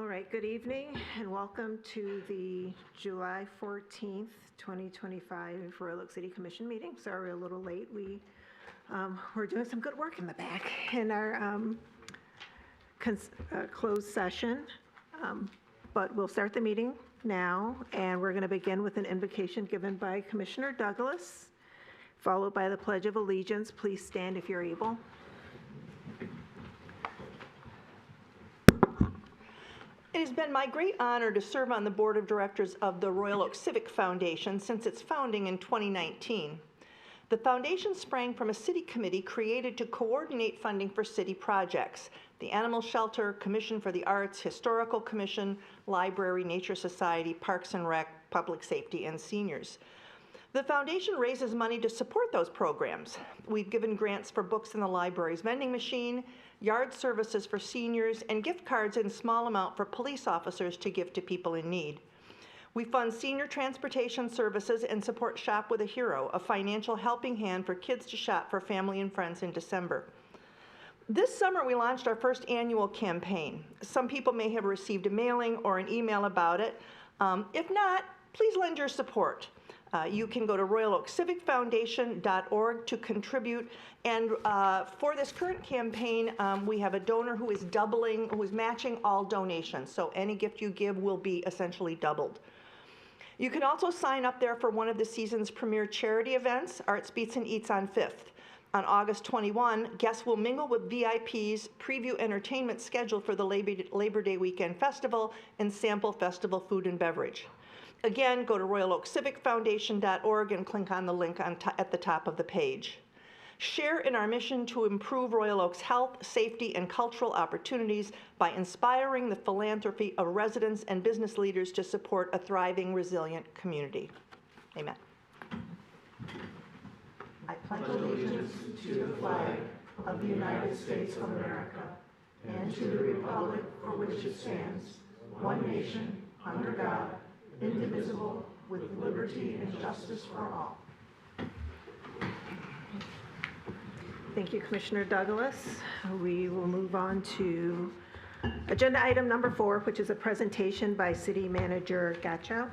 right, good evening and welcome to the July 14th, 2025 Royal City Commission meeting. Sorry, we're a little late. We're doing some good work in the back in our closed session, but we'll start the meeting now, and we're going to begin with an invocation given by Commissioner Douglas, followed by the Pledge of Allegiance. Please stand if you're able. It has been my great honor to serve on the board of directors of the Royal Oak Civic Foundation since its founding in 2019. The foundation sprang from a city committee created to coordinate funding for city projects: the Animal Shelter, Commission for the Arts, Historical Commission, Library, Nature Society, Parks and Rec, Public Safety, and Seniors. The foundation raises money to support those programs. We've given grants for books in the library's vending machine, yard services for seniors, and gift cards in small amount for police officers to give to people in need. We fund senior transportation services and support Shop with a Hero, a financial helping hand for kids to shop for family and friends in December. This summer, we launched our first annual campaign. Some people may have received a mailing or an email about it. If not, please lend your support. You can go to royaloakcivicfoundation.org to contribute. And for this current campaign, we have a donor who is matching all donations. So any gift you give will be essentially doubled. You can also sign up there for one of the season's premier charity events, Arts Beats and Eats on 5th. On August 21, guests will mingle with VIPs, preview entertainment scheduled for the Labor Day weekend festival, and sample festival food and beverage. Again, go to royaloakcivicfoundation.org and click on the link at the top of the page. Share in our mission to improve Royal Oak's health, safety, and cultural opportunities by inspiring the philanthropy of residents and business leaders to support a thriving, resilient community. Amen. I pledge allegiance to the flag of the United States of America and to the republic for which it stands, one nation, under God, indivisible, with liberty and justice for all. Thank you, Commissioner Douglas. We will move on to agenda item number 4, which is a presentation by City Manager Gatchow.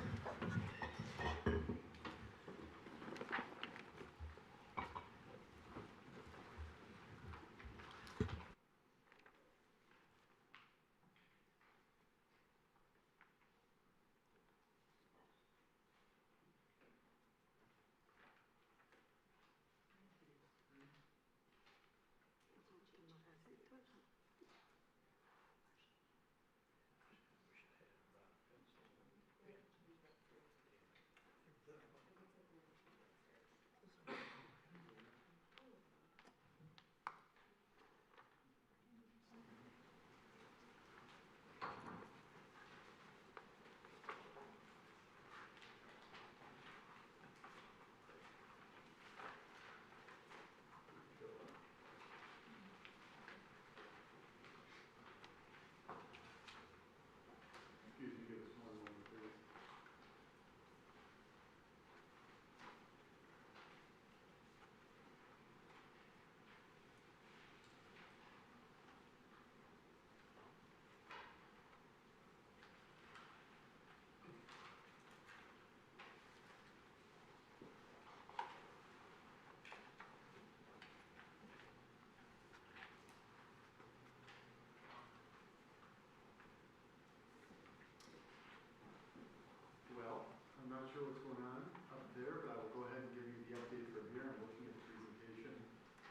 I'm not sure what's going on up there, but I will go ahead and give you the update from here. I'm looking at the presentation,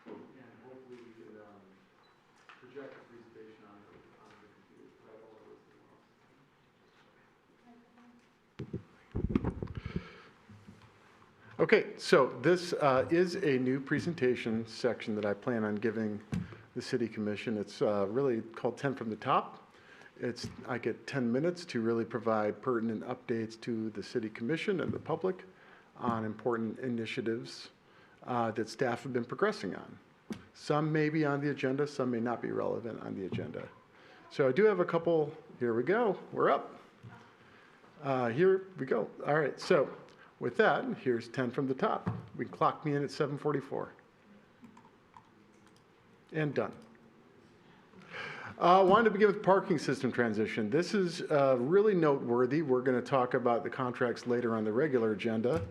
and hopefully we can project the presentation on the computer, but I don't know what's going on. Okay, so this is a new presentation section that I plan on giving the City Commission. It's really called 10 from the Top. I get 10 minutes to really provide pertinent updates to the City Commission and the public on important initiatives that staff have been progressing on. Some may be on the agenda, some may not be relevant on the agenda. So I do have a couple. Here we go. We're up. Here we go. All right. So with that, here's 10 from the top. We clock me in at 7:44. And done. Wanted to begin with parking system transition. This is really noteworthy. We're going to talk about the contracts later on the regular agenda,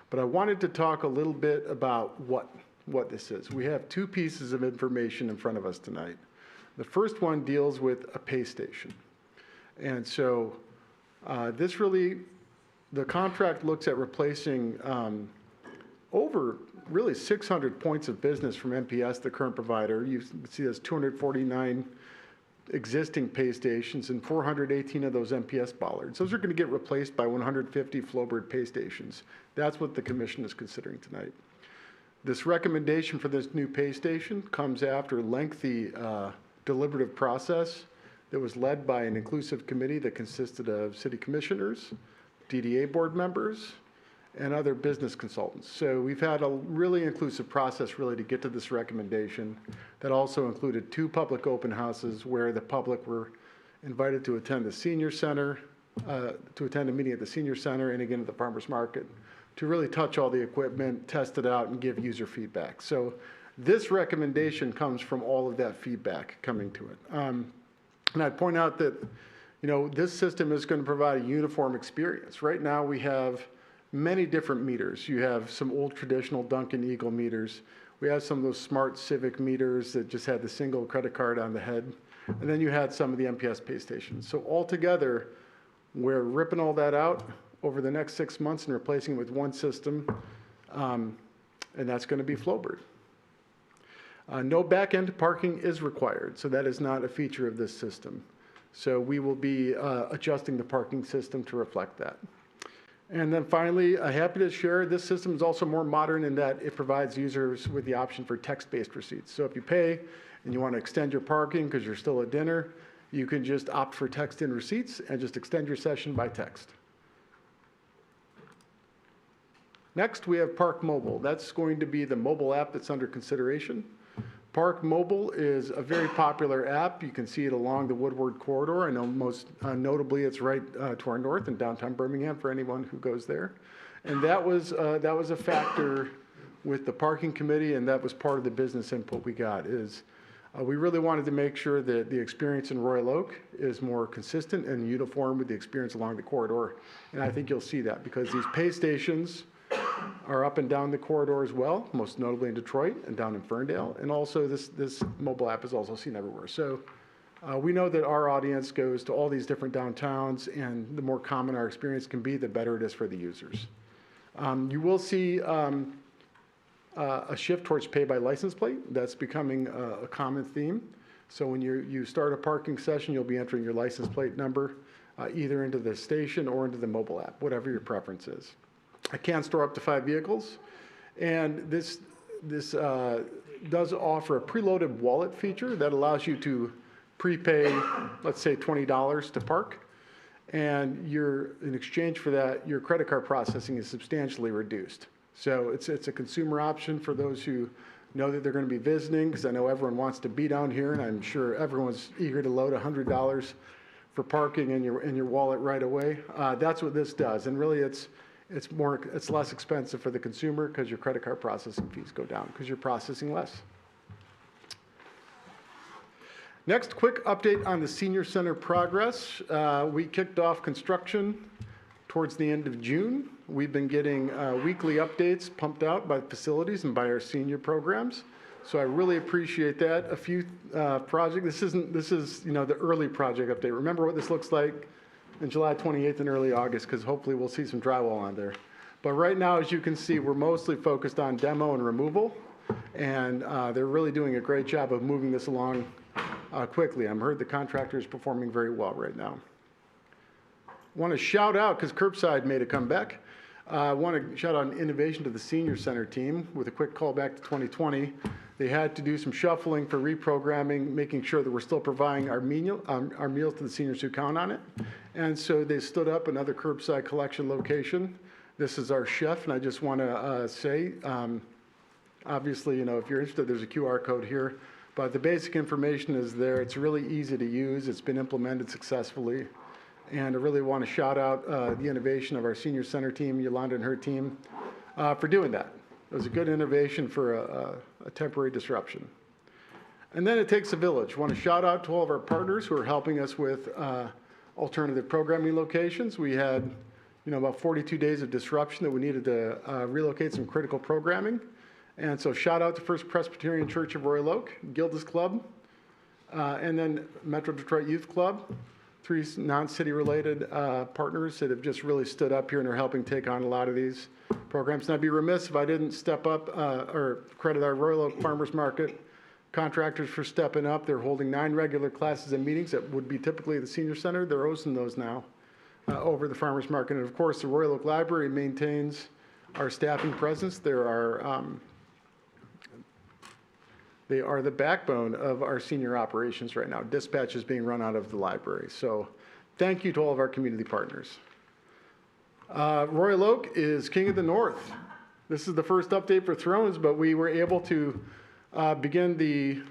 but I wanted to talk a little bit about what this is. We have two pieces of information in front of us tonight. The first one deals with a pay station. And so the contract looks at replacing over really 600 points of business from MPS, the current provider. You see there's 249 existing pay stations and 418 of those MPS bollards. Those are going to get replaced by 150 Flowbird pay stations. That's what the commission is considering tonight. This recommendation for this new pay station comes after a lengthy deliberative process that was led by an inclusive committee that consisted of city commissioners, DDA board members, and other business consultants. So we've had a really inclusive process really to get to this recommendation that also included 2 public open houses where the public were invited to attend the senior center, to attend a meeting at the senior center and again at the farmer's market to really touch all the equipment, test it out, and give user feedback. So this recommendation comes from all of that feedback coming to it. And I'd point out that, this system is going to provide a uniform experience. Right now we have many different meters. You have some old traditional Duncan Eagle meters. We have some of those smart Civic meters that just had the single credit card on the head. And then you had some of the MPS pay stations. So altogether, we're ripping all that out over the next 6 months and replacing it with one system. And that's going to be Flowbird. No back-end parking is required, so that is not a feature of this system. So we will be adjusting the parking system to reflect that. And then finally, I'm happy to share this system is also more modern in that it provides users with the option for text-based receipts. So if you pay and you want to extend your parking because you're still at dinner, you can just opt for text-in receipts and just extend your session by text. Next, we have Park Mobile. That's going to be the mobile app that's under consideration. Park Mobile is a very popular app. You can see it along the Woodward corridor. I know most notably it's right to our north in downtown Birmingham for anyone who goes there. And that was a factor with the parking committee, and that was part of the business input we got is we really wanted to make sure that the experience in Royal Oak is more consistent and uniform with the experience along the corridor. And I think you'll see that because these pay stations are up and down the corridor as well, most notably in Detroit and down in Ferndale. And also this mobile app is also seen everywhere. So we know that our audience goes to all these different downtowns, and the more common our experience can be, the better it is for the users. You will see a shift towards pay by license plate. That's becoming a common theme. So when you start a parking session, you'll be entering your license plate number either into the station or into the mobile app, whatever your preference is. I can store up to 5 vehicles, and this does offer a preloaded wallet feature that allows you to prepay, let's say $20 to park, and in exchange for that, your credit card processing is substantially reduced. So it's a consumer option for those who know that they're going to be visiting, because I know everyone wants to be down here, and I'm sure everyone's eager to load $100 for parking in your wallet right away. That's what this does, and really it's less expensive for the consumer because your credit card processing fees go down because you're processing less. Next, quick update on the senior center progress. We kicked off construction towards the end of June. We've been getting weekly updates pumped out by facilities and by our senior programs. So I really appreciate that. A few projects. This is the early project update. Remember what this looks like in July 28th and early August, because hopefully we'll see some drywall on there. But right now, as you can see, we're mostly focused on demo and removal, and they're really doing a great job of moving this along quickly. I've heard the contractor is performing very well right now. I want to shout out, because Curbside made a comeback, I want to shout out an innovation to the senior center team with a quick call back to 2020. They had to do some shuffling for reprogramming, making sure that we're still providing our meals to the seniors who count on it. And so they stood up another curbside collection location. This is our chef, and I just want to say, obviously, if you're interested, there's a QR code here. But the basic information is there. It's really easy to use. It's been implemented successfully. And I really want to shout out the innovation of our senior center team, Yolanda and her team, for doing that. It was a good innovation for a temporary disruption. And then it takes a village. Want to shout out to all of our partners who are helping us with alternative programming locations. We had, about 42 days of disruption that we needed to relocate some critical programming. And so shout out to First Presbyterian Church of Royal Oak, Gildas Club, and then Metro Detroit Youth Club, 3 non-city related partners that have just really stood up here and are helping take on a lot of these programs. And I'd be remiss if I didn't step up or credit our Royal Oak Farmers Market contractors for stepping up. They're holding 9 regular classes and meetings that would be typically at the senior center. They're hosting those now over the farmers market. And of course, the Royal Oak Library maintains our staffing presence. They are the backbone of our senior operations right now. Dispatch is being run out of the library. So thank you to all of our community partners. Royal Oak is King of the North. This is the first update for Thrones, but we were able to begin the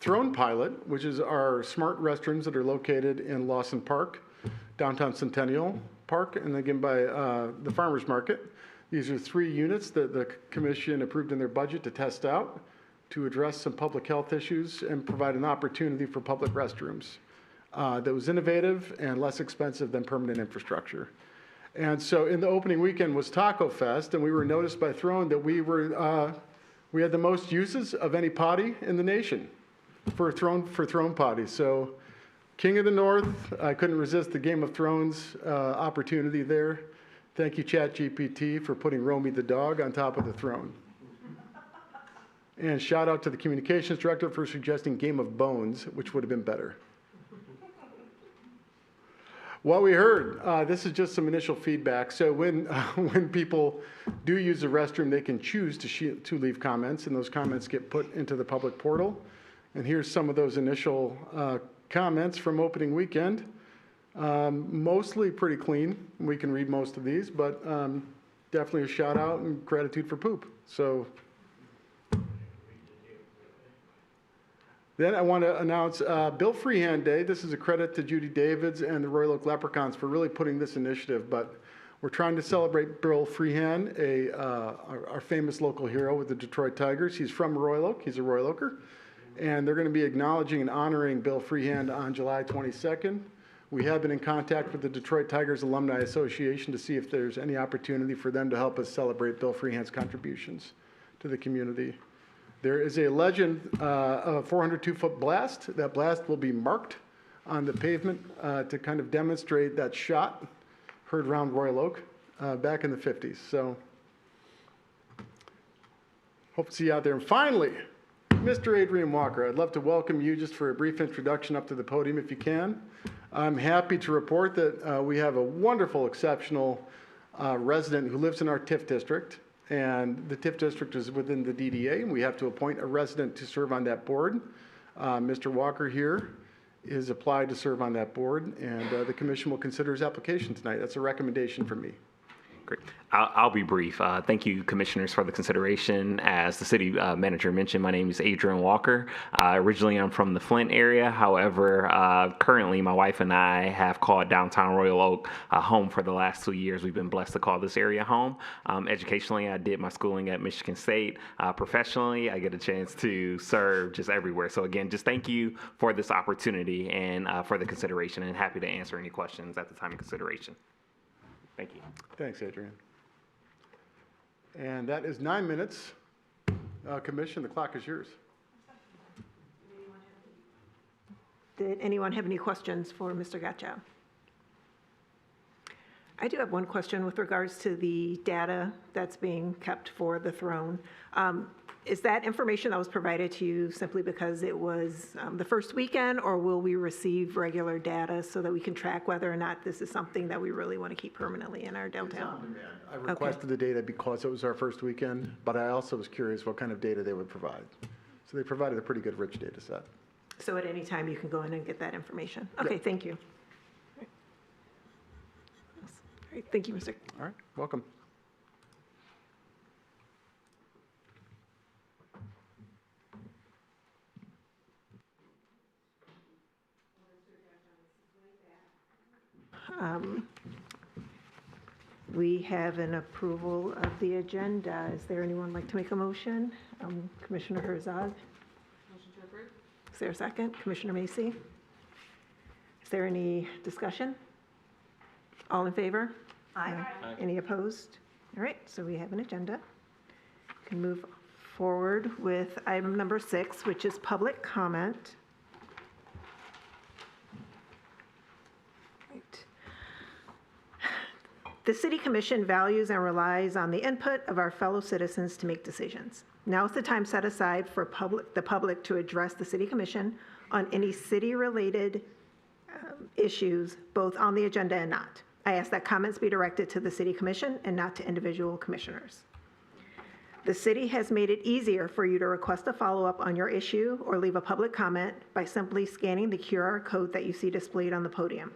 Throne pilot, which is our smart restrooms that are located in Lawson Park, downtown Centennial Park, and again by the farmers market. These are 3 units that the commission approved in their budget to test out to address some public health issues and provide an opportunity for public restrooms that was innovative and less expensive than permanent infrastructure. And so in the opening weekend was Taco Fest, and we were noticed by Throne that we had the most uses of any potty in the nation for Throne potties. So King of the North, I couldn't resist the Game of Thrones opportunity there. Thank you, ChatGPT, for putting Romy the dog on top of the throne. And shout out to the communications director for suggesting Game of Bones, which would have been better. What we heard, this is just some initial feedback. So when people do use the restroom, they can choose to leave comments, and those comments get put into the public portal. And here's some of those initial comments from opening weekend. Mostly pretty clean. We can read most of these, but definitely a shout out and gratitude for poop. So then I want to announce Bill Freehand Day. This is a credit to Judy Davids and the Royal Oak Leprechauns for really putting this initiative, but we're trying to celebrate Bill Freehand, our famous local hero with the Detroit Tigers. He's from Royal Oak. He's a Royal Oaker. And they're going to be acknowledging and honoring Bill Freehand on July 22nd. We have been in contact with the Detroit Tigers Alumni Association to see if there's any opportunity for them to help us celebrate Bill Freehand's contributions to the community. There is a legend of a 402-foot blast. That blast will be marked on the pavement to kind of demonstrate that shot heard around Royal Oak back in the 50s. So hope to see you out there. And finally, Mr. Adrian Walker, I'd love to welcome you just for a brief introduction up to the podium if you can. I'm happy to report that we have a wonderful, exceptional resident who lives in our TIF district, and the TIF district is within the DDA, and we have to appoint a resident to serve on that board. Mr. Walker here is applied to serve on that board, and the commission will consider his application tonight. That's a recommendation from me. Great. I'll be brief. Thank you, commissioners, for the consideration. As the city manager mentioned, my name is Adrian Walker. Originally, I'm from the Flint area. However, currently, my wife and I have called downtown Royal Oak home for the last 2 years. We've been blessed to call this area home. Educationally, I did my schooling at Michigan State. Professionally, I get a chance to serve just everywhere. So again, just thank you for this opportunity and for the consideration, and happy to answer any questions at the time of consideration. Thank you. Thanks, Adrian. And that is 9 minutes. Commission, the clock is yours. Did anyone have any questions for Mr. Gatchow? I do have one question with regards to the data that's being kept for the throne. Is that information that was provided to you simply because it was the first weekend, or will we receive regular data so that we can track whether or not this is something that we really want to keep permanently in our downtown? I requested the data because it was our first weekend, but I also was curious what kind of data they would provide. So they provided a pretty good rich data set. So at any time you can go in and get that information? Okay, Yep. Thank you. All right, thank you, Mr. All right, welcome. We have an approval of the agenda. Is there anyone like to make a motion? Commissioner Herzog? Motion to approve? Is there a second? Commissioner Macy? Is there any discussion? All in favor? Aye. Any opposed? All right, so we have an agenda. We can move forward with item number 6, which is public comment. Right. The City Commission values and relies on the input of our fellow citizens to make decisions. Now is the time set aside for the public to address the City Commission on any city-related issues, both on the agenda and not. I ask that comments be directed to the City Commission and not to individual commissioners. The city has made it easier for you to request a follow-up on your issue or leave a public comment by simply scanning the QR code that you see displayed on the podium.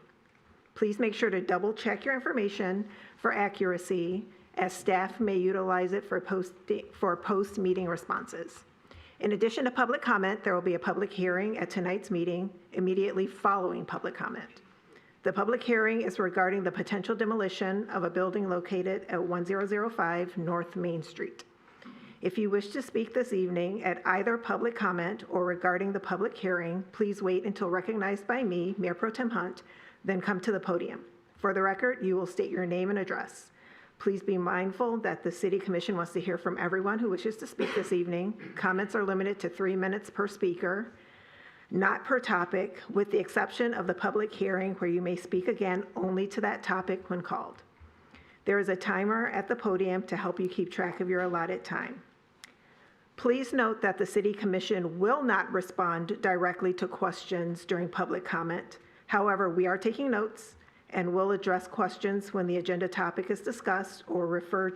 Please make sure to double-check your information for accuracy, as staff may utilize it for post-meeting responses. In addition to public comment, there will be a public hearing at tonight's meeting immediately following public comment. The public hearing is regarding the potential demolition of a building located at 1005 North Main Street. If you wish to speak this evening at either public comment or regarding the public hearing, please wait until recognized by me, Mayor Pro Tem Hunt, then come to the podium. For the record, you will state your name and address. Please be mindful that the City Commission wants to hear from everyone who wishes to speak this evening. Comments are limited to 3 minutes per speaker, not per topic, with the exception of the public hearing where you may speak again only to that topic when called. There is a timer at the podium to help you keep track of your allotted time. Please note that the City Commission will not respond directly to questions during public comment. However, we are taking notes and will address questions when the agenda topic is discussed or refer it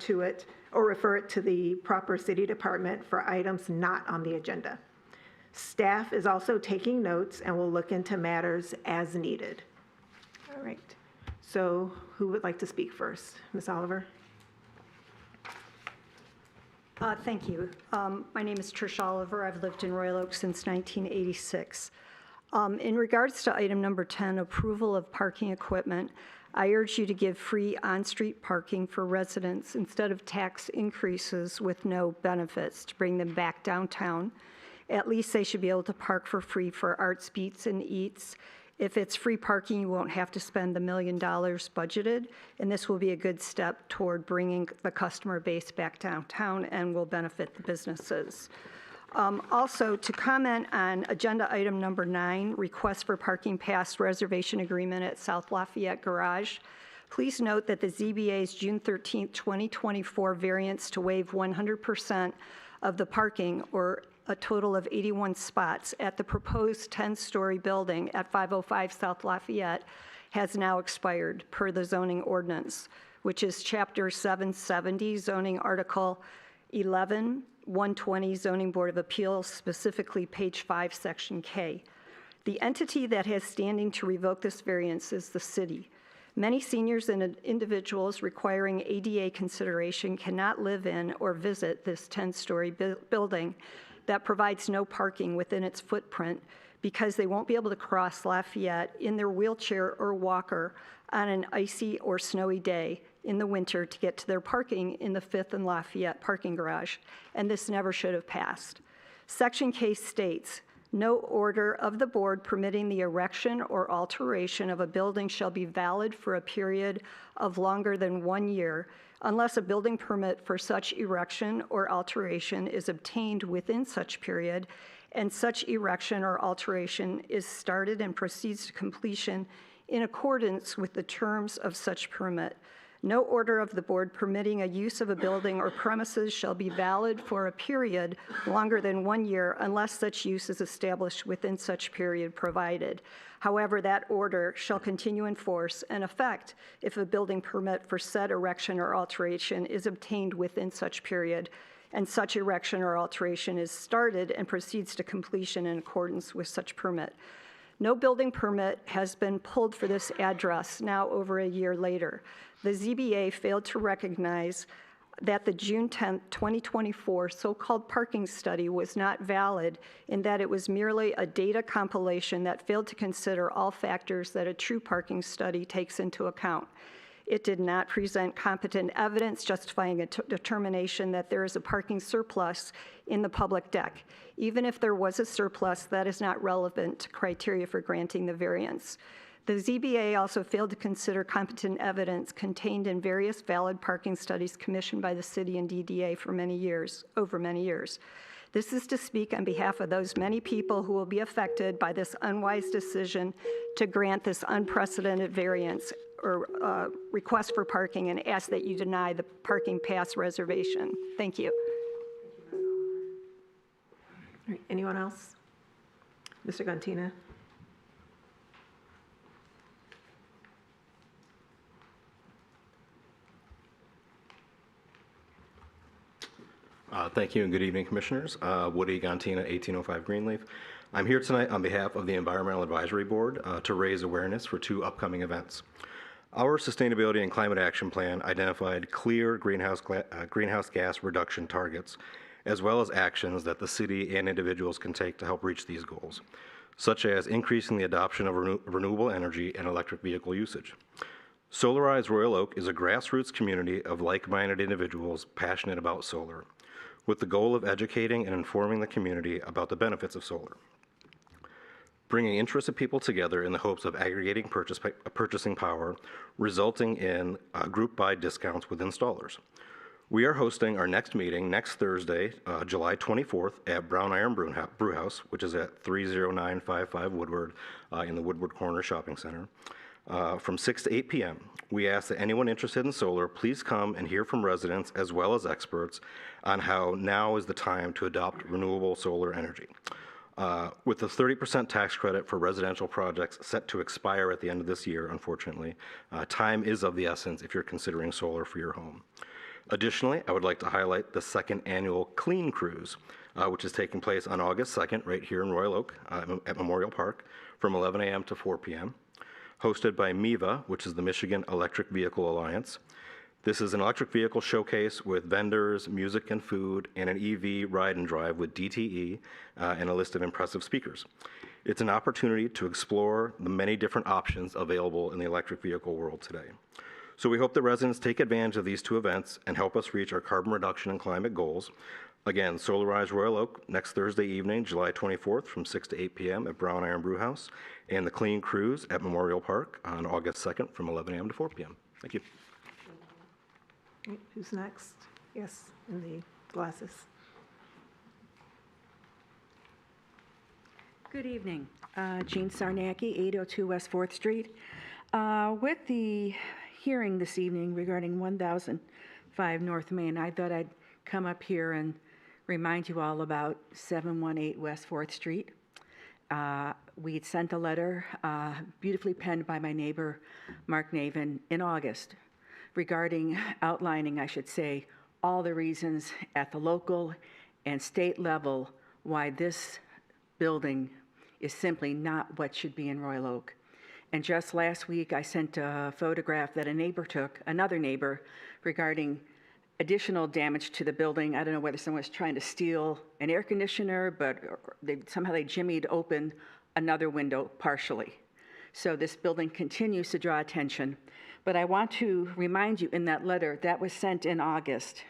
to the proper city department for items not on the agenda. Staff is also taking notes and will look into matters as needed. All right. So who would like to speak first? Ms. Oliver? Thank you. My name is Trish Oliver. I've lived in Royal Oak since 1986. In regards to item number 10, approval of parking equipment, I urge you to give free on-street parking for residents instead of tax increases with no benefits to bring them back downtown. At least they should be able to park for free for Arts Beats and Eats. If it's free parking, you won't have to spend the $1 million budgeted, and this will be a good step toward bringing the customer base back downtown and will benefit the businesses. Also, to comment on agenda item number 9, request for parking pass reservation agreement at South Lafayette Garage. Please note that the ZBA's June 13, 2024 variance to waive 100% of the parking, or a total of 81 spots at the proposed 10-story building at 505 South Lafayette has now expired per the zoning ordinance, which is Chapter 770, Zoning Article 11, 120, Zoning Board of Appeals, specifically page 5, Section K. The entity that has standing to revoke this variance is the city. Many seniors and individuals requiring ADA consideration cannot live in or visit this 10-story building that provides no parking within its footprint because they won't be able to cross Lafayette in their wheelchair or walker on an icy or snowy day in the winter to get to their parking in the 5th and Lafayette parking garage, and this never should have passed. Section K states, no order of the board permitting the erection or alteration of a building shall be valid for a period of longer than 1 year unless a building permit for such erection or alteration is obtained within such period, and such erection or alteration is started and proceeds to completion in accordance with the terms of such permit. No order of the board permitting a use of a building or premises shall be valid for a period longer than 1 year unless such use is established within such period provided. However, that order shall continue in force and effect if a building permit for said erection or alteration is obtained within such period, and such erection or alteration is started and proceeds to completion in accordance with such permit. No building permit has been pulled for this address now over a year later. The ZBA failed to recognize that the June 10, 2024 so-called parking study was not valid in that it was merely a data compilation that failed to consider all factors that a true parking study takes into account. It did not present competent evidence justifying a determination that there is a parking surplus in the public deck. Even if there was a surplus, that is not relevant to criteria for granting the variance. The ZBA also failed to consider competent evidence contained in various valid parking studies commissioned by the city and DDA for over many years. This is to speak on behalf of those many people who will be affected by this unwise decision to grant this unprecedented variance or request for parking, and ask that you deny the parking pass reservation. Thank you. All right, anyone else? Mr. Gontina? Thank you and good evening, Commissioners. Woody Gontina, 1805 Greenleaf. I'm here tonight on behalf of the Environmental Advisory Board to raise awareness for two upcoming events. Our Sustainability and Climate Action Plan identified clear greenhouse gas reduction targets, as well as actions that the city and individuals can take to help reach these goals, such as increasing the adoption of renewable energy and electric vehicle usage. Solarize Royal Oak is a grassroots community of like-minded individuals passionate about solar, with the goal of educating and informing the community about the benefits of solar, bringing interested people together in the hopes of aggregating purchasing power, resulting in group-buy discounts with installers. We are hosting our next meeting next Thursday, July 24th at Brown Iron Brewhouse, which is at 30955 Woodward in the Woodward Corner Shopping Center, from 6 to 8 p.m. We ask that anyone interested in solar, please come and hear from residents as well as experts on how now is the time to adopt renewable solar energy. With the 30% tax credit for residential projects set to expire at the end of this year, unfortunately, time is of the essence if you're considering solar for your home. Additionally, I would like to highlight the second annual Clean Cruise, which is taking place on August 2nd right here in Royal Oak at Memorial Park from 11 a.m. to 4 p.m. Hosted by MEVA, which is the Michigan Electric Vehicle Alliance. This is an electric vehicle showcase with vendors, music and food, and an EV ride and drive with DTE and a list of impressive speakers. It's an opportunity to explore the many different options available in the electric vehicle world today. So we hope that residents take advantage of these two events and help us reach our carbon reduction and climate goals. Again, Solarize Royal Oak next Thursday evening, July 24th from 6 to 8 p.m. at Brown Iron Brewhouse, and the Clean Cruise at Memorial Park on August 2nd from 11 a.m. to 4 p.m. Thank you. Right, who's next? Yes, in the glasses. Good evening. Jean Sarnacki, 802 West 4th Street. With the hearing this evening regarding 1005 North Main, I thought I'd come up here and remind you all about 718 West 4th Street. We'd sent a letter, beautifully penned by my neighbor, Mark Navin, in August, regarding outlining, I should say, all the reasons at the local and state level why this building is simply not what should be in Royal Oak. And just last week, I sent a photograph that a neighbor took, another neighbor, regarding additional damage to the building. I don't know whether someone was trying to steal an air conditioner, but somehow they jimmied open another window partially. So this building continues to draw attention. But I want to remind you in that letter that was sent in August,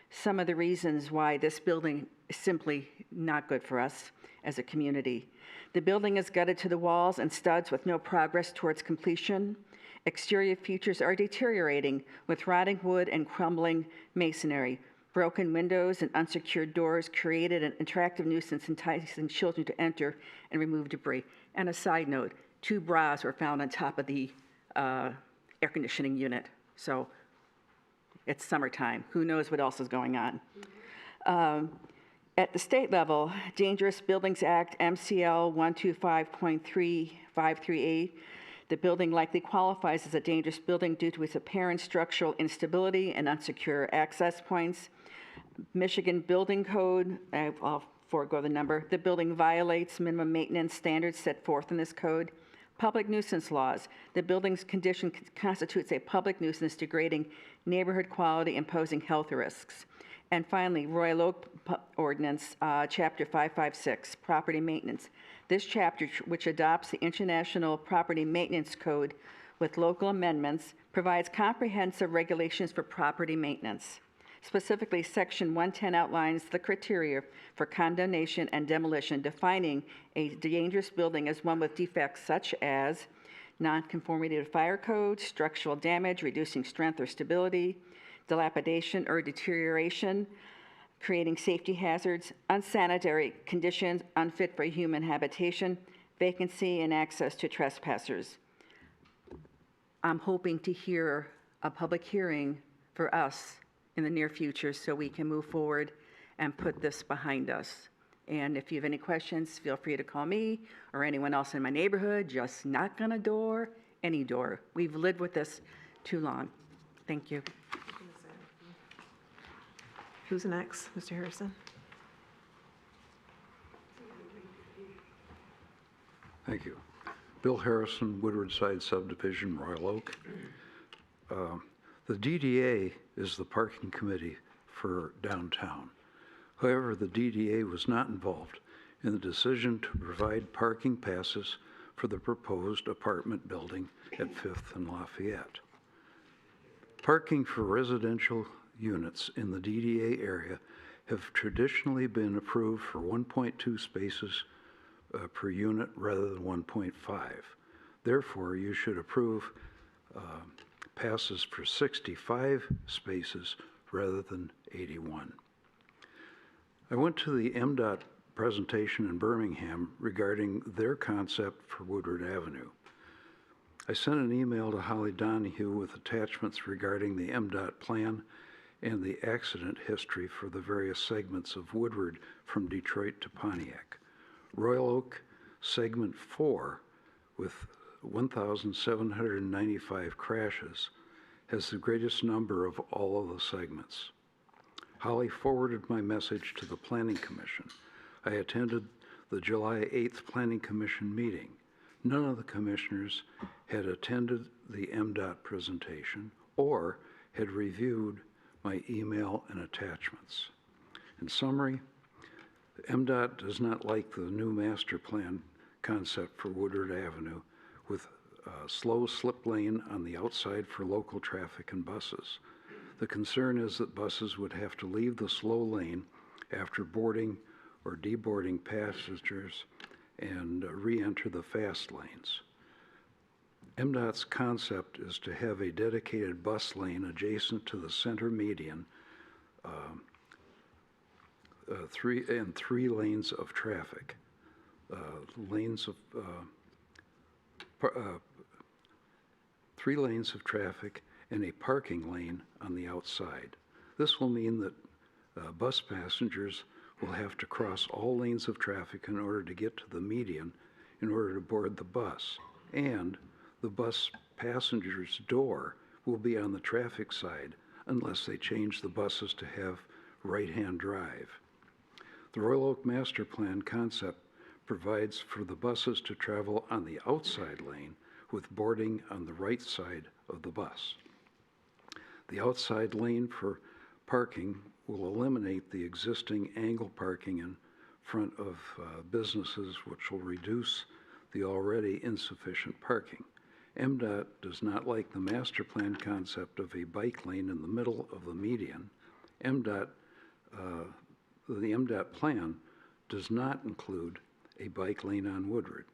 some of the reasons why this building is simply not good for us as a community. The building is gutted to the walls and studs with no progress towards completion. Exterior features are deteriorating with rotting wood and crumbling masonry. Broken windows and unsecured doors created an attractive nuisance, enticing children to enter and remove debris. And a side note, 2 bras were found on top of the air conditioning unit. So it's summertime. Who knows what else is going on? At the state level, Dangerous Buildings Act, MCL 125.3538, the building likely qualifies as a dangerous building due to its apparent structural instability and unsecure access points. Michigan Building Code, I'll forego the number, the building violates minimum maintenance standards set forth in this code. Public nuisance laws, the building's condition constitutes a public nuisance degrading neighborhood quality and posing health risks. And finally, Royal Oak Ordinance, Chapter 556, Property Maintenance. This chapter, which adopts the International Property Maintenance Code with local amendments, provides comprehensive regulations for property maintenance. Specifically, Section 110 outlines the criteria for condemnation and demolition, defining a dangerous building as one with defects such as nonconformity to fire code, structural damage, reducing strength or stability, dilapidation or deterioration, creating safety hazards, unsanitary conditions, unfit for human habitation, vacancy, and access to trespassers. I'm hoping to hear a public hearing for us in the near future so we can move forward and put this behind us. And if you have any questions, feel free to call me or anyone else in my neighborhood. Just knock on a door, any door. We've lived with this too long. Thank you. Who's next? Mr. Harrison? Thank you. Bill Harrison, Woodward Side Subdivision, Royal Oak. The DDA is the parking committee for downtown. However, the DDA was not involved in the decision to provide parking passes for the proposed apartment building at 5th and Lafayette. Parking for residential units in the DDA area have traditionally been approved for 1.2 spaces per unit rather than 1.5. Therefore, you should approve passes for 65 spaces rather than 81. I went to the MDOT presentation in Birmingham regarding their concept for Woodward Avenue. I sent an email to Holly Donahue with attachments regarding the MDOT plan and the accident history for the various segments of Woodward from Detroit to Pontiac. Royal Oak Segment 4, with 1,795 crashes, has the greatest number of all of the segments. Holly forwarded my message to the Planning Commission. I attended the July 8th Planning Commission meeting. None of the commissioners had attended the MDOT presentation or had reviewed my email and attachments. In summary, MDOT does not like the new master plan concept for Woodward Avenue with a slow slip lane on the outside for local traffic and buses. The concern is that buses would have to leave the slow lane after boarding or deboarding passengers and re-enter the fast lanes. MDOT's concept is to have a dedicated bus lane adjacent to the center median, three lanes of traffic. Three lanes of traffic and a parking lane on the outside. This will mean that bus passengers will have to cross all lanes of traffic in order to get to the median in order to board the bus. And the bus passenger's door will be on the traffic side unless they change the buses to have right-hand drive. The Royal Oak Master Plan concept provides for the buses to travel on the outside lane with boarding on the right side of the bus. The outside lane for parking will eliminate the existing angle parking in front of businesses, which will reduce the already insufficient parking. MDOT does not like the master plan concept of a bike lane in the middle of the median. The MDOT plan does not include a bike lane on Woodward.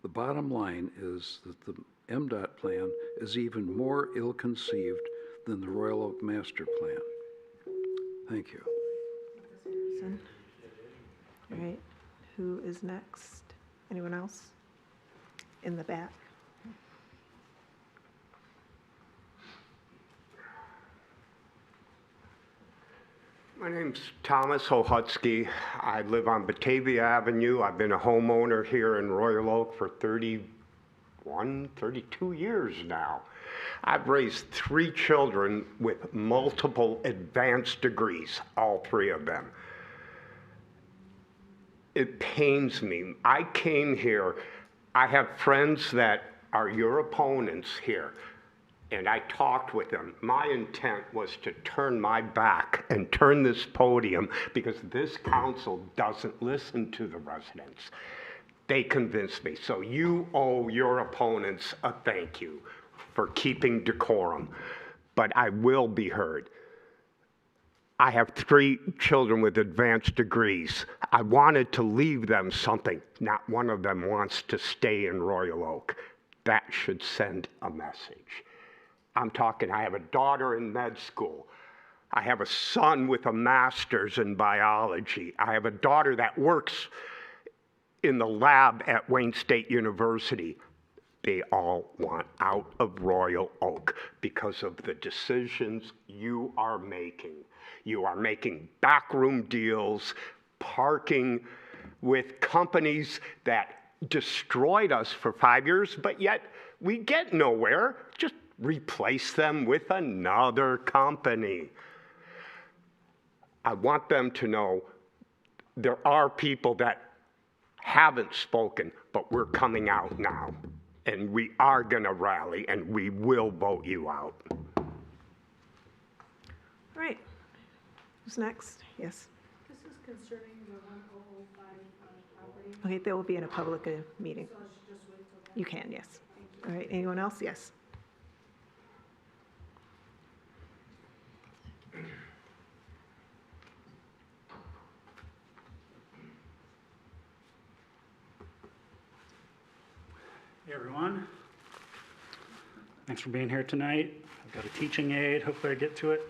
The bottom line is that the MDOT plan is even more ill-conceived than the Royal Oak Master Plan. Thank you. All right, who is next? Anyone else? In the back. My name's Thomas Hohutsky. I live on Batavia Avenue. I've been a homeowner here in Royal Oak for 32 years now. I've raised 3 children with multiple advanced degrees, all 3 of them. It pains me. I came here, I have friends that are your opponents here, and I talked with them. My intent was to turn my back and turn this podium because this council doesn't listen to the residents. They convinced me. So you owe your opponents a thank you for keeping decorum, but I will be heard. I have 3 children with advanced degrees. I wanted to leave them something. Not one of them wants to stay in Royal Oak. That should send a message. I'm talking, I have a daughter in med school. I have a son with a master's in biology. I have a daughter that works in the lab at Wayne State University. They all want out of Royal Oak because of the decisions you are making. You are making backroom deals, parking with companies that destroyed us for 5 years, but yet we get nowhere. Just replace them with another company. I want them to know there are people that haven't spoken, but we're coming out now. And we are going to rally, and we will vote you out. All right. Who's next? Yes. This is concerning the 1005 property. Okay, there will be in a public meeting. So I should just wait till then? You can, yes. All right, anyone else? Yes. Hey everyone, thanks for being here tonight. I've got a teaching aid, hopefully I get to it.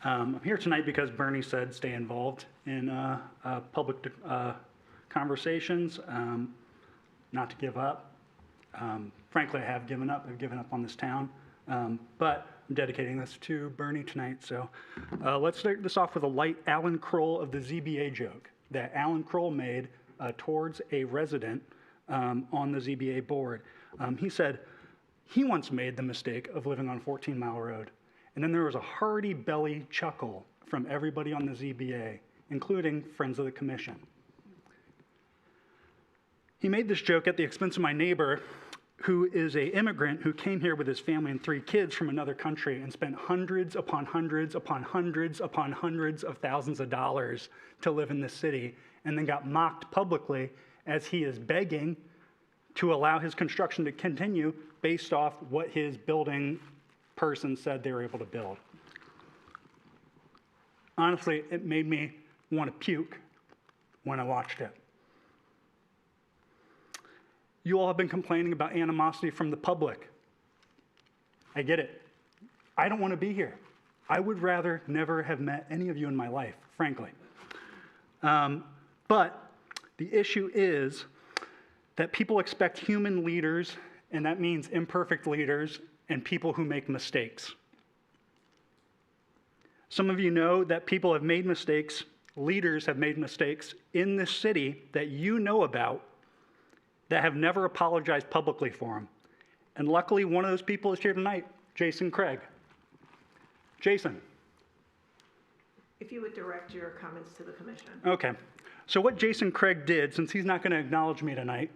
I'm here tonight because Bernie said stay involved in public conversations, not to give up. Frankly, I have given up. I've given up on this town, but I'm dedicating this to Bernie tonight. So let's start this off with a light Alan Kroll of the ZBA joke that Alan Kroll made towards a resident on the ZBA board. He said he once made the mistake of living on 14 Mile Road. And then there was a hearty belly chuckle from everybody on the ZBA, including friends of the commission. He made this joke at the expense of my neighbor, who is an immigrant who came here with his family and 3 kids from another country and spent hundreds upon hundreds upon hundreds upon hundreds of thousands of dollars to live in this city, and then got mocked publicly as he is begging to allow his construction to continue based off what his building person said they were able to build. Honestly, it made me want to puke when I watched it. You all have been complaining about animosity from the public. I get it. I don't want to be here. I would rather never have met any of you in my life, frankly. But the issue is that people expect human leaders, and that means imperfect leaders and people who make mistakes. Some of you know that people have made mistakes, leaders have made mistakes in this city that you know about that have never apologized publicly for them. And luckily, one of those people is here tonight, Jason Craig. Jason. If you would direct your comments to the commission. Okay. So what Jason Craig did, since he's not going to acknowledge me tonight,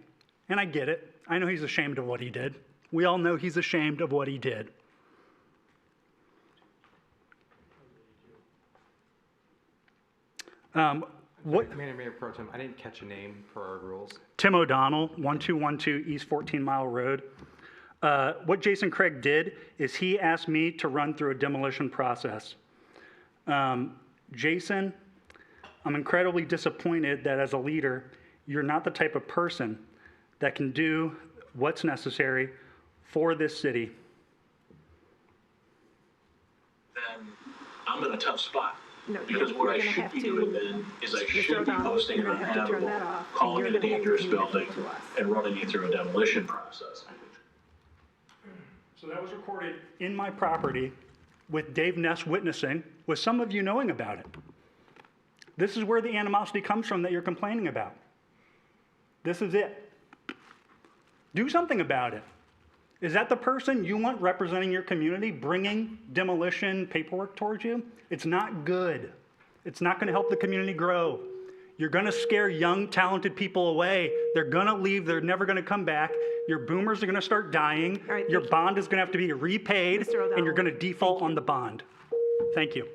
and I get it, I know he's ashamed of what he did. We all know he's ashamed of what he did. Mayor Pro Tem, I didn't catch a name per our rules. Tim O'Donnell, 1212 East 14 Mile Road. What Jason Craig did is he asked me to run through a demolition process. Jason, I'm incredibly disappointed that as a leader, you're not the type of person that can do what's necessary for this city. Then I'm in a tough spot. No, because what I should be doing then is I should be posting an unhabitable, calling it a dangerous building, and running you through a demolition process. So that was recorded in my property with Dave Ness witnessing, with some of you knowing about it. This is where the animosity comes from that you're complaining about. This is it. Do something about it. Is that the person you want representing your community, bringing demolition paperwork towards you? It's not good. It's not going to help the community grow. You're going to scare young, talented people away. They're going to leave. They're never going to come back. Your boomers are going to start dying. Right, your bond is going to have to be repaid, and you're going to default on the bond. Thank you.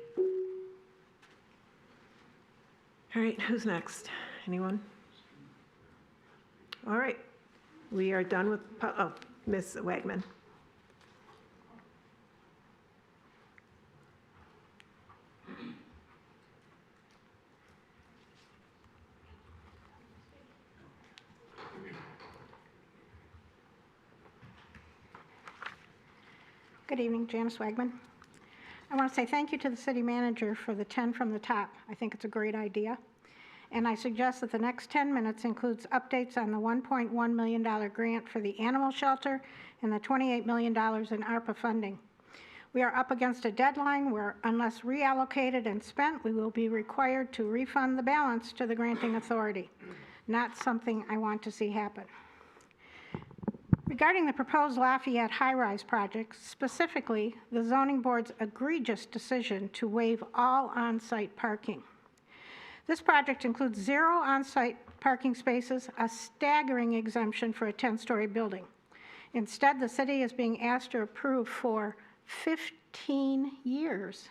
All right, who's next? Anyone? All right, we are done with, Ms. Wagman. Good evening, Janice Wagman. I want to say thank you to the city manager for the 10 from the top. I think it's a great idea. And I suggest that the next 10 minutes includes updates on the $1.1 million grant for the animal shelter and the $28 million in ARPA funding. We are up against a deadline where, unless reallocated and spent, we will be required to refund the balance to the granting authority. Not something I want to see happen. Regarding the proposed Lafayette high-rise project, specifically the zoning board's egregious decision to waive all on-site parking. This project includes 0 on-site parking spaces, a staggering exemption for a 10-story building. Instead, the city is being asked to approve for 15 years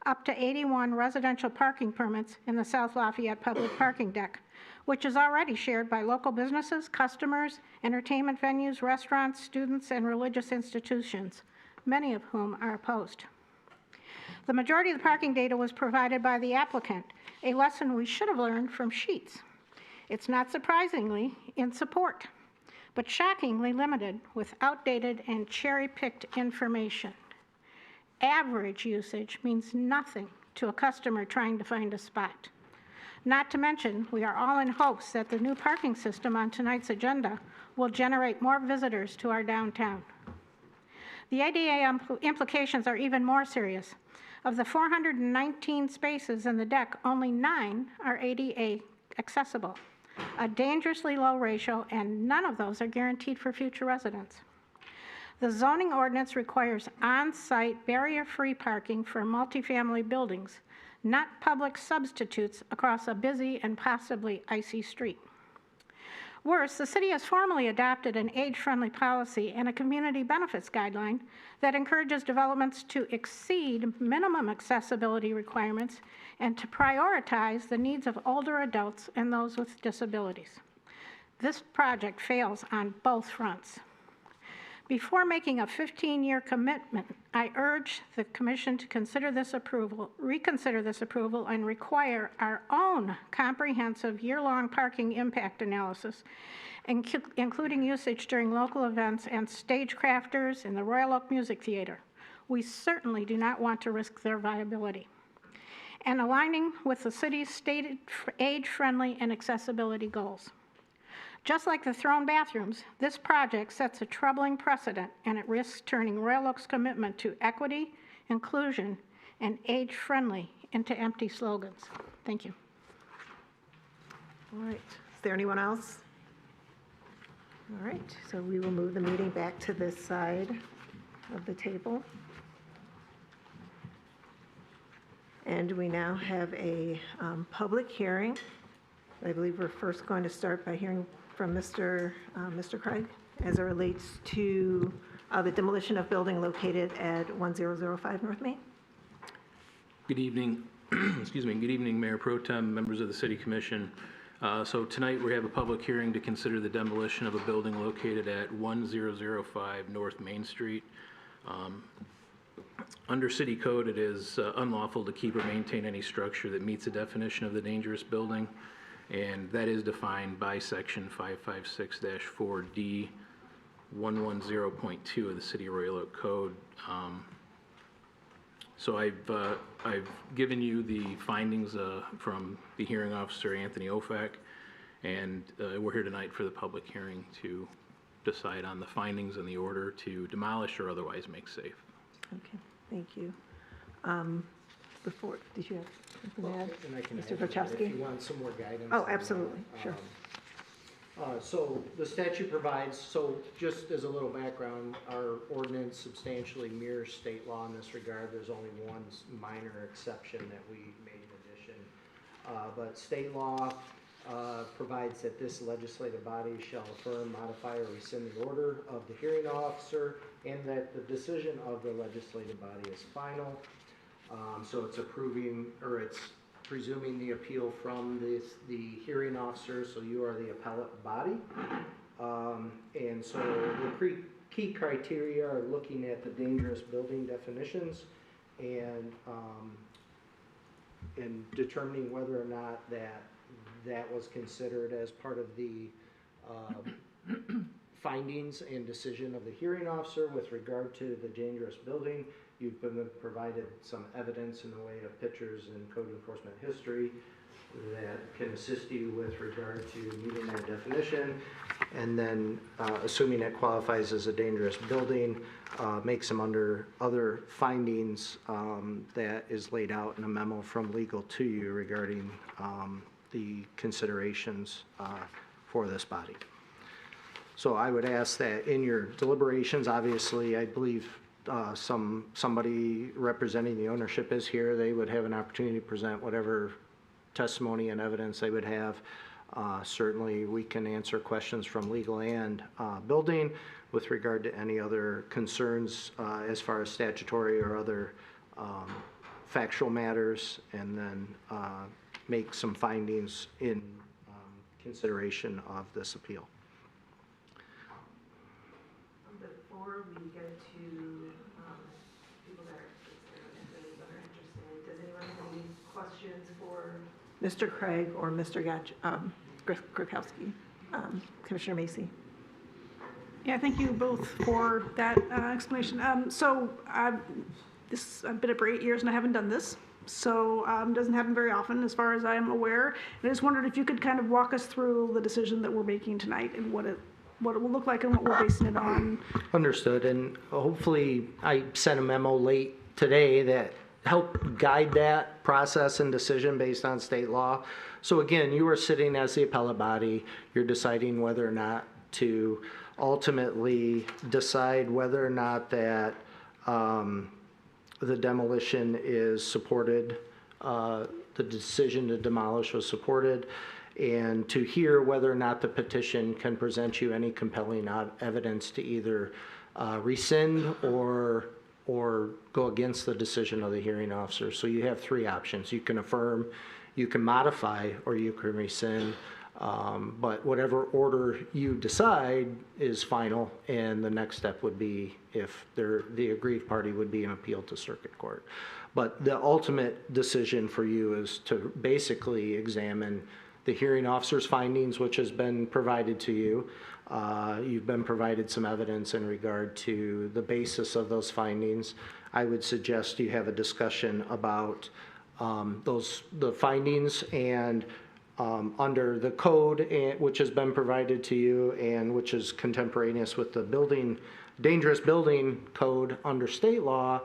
up to 81 residential parking permits in the South Lafayette public parking deck, which is already shared by local businesses, customers, entertainment venues, restaurants, students, and religious institutions, many of whom are opposed. The majority of the parking data was provided by the applicant, a lesson we should have learned from Sheets. It's not surprisingly in support, but shockingly limited with outdated and cherry-picked information. Average usage means nothing to a customer trying to find a spot. Not to mention, we are all in hopes that the new parking system on tonight's agenda will generate more visitors to our downtown. The ADA implications are even more serious. Of the 419 spaces in the deck, only 9 are ADA accessible, a dangerously low ratio, and none of those are guaranteed for future residents. The zoning ordinance requires on-site barrier-free parking for multifamily buildings, not public substitutes across a busy and possibly icy street. Worse, the city has formally adopted an age-friendly policy and a community benefits guideline that encourages developments to exceed minimum accessibility requirements and to prioritize the needs of older adults and those with disabilities. This project fails on both fronts. Before making a 15-year commitment, I urge the Commission to reconsider this approval, and require our own comprehensive year-long parking impact analysis, including usage during local events and stagecrafters in the Royal Oak Music Theater. We certainly do not want to risk their viability. And aligning with the city's stated age-friendly and accessibility goals. Just like the thrown bathrooms, this project sets a troubling precedent, and it risks turning Royal Oak's commitment to equity, inclusion, and age-friendly into empty slogans. Thank you. All right. Is there anyone else? All right. So we will move the meeting back to this side of the table. And we now have a public hearing. I believe we're first going to start by hearing from Mr. Craig as it relates to the demolition of building located at 1005 North Main. Good evening. Excuse me. Good evening, Mayor Pro Tem, members of the City Commission. So tonight we have a public hearing to consider the demolition of a building located at 1005 North Main Street. Under City Code, it is unlawful to keep or maintain any structure that meets the definition of the dangerous building, and that is defined by Section 556-4D 110.2 of the City of Royal Oak Code. So I've given you the findings from the hearing officer, Anthony Ofak, and we're here tonight for the public hearing to decide on the findings and the order to demolish or otherwise make safe. Okay, thank you. Before, did you have something to add? And I can Mr. add to that Wachowski? if you want some more guidance. Oh, absolutely, sure. So the statute provides, so just as a little background, our ordinance substantially mirrors state law in this regard. There's only one minor exception that we made in addition. But state law provides that this legislative body shall affirm, modify, or rescind the order of the hearing officer, and that the decision of the legislative body is final. So it's approving, or it's presuming the appeal from the hearing officer, so you are the appellate body. And so the key criteria are looking at the dangerous building definitions and determining whether or not that was considered as part of the findings and decision of the hearing officer with regard to the dangerous building. You've been provided some evidence in the way of pictures and code enforcement history that can assist you with regard to meeting that definition. And then, assuming it qualifies as a dangerous building, make some other findings that is laid out in a memo from legal to you regarding the considerations for this body. So I would ask that in your deliberations, obviously, I believe somebody representing the ownership is here. They would have an opportunity to present whatever testimony and evidence they would have. Certainly, we can answer questions from legal and building with regard to any other concerns as far as statutory or other factual matters, and then make some findings in consideration of this appeal. Before we get to people that are interested, does anyone have any questions for Mr. Craig or Mr. Grykowski? Commissioner Macy. Yeah, thank you both for that explanation. I've been up for 8 years and I haven't done this. So it doesn't happen very often as far as I am aware. And I just wondered if you could kind of walk us through the decision that we're making tonight and what it will look like and what we're basing it on. Understood, and hopefully I sent a memo late today that helped guide that process and decision based on state law. So again, you are sitting as the appellate body, you're deciding whether or not to ultimately decide whether or not that the demolition is supported, the decision to demolish was supported, and to hear whether or not the petition can present you any compelling evidence to either rescind or go against the decision of the hearing officer. So you have three options. You can affirm, you can modify, or you can rescind. But whatever order you decide is final, and the next step would be, if the aggrieved party, would be an appeal to circuit court. But the ultimate decision for you is to basically examine the hearing officer's findings, which has been provided to you. You've been provided some evidence in regard to the basis of those findings. I would suggest you have a discussion about the findings and under the code, which has been provided to you and which is contemporaneous with the dangerous building code under state law.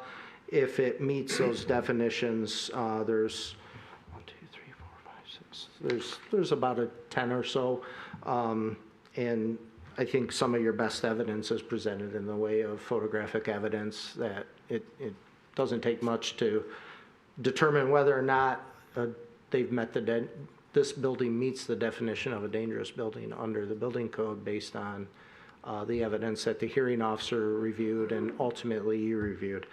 If it meets those definitions, there's 1, 2, 3, 4, 5, 6. There's about a 10 or so, and I think some of your best evidence is presented in the way of photographic evidence that it doesn't take much to determine whether or not they've met this building meets the definition of a dangerous building under the building code based on the evidence that the hearing officer reviewed and ultimately you reviewed.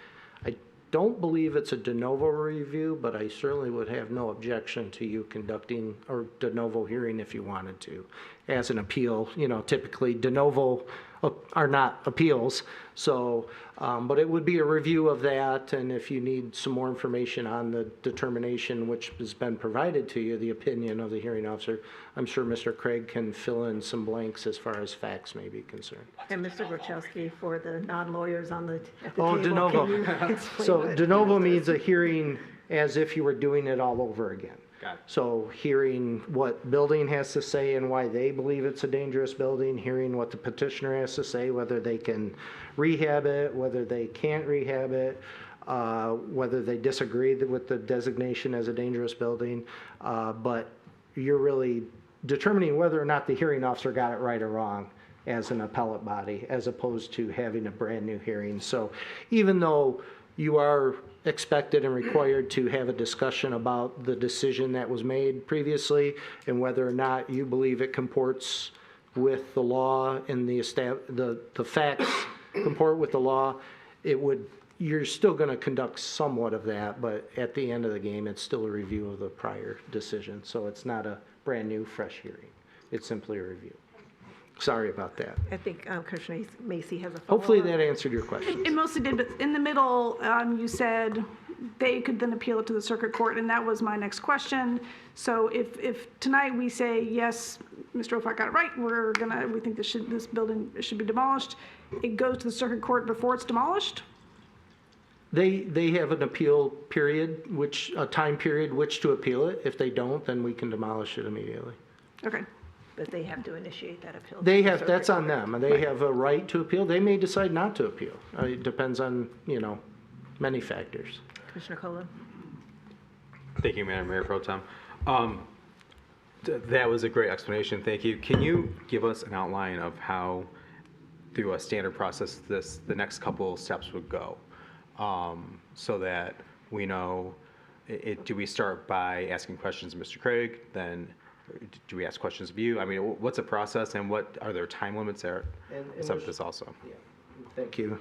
I don't believe it's a de novo review, but I certainly would have no objection to you conducting a de novo hearing if you wanted to. As an appeal, typically de novo are not appeals. So, but it would be a review of that, and if you need some more information on the determination which has been provided to you, the opinion of the hearing officer, I'm sure Mr. Craig can fill in some blanks as far as facts may be concerned. And Mr. Grykowski, for the non-lawyers at the table. De novo. So de novo means a hearing as if you were doing it all over again. So hearing what building has to say and why they believe it's a dangerous building, hearing what the petitioner has to say, whether they can rehab it, whether they can't rehab it, whether they disagree with the designation as a dangerous building. But you're really determining whether or not the hearing officer got it right or wrong as an appellate body, as opposed to having a brand new hearing. So even though you are expected and required to have a discussion about the decision that was made previously and whether or not you believe it comports with the law and the facts comport with the law, you're still going to conduct somewhat of that, but at the end of the game, it's still a review of the prior decision. So it's not a brand new, fresh hearing. It's simply a review. Sorry about that. I think Commissioner Macy has a follow-up. Hopefully that answered your question. It mostly did, but in the middle, you said they could then appeal it to the circuit court, and that was my next question. So if tonight we say, yes, Mr. Ofak got it right, we think this building should be demolished. It goes to the circuit court before it's demolished? They have an appeal period, a time period which to appeal it. If they don't, then we can demolish it immediately. Okay. But they have to initiate that appeal. They have, that's on them. They have a right to appeal. They may decide not to appeal. It depends on, many factors. Commissioner Cola? Thank you, Madam Mayor Pro Tem. That was a great explanation. Thank you. Can you give us an outline of how, through a standard process, the next couple steps would go? So that we know, do we start by asking questions of Mr. Craig, then do we ask questions of you? I mean, what's the process, and are there time limits there? Some of this also. Yeah. Thank you,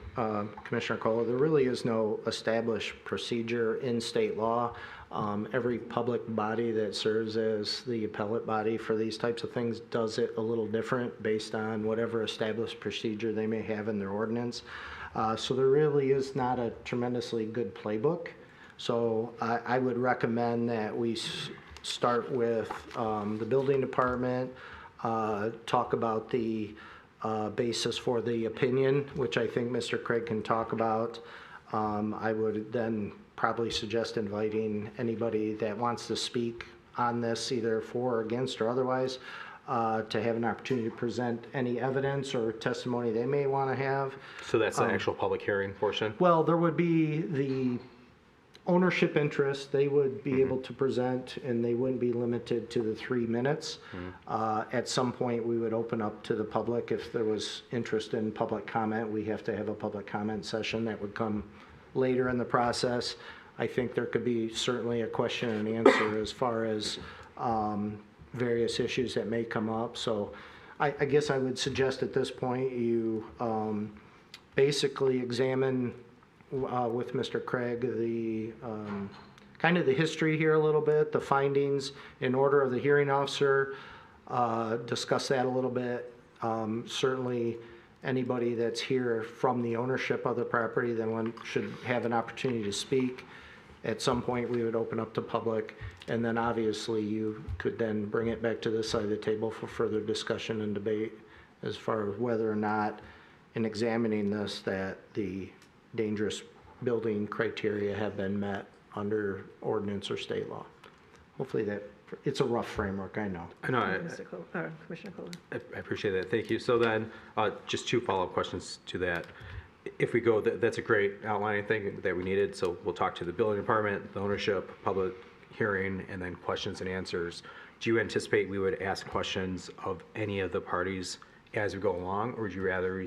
Commissioner Cola. There really is no established procedure in state law. Every public body that serves as the appellate body for these types of things does it a little different based on whatever established procedure they may have in their ordinance. So there really is not a tremendously good playbook. So I would recommend that we start with the building department, talk about the basis for the opinion, which I think Mr. Craig can talk about. I would then probably suggest inviting anybody that wants to speak on this, either for or against or otherwise, to have an opportunity to present any evidence or testimony they may want to have. So that's the actual public hearing portion? Well, there would be the ownership interest. They would be able to present, and they wouldn't be limited to the 3 minutes. At some point, we would open up to the public. If there was interest in public comment, we have to have a public comment session that would come later in the process. I think there could be certainly a question and answer as far as various issues that may come up. So I guess I would suggest at this point you basically examine with Mr. Craig the kind of the history here a little bit, the findings in order of the hearing officer, discuss that a little bit. Certainly anybody that's here from the ownership of the property, then one should have an opportunity to speak. At some point, we would open up to public, and then obviously you could then bring it back to this side of the table for further discussion and debate as far as whether or not, in examining this, that the dangerous building criteria have been met under ordinance or state law. Hopefully it's a rough framework, I know. I know. Commissioner Cola? I appreciate that. Thank you. So then, just 2 follow-up questions to that. If we go, that's a great outlining thing that we needed. So we'll talk to the building department, the ownership, public hearing, and then questions and answers. Do you anticipate we would ask questions of any of the parties as we go along, or would you rather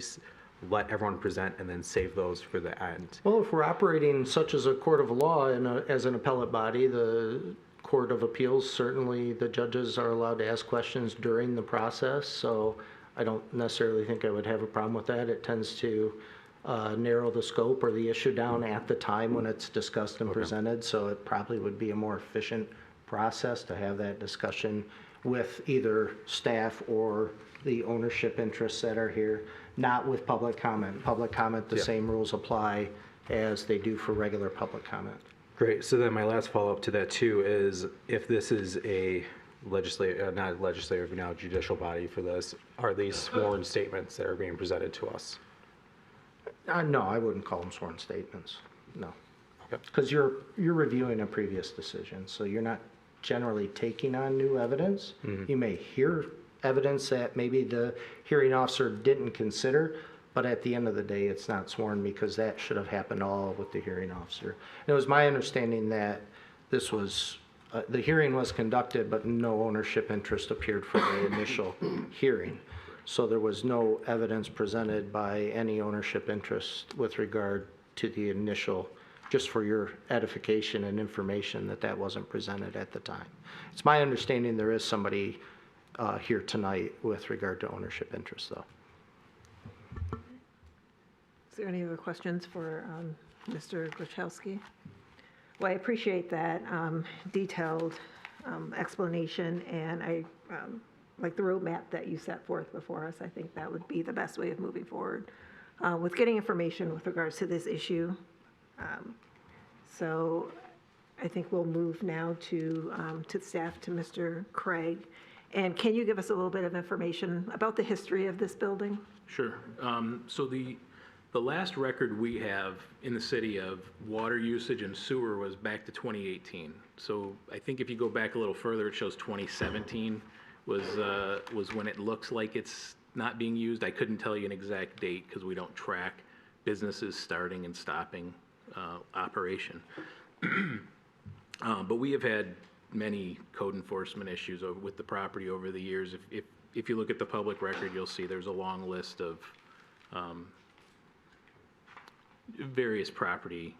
let everyone present and then save those for the end? Well, if we're operating such as a court of law and as an appellate body, the Court of Appeals, certainly the judges are allowed to ask questions during the process. So I don't necessarily think I would have a problem with that. It tends to narrow the scope or the issue down at the time when it's discussed and presented. So it probably would be a more efficient process to have that discussion with either staff or the ownership interests that are here, not with public comment. Public comment, the same rules apply as they do for regular public comment. Great. So then my last follow-up to that too is, if this is a not legislative, but now judicial body for this, are these sworn statements that are being presented to us? No, I wouldn't call them sworn statements. No, because you're reviewing a previous decision, so you're not generally taking on new evidence. You may hear evidence that maybe the hearing officer didn't consider, but at the end of the day, it's not sworn because that should have happened all with the hearing officer. And it was my understanding that this was, the hearing was conducted, but no ownership interest appeared for the initial hearing. So there was no evidence presented by any ownership interest with regard to the initial, just for your edification and information, that wasn't presented at the time. It's my understanding there is somebody here tonight with regard to ownership interest, though. Is there any other questions for Mr. Grzechowski? Well, I appreciate that detailed explanation, and I like the roadmap that you set forth before us. I think that would be the best way of moving forward with getting information with regards to this issue. So I think we'll move now to staff, to Mr. Craig, And can you give us a little bit of information about the history of this building? Sure. So the last record we have in the city of water usage and sewer was back to 2018. So I think if you go back a little further, it shows 2017 was when it looks like it's not being used. I couldn't tell you an exact date because we don't track businesses starting and stopping operation. But we have had many code enforcement issues with the property over the years. If you look at the public record, you'll see there's a long list of various property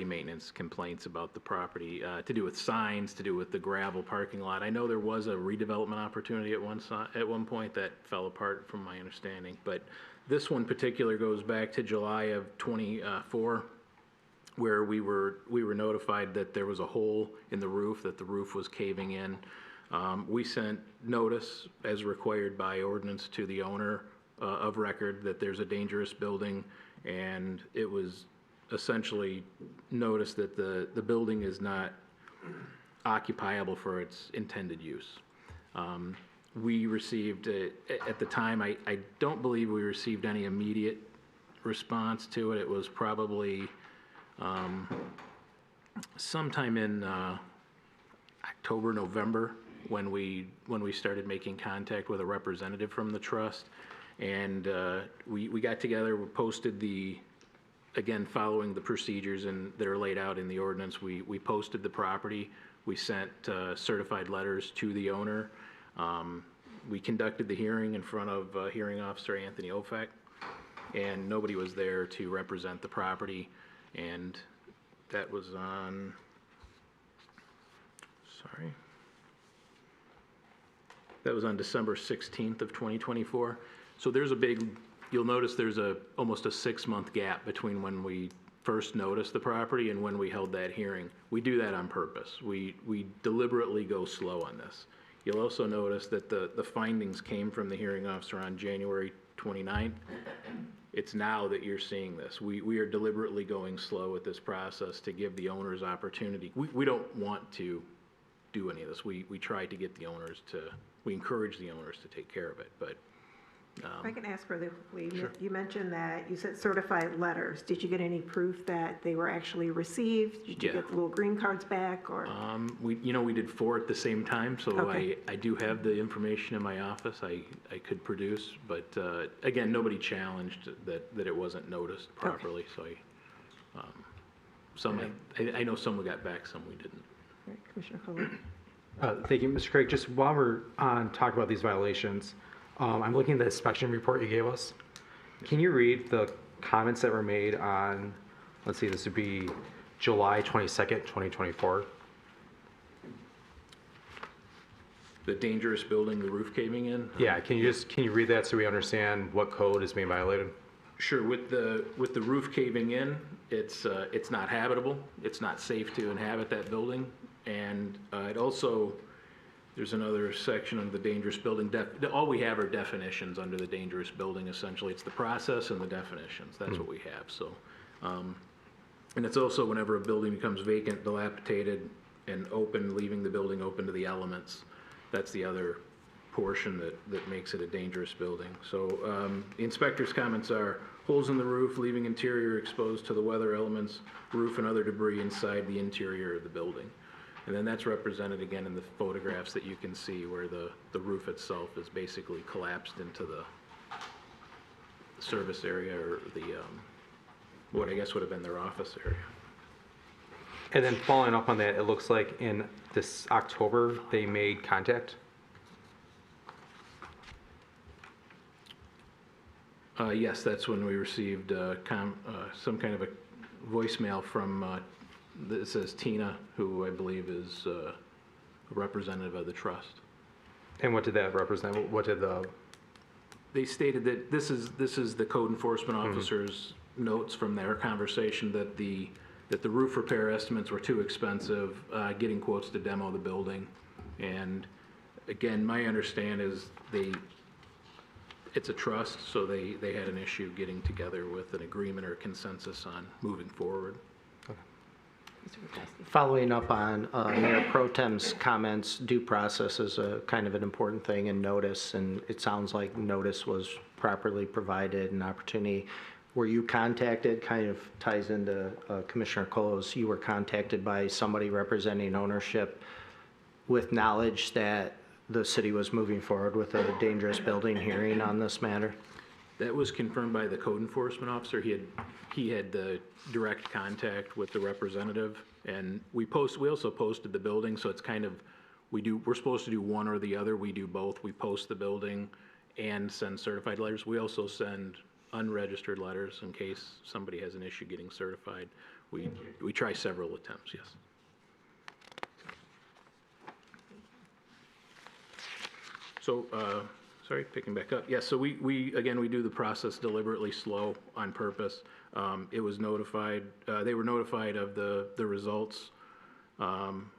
maintenance complaints about the property, to do with signs, to do with the gravel parking lot. I know there was a redevelopment opportunity at one point that fell apart from my understanding, but this one particular goes back to July of 24, where we were notified that there was a hole in the roof, that the roof was caving in. We sent notice as required by ordinance to the owner of record that there's a dangerous building, and it was essentially noticed that the building is not occupiable for its intended use. We received, at the time, I don't believe we received any immediate response to it. It was probably sometime in October, November, when we started making contact with a representative from the trust. And we got together, we posted again, following the procedures that are laid out in the ordinance, we posted the property. We sent certified letters to the owner. We conducted the hearing in front of hearing officer Anthony Ofak, and nobody was there to represent the property. And that was on, that was on December 16th of 2024. So there's you'll notice there's almost a 6-month gap between when we first noticed the property and when we held that hearing. We do that on purpose. We deliberately go slow on this. You'll also notice that the findings came from the hearing officer on January 29th. It's now that you're seeing this. We are deliberately going slow with this process to give the owners opportunity. We don't want to do any of this. We try to get the owners we encourage the owners to take care of it, but. If I can ask really quickly, you mentioned that you sent certified letters. Did you get any proof that they were actually received? Did you get the little green cards back, or? We did 4 at the same time, so okay. I do have the information in my office I could produce, but again, nobody challenged that it wasn't noticed properly, okay. So I know some we got back, some we didn't. All right, Commissioner Kohler. Thank you, Mr. Craig. Just while we're on talking about these violations, I'm looking at the inspection report you gave us. Can you read the comments that were made on, let's see, this would be July 22nd, 2024? The dangerous building, the roof caving in? Yeah, can you read that so we understand what code is being violated? Sure. With the roof caving in, it's not habitable. It's not safe to inhabit that building, and it also. There's another section of the dangerous building. All we have are definitions under the dangerous building, essentially. It's the process and the definitions. That's what we have. So, and it's also whenever a building becomes vacant, dilapidated, and open, leaving the building open to the elements. That's the other portion that makes it a dangerous building. So the inspector's comments are holes in the roof, leaving interior exposed to the weather elements, roof and other debris inside the interior of the building. And then that's represented again in the photographs that you can see where the roof itself is basically collapsed into the service area, or what I guess would have been their office area. And then following up on that, it looks like in this October, they made contact? Yes, that's when we received some kind of a voicemail from it says Tina, who I believe is a representative of the trust. And what did that represent? What did They stated that this is the code enforcement officer's notes from their conversation that the roof repair estimates were too expensive, getting quotes to demo the building, and again, my understanding is it's a trust, so they had an issue getting together with an agreement or consensus on moving forward. Mr. Wojciechowski. Following up on Mayor Pro Tem's comments, due process is a kind of an important thing in notice, and it sounds like notice was properly provided, an opportunity. Were you contacted, kind of ties into Commissioner Colo's, you were contacted by somebody representing ownership with knowledge that the city was moving forward with a dangerous building hearing on this matter? That was confirmed by the code enforcement officer. He had the direct contact with the representative, and we also posted the building, so it's kind of, we're supposed to do one or the other. We do both. We post the building and send certified letters. We also send unregistered letters in case somebody has an issue getting certified. We try several attempts, yes. So, sorry, picking back up. Yes, so we again, we do the process deliberately slow on purpose. It was notified, they were notified of the results from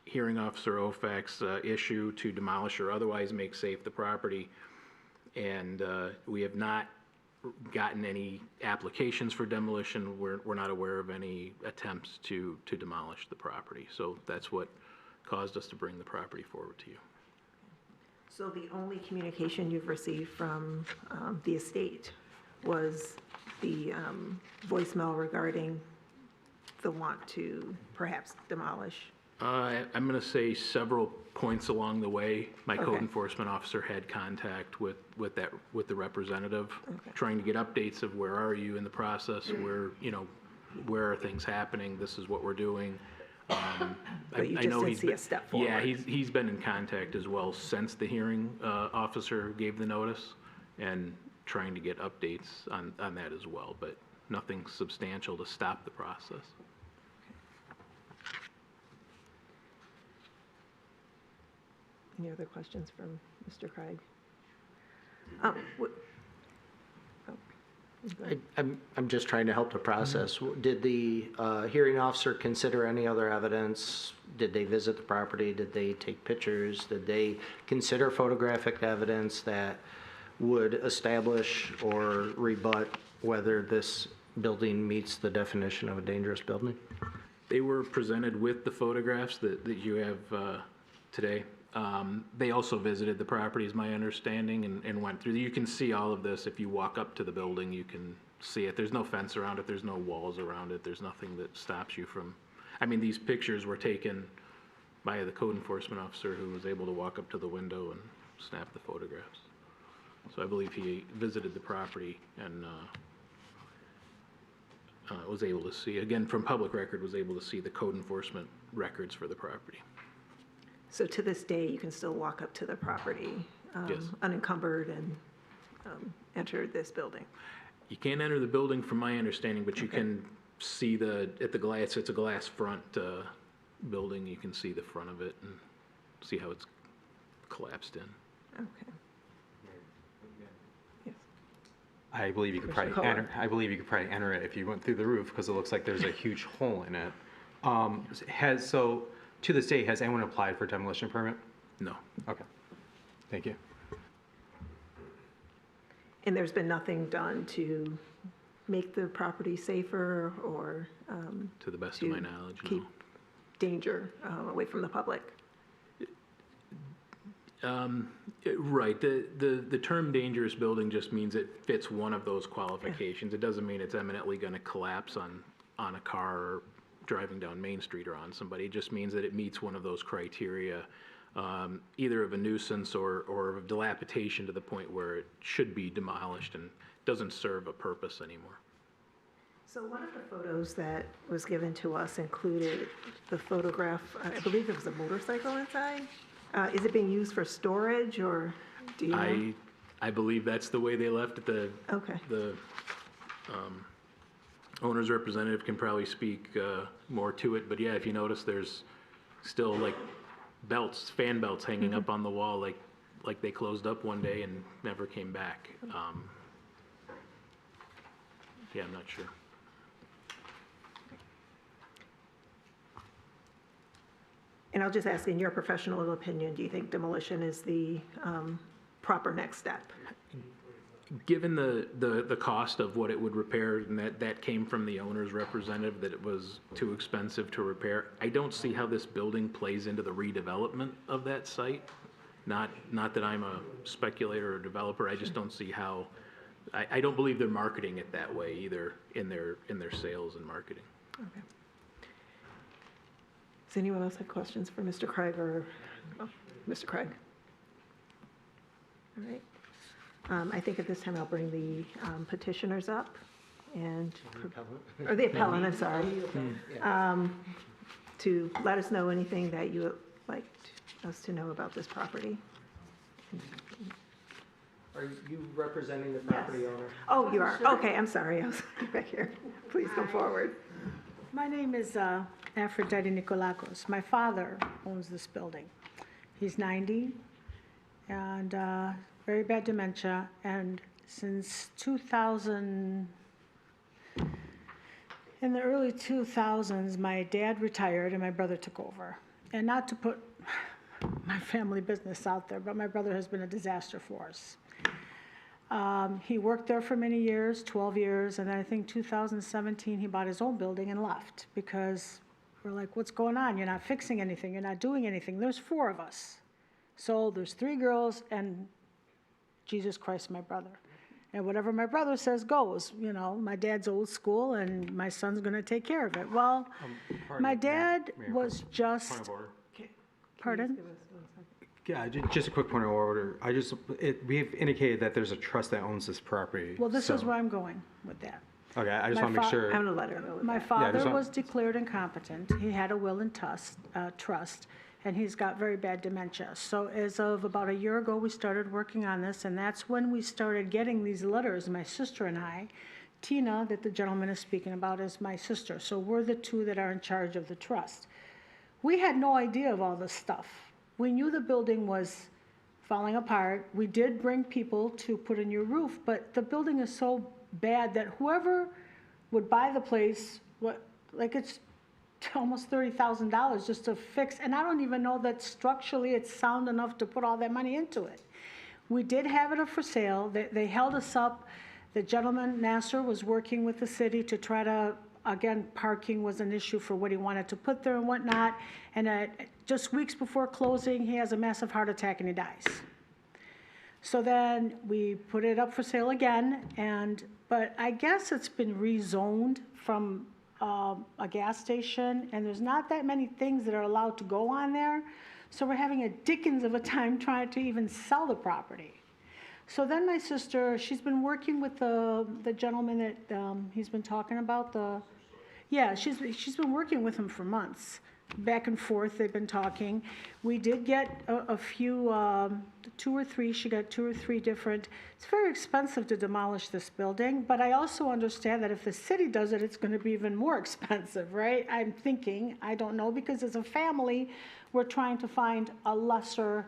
hearing officer OFAC's issue to demolish or otherwise make safe the property. And we have not gotten any applications for demolition. We're not aware of any attempts to demolish the property. So that's what caused us to bring the property forward to you. So the only communication you've received from the estate was the voicemail regarding the want to perhaps demolish? I'm going to say several points along the way, my Okay. code enforcement officer had contact with the representative, trying to get updates of where are you in the process, where are things happening, this is what we're doing. But you I just know didn't see a step forward? Yeah, he's been in contact as well since the hearing officer gave the notice, and trying to get updates on that as well, but nothing substantial to stop the process. Any other questions from Mr. Craig? I'm just trying to help the process. Did the hearing officer consider any other evidence? Did they visit the property? Did they take pictures? Did they consider photographic evidence that would establish or rebut whether this building meets the definition of a dangerous building? They were presented with the photographs that you have today. They also visited the property, is my understanding, and went through. You can see all of this if you walk up to the building. You can see it. There's no fence around it. There's no walls around it. There's nothing that stops you from. I mean, these pictures were taken by the code enforcement officer, who was able to walk up to the window and snap the photographs. So I believe he visited the property and was able to see, again, from public record, was able to see the code enforcement records for the property. So to this day, you can still walk up to the property Yes. unencumbered and enter this building? You can't enter the building from my understanding, but you can see at the glass, it's a glass front building. You can see the front of it and see how it's collapsed in. Okay. Yes. I believe you could Commissioner probably Kohler. enter, I believe you could probably enter it if you went through the roof, because it looks like there's a huge hole in it. So to this day, has anyone applied for a demolition permit? No. Okay. Thank you. And there's been nothing done to make the property safer or To the best of my knowledge, no. keep danger away from the public? Right. The term dangerous building just means it fits one of those qualifications. It doesn't mean it's eminently going to collapse on a car or driving down Main Street or on somebody. It just means that it meets one of those criteria, either of a nuisance or of dilapidation to the point where it should be demolished and doesn't serve a purpose anymore. So one of the photos that was given to us included the photograph, I believe it was a motorcycle inside. Is it being used for storage, or do you know? I believe that's the way they left it. The owner's representative can probably speak more to it, but yeah, if you notice, there's still like belts, fan belts hanging up on the wall, like they closed up one day and never came back. Yeah, I'm not sure. And I'll just ask, in your professional opinion, do you think demolition is the proper next step? given the cost of what it would repair, and that came from the owner's representative, that it was too expensive to repair, I don't see how this building plays into the redevelopment of that site. Not that I'm a speculator or developer, I just don't see how, I don't believe they're marketing it that way either in their sales and marketing. Okay. Does anyone else have questions for Mr. Craig or Mr. Craig? All right. I think at this time I'll bring the petitioners up and, or the appellant, I'm sorry, to let us know anything that you would like us to know about this property. Are you representing the property owner? Oh, you are? Okay, I'm sorry. I was back here. Please come forward. My name is Aphrodite Nikolakos. My father owns this building. He's 90 and very bad dementia, and since 2000, in the early 2000s, my dad retired and my brother took over. And not to put my family business out there, but my brother has been a disaster for us. He worked there for many years, 12 years, and then I think 2017 he bought his own building and left because we're like, what's going on? You're not fixing anything. You're not doing anything. There's 4 of us. So there's 3 girls and Jesus Christ, my brother. And whatever my brother says goes. You know, my dad's old school and my son's going to take care of it. Well, my dad was just... Point of order. Pardon? Yeah, just a quick point of order. We've indicated that there's a trust that owns this property. Well, this is where I'm going with that. Okay, I just want to make sure. I'm going to let her know. My father was declared incompetent. He had a will and trust, and he's got very bad dementia. So as of about a year ago, we started working on this, and that's when we started getting these letters, my sister and I. Tina, that the gentleman is speaking about, is my sister. So we're the 2 that are in charge of the trust. We had no idea of all this stuff. We knew the building was falling apart. We did bring people to put a new roof, but the building is so bad that whoever would buy the place, it's almost $30,000 just to fix, and I don't even know that structurally it's sound enough to put all that money into it. We did have it for sale. They held us up. The gentleman, Nasser, was working with the city to try to, again, parking was an issue for what he wanted to put there and whatnot, and just weeks before closing, he has a massive heart attack and he dies. So then we put it up for sale again, but I guess it's been rezoned from a gas station, and there's not that many things that are allowed to go on there. So we're having a dickens of a time trying to even sell the property. So then my sister, she's been working with the gentleman that he's been talking about. She's been working with him for months. Back and forth, they've been talking. We did get a few, 2 or 3, she got 2 or 3 different. It's very expensive to demolish this building, but I also understand that if the city does it, it's going to be even more expensive, right? I'm thinking, I don't know, because as a family, we're trying to find a lesser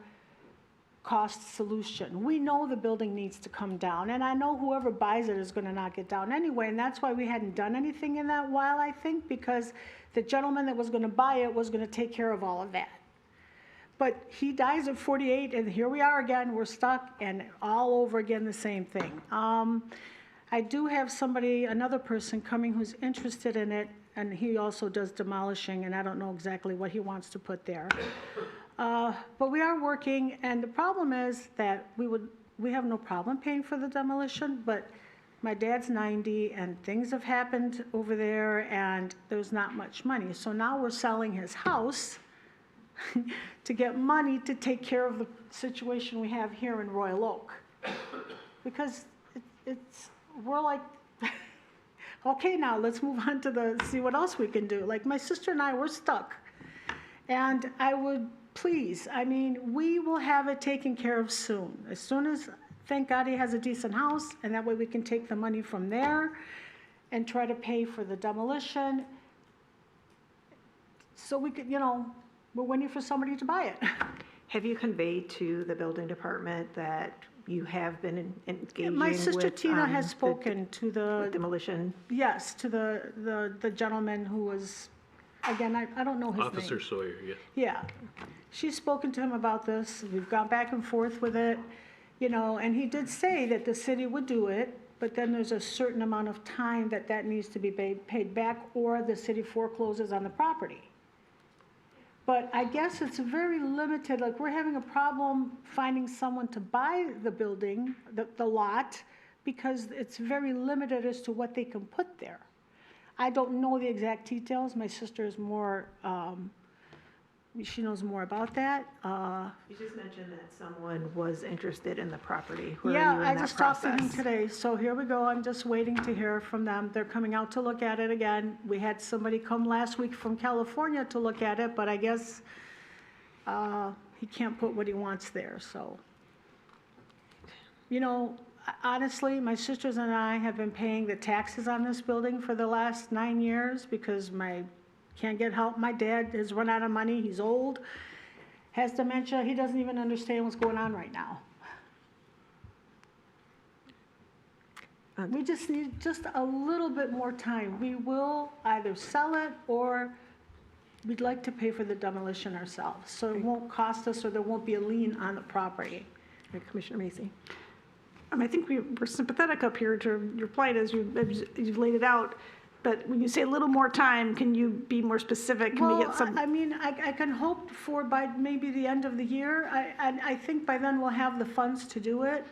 cost solution. We know the building needs to come down, and I know whoever buys it is going to knock it down anyway, and that's why we hadn't done anything in that while, I think, because the gentleman that was going to buy it was going to take care of all of that. But he dies at 48, and here we are again, we're stuck, and all over again the same thing. I do have another person coming who's interested in it, and he also does demolishing, and I don't know exactly what he wants to put there. But we are working, and the problem is that we have no problem paying for the demolition, but my dad's 90, and things have happened over there, and there's not much money. So now we're selling his house to get money to take care of the situation we have here in Royal Oak. Because we're like, okay, now let's move on to see what else we can do. Like my sister and I, we're stuck. And I would please, we will have it taken care of soon. As soon as, thank God he has a decent house, and that way we can take the money from there and try to pay for the demolition. So we could, we're waiting for somebody to buy it. Have you conveyed to the building department that you have been engaging with? My sister Tina has spoken to the demolition. Yes, to the gentleman who was, again, I don't know his name. Officer Sawyer, yes. Yeah. She's spoken to him about this. We've gone back and forth with it. And he did say that the city would do it, but then there's a certain amount of time that needs to be paid back, or the city forecloses on the property. But I guess it's very limited, like, we're having a problem finding someone to buy the building, the lot, because it's very limited as to what they can put there. I don't know the exact details. My sister is more, she knows more about that. You just mentioned that someone was interested in the property. Where Yeah, are you in I that just talked to him process? today, so here we go. I'm just waiting to hear from them. They're coming out to look at it again. We had somebody come last week from California to look at it, but I guess he can't put what he wants there, so. Honestly, my sisters and I have been paying the taxes on this building for the last 9 years because can't get help. My dad has run out of money. He's old, has dementia. He doesn't even understand what's going on right now. We just need just a little bit more time. We will either sell it or we'd like to pay for the demolition ourselves. So it won't cost us, or there won't be a lien on the property. Commissioner Macy. I think we're sympathetic up here to your plight as you've laid it out. But when you say a little more time, can you be more specific? Can we get some? I can hope for by maybe the end of the year. I think by then we'll have the funds to do it.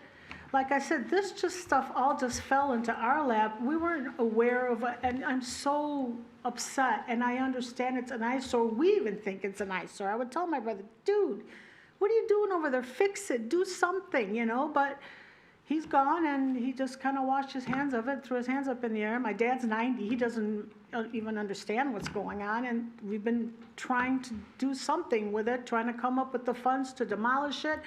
Like I said, this stuff all just fell into our lap. We weren't aware of it, and I'm so upset, and I understand it's an eyesore. We even think it's an eyesore. I would tell my brother, dude, what are you doing over there? Fix it, do something, but he's gone, and he just kind of washed his hands of it, threw his hands up in the air. My dad's 90. He doesn't even understand what's going on, and we've been trying to do something with it, trying to come up with the funds to demolish it,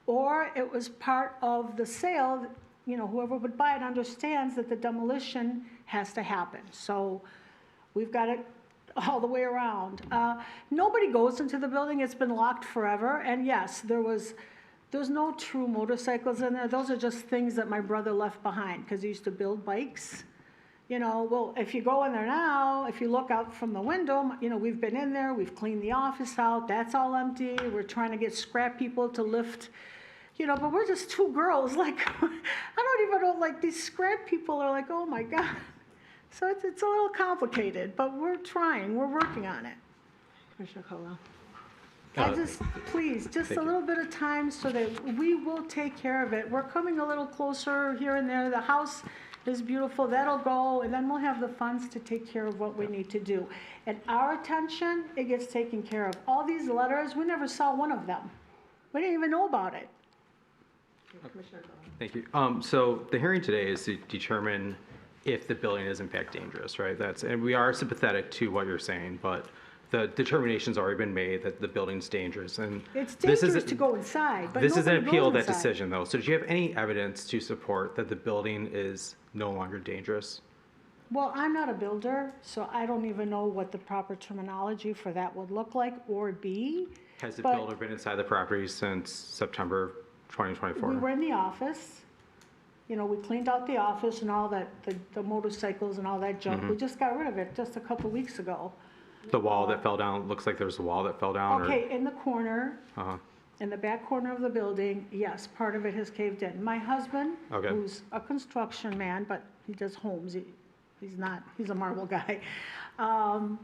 or it was part of the sale. Whoever would buy it understands that the demolition has to happen. So we've got it all the way around. Nobody goes into the building. It's been locked forever, and yes, there's no true motorcycles in there. Those are just things that my brother left behind because he used to build bikes. Well, if you go in there now, if you look out from the window, we've been in there, we've cleaned the office out, that's all empty. We're trying to get scrap people to lift, but we're just two girls. Like, I don't even know, like, these scrap people are like, oh my God. So it's a little complicated, but we're trying, we're working on it. Commissioner Colwell. Please, just a little bit of time so that we will take care of it. We're coming a little closer here and there. The house is beautiful. That'll go, and then we'll have the funds to take care of what we need to do. And our attention, it gets taken care of. All these letters, we never saw one of them. We didn't even know about it. Commissioner Colwell. Thank you. So the hearing today is to determine if the building is in fact dangerous, right? And we are sympathetic to what you're saying, but the determination's already been made that the building's dangerous, and it's dangerous to go inside, but this is an appeal of that inside. decision, though. So do you have any evidence to support that the building is no longer dangerous? Well, I'm not a builder, so I don't even know what the proper terminology for that would look like or be. Has the builder been inside the property since September 2024? We were in the office. We cleaned out the office and all that, the motorcycles and all that junk. We just got rid of it just a couple weeks ago. The wall that fell down, looks like there's a wall that fell down? Okay, in the corner, in the back corner of the building, yes, part of it has caved in. My husband, who's a construction man, but he does homes, he's a marble guy, and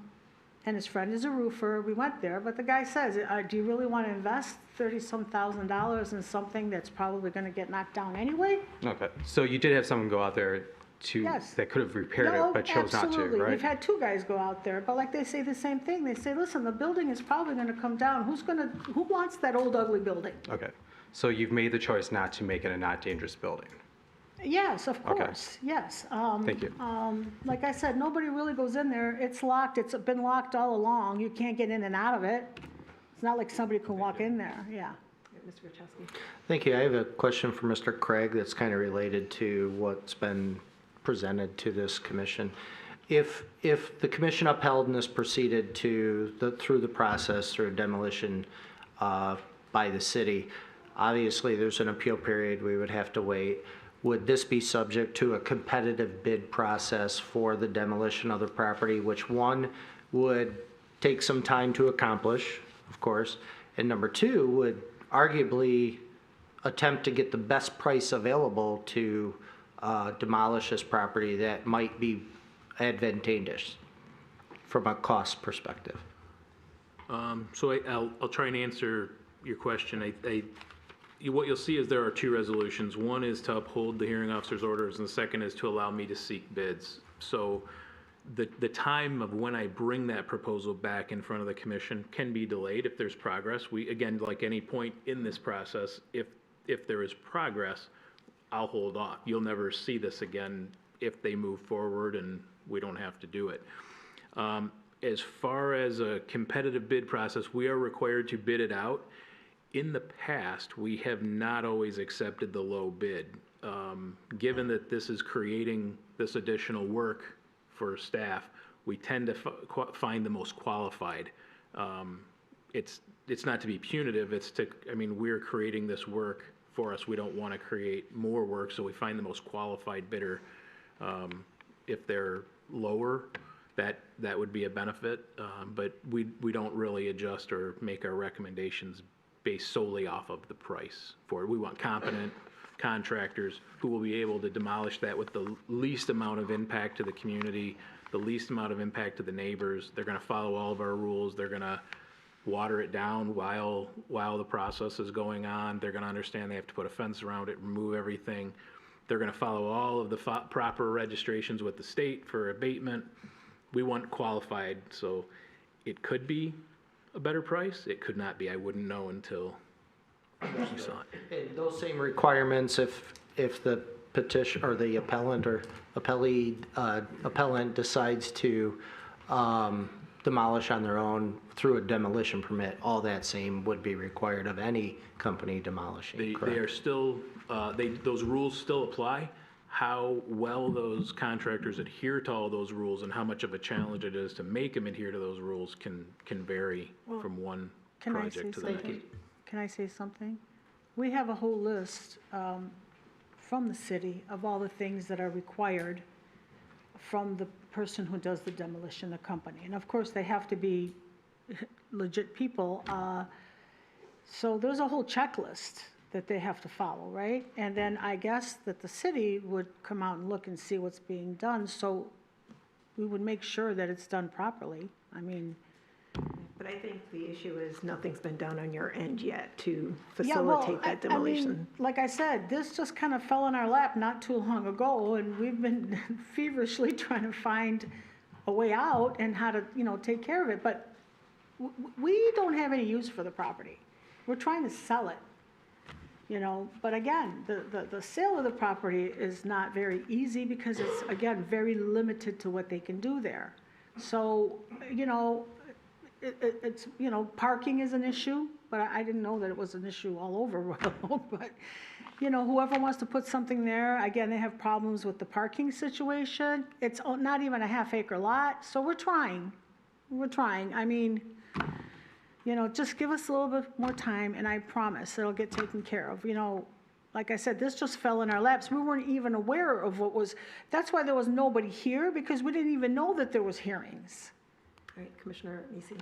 his friend is a roofer. We went there, but the guy says, do you really want to invest $30-some thousand in something that's probably going to get knocked down anyway? Okay, so you did have someone go out there that could have repaired it, but chose not to, right? We've had two guys go out there, but like they say the same thing. They say, listen, the building is probably going to come down. Who wants that old ugly building? Okay, so you've made the choice not to make it a not dangerous building? Yes, of course, yes. Thank you. Like I said, nobody really goes in there. It's locked. It's been locked all along. You can't get in and out of it. It's not like somebody can walk in there, yeah. Mr. Wachowski. Thank you. I have a question for Mr. Craig that's kind of related to what's been presented to this commission. If the commission upheld and this proceeded through the process through demolition by the city, obviously there's an appeal period. We would have to wait. Would this be subject to a competitive bid process for the demolition of the property, which one would take some time to accomplish, of course, and number two would arguably attempt to get the best price available to demolish this property that might be advantageous from a cost perspective. So I'll try and answer your question. What you'll see is there are two resolutions. One is to uphold the hearing officer's orders, and the second is to allow me to seek bids. So the time of when I bring that proposal back in front of the commission can be delayed if there's progress. We, again, like any point in this process, if there is progress, I'll hold off. You'll never see this again if they move forward and we don't have to do it. As far as a competitive bid process, we are required to bid it out. In the past, we have not always accepted the low bid. Given that this is creating this additional work for staff, we tend to find the most qualified. It's not to be punitive, it's to, I mean, we're creating this work for us. We don't want to create more work, so we find the most qualified bidder. If they're lower, that would be a benefit, but we don't really adjust or make our recommendations based solely off of the price for it. We want competent contractors who will be able to demolish that with the least amount of impact to the community, the least amount of impact to the neighbors. They're going to follow all of our rules. They're going to water it down while the process is going on. They're going to understand they have to put a fence around it, remove everything. They're going to follow all of the proper registrations with the state for abatement. We want qualified, so it could be a better price. It could not be. I wouldn't know until you saw it. And those same requirements, if the petition or the appellant or appellant decides to demolish on their own through a demolition permit, all that same would be required of any company demolishing. They are still, those rules still apply. How well those contractors adhere to all those rules and how much of a challenge it is to make them adhere to those rules can vary from one project to the next. Can I say something? We have a whole list from the city of all the things that are required from the person who does the demolition, the company. And of course, they have to be legit people. So there's a whole checklist that they have to follow, right? And then I guess that the city would come out and look and see what's being done, so we would make sure that it's done properly. I mean. But I think the issue is nothing's been done on your end yet to Yeah, well, facilitate that I mean, demolition. like I said, this just kind of fell in our lap not too long ago, and we've been feverishly trying to find a way out and how to, take care of it. But we don't have any use for the property. We're trying to sell it. But again, the sale of the property is not very easy because it's, again, very limited to what they can do there. So, it's, parking is an issue, but I didn't know that it was an issue all over Royal Oak. But, whoever wants to put something there, again, they have problems with the parking situation. It's not even a half-acre lot, so we're trying. I mean, just give us a little bit more time, and I promise it'll get taken care of. Like I said, this just fell in our laps. We weren't even aware of what was, that's why there was nobody here, because we didn't even know that there was hearings. All right, Commissioner Nisi.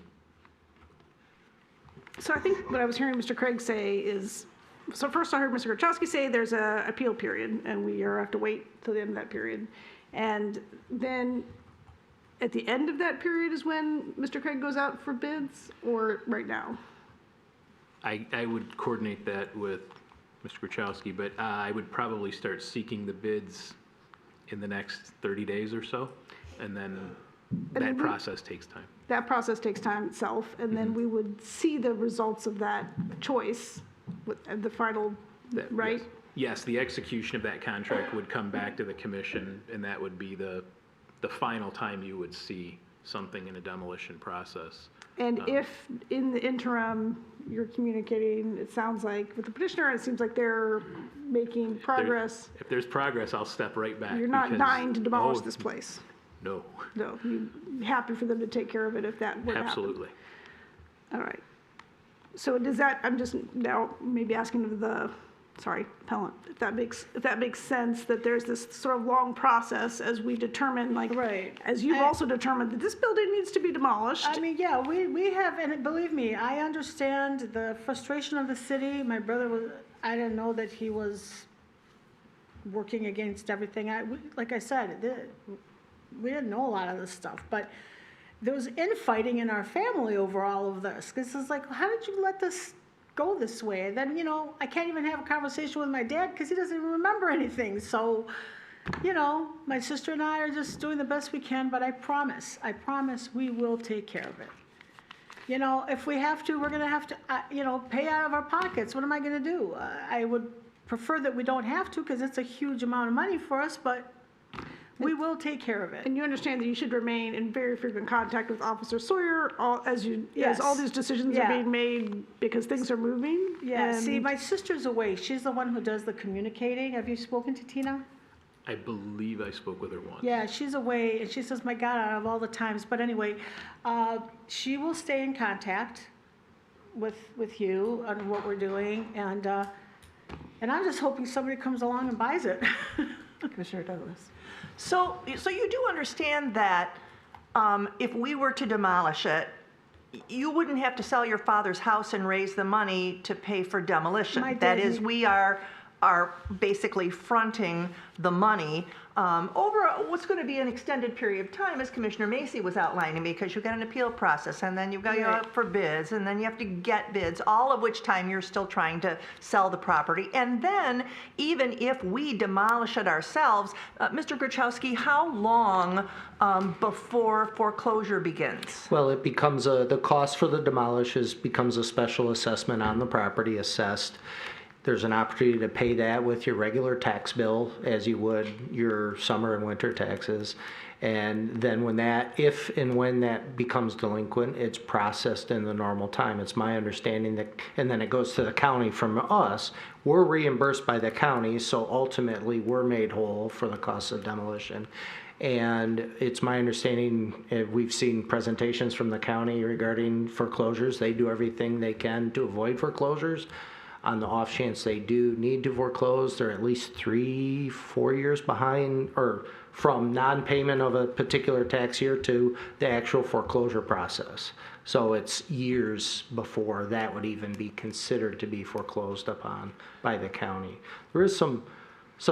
So I think what I was hearing Mr. Craig say is, so first I heard Mr. Grachowski say there's a appeal period, and we have to wait till the end of that period. And then at the end of that period is when Mr. Craig goes out for bids, or right now? I would coordinate that with Mr. Grachowski, but I would probably start seeking the bids in the next 30 days or so, and then that process takes time. That process takes time itself, and then we would see the results of that choice, the final, right? Yes, the execution of that contract would come back to the commission, and that would be the final time you would see something in a demolition process. And if in the interim, you're communicating, it sounds like, with the petitioner, it seems like they're making progress. If there's progress, I'll step right back. You're not dying to demolish this place. No. No, you're happy for them to take care of it if that would happen. Absolutely. All right. So does that, I'm just now maybe asking the, appellant, if that makes sense, that there's this sort of long process as we determine, like, right. As you've also determined that this building needs to be demolished. I mean, yeah, we have, and believe me, I understand the frustration of the city. My brother I didn't know that he was working against everything. Like I said, we didn't know a lot of this stuff, but there was infighting in our family over all of this. Because it's like, how did you let this go this way? And then, I can't even have a conversation with my dad because he doesn't even remember anything. So, my sister and I are just doing the best we can, but I promise we will take care of it. If we have to, we're going to have to, pay out of our pockets. What am I going to do? I would prefer that we don't have to because it's a huge amount of money for us, but we will take care of it. And you understand that you should remain in very frequent contact with Officer Sawyer as all these decisions are being made because things are moving? Yeah, see, my sister's away. She's the one who does the communicating. Have you spoken to Tina? I believe I spoke with her once. Yeah, she's away, and she says, my God, out of all the times. But anyway, she will stay in contact with you on what we're doing, and I'm just hoping somebody comes along and buys it. Commissioner Douglas. So you do understand that if we were to demolish it, you wouldn't have to sell your father's house and raise the money to pay for demolition. That is, we are basically fronting the money over what's going to be an extended period of time, as Commissioner Macy was outlining, because you've got an appeal process, and then you've got to go out for bids, and then you have to get bids, all of which time you're still trying to sell the property. And then, even if we demolish it ourselves, Mr. Gruchowski, how long before foreclosure begins? Well, it becomes the cost for the demolishes becomes a special assessment on the property assessed. There's an opportunity to pay that with your regular tax bill as you would your summer and winter taxes. And then if and when that becomes delinquent, it's processed in the normal time. It's my understanding that, and then it goes to the county from us. We're reimbursed by the county, so ultimately we're made whole for the cost of demolition. And it's my understanding, we've seen presentations from the county regarding foreclosures. They do everything they can to avoid foreclosures. On the off chance they do need to foreclose, they're at least 3-4 years behind, or from non-payment of a particular tax year to the actual foreclosure process. So it's years before that would even be considered to be foreclosed upon by the county. There is some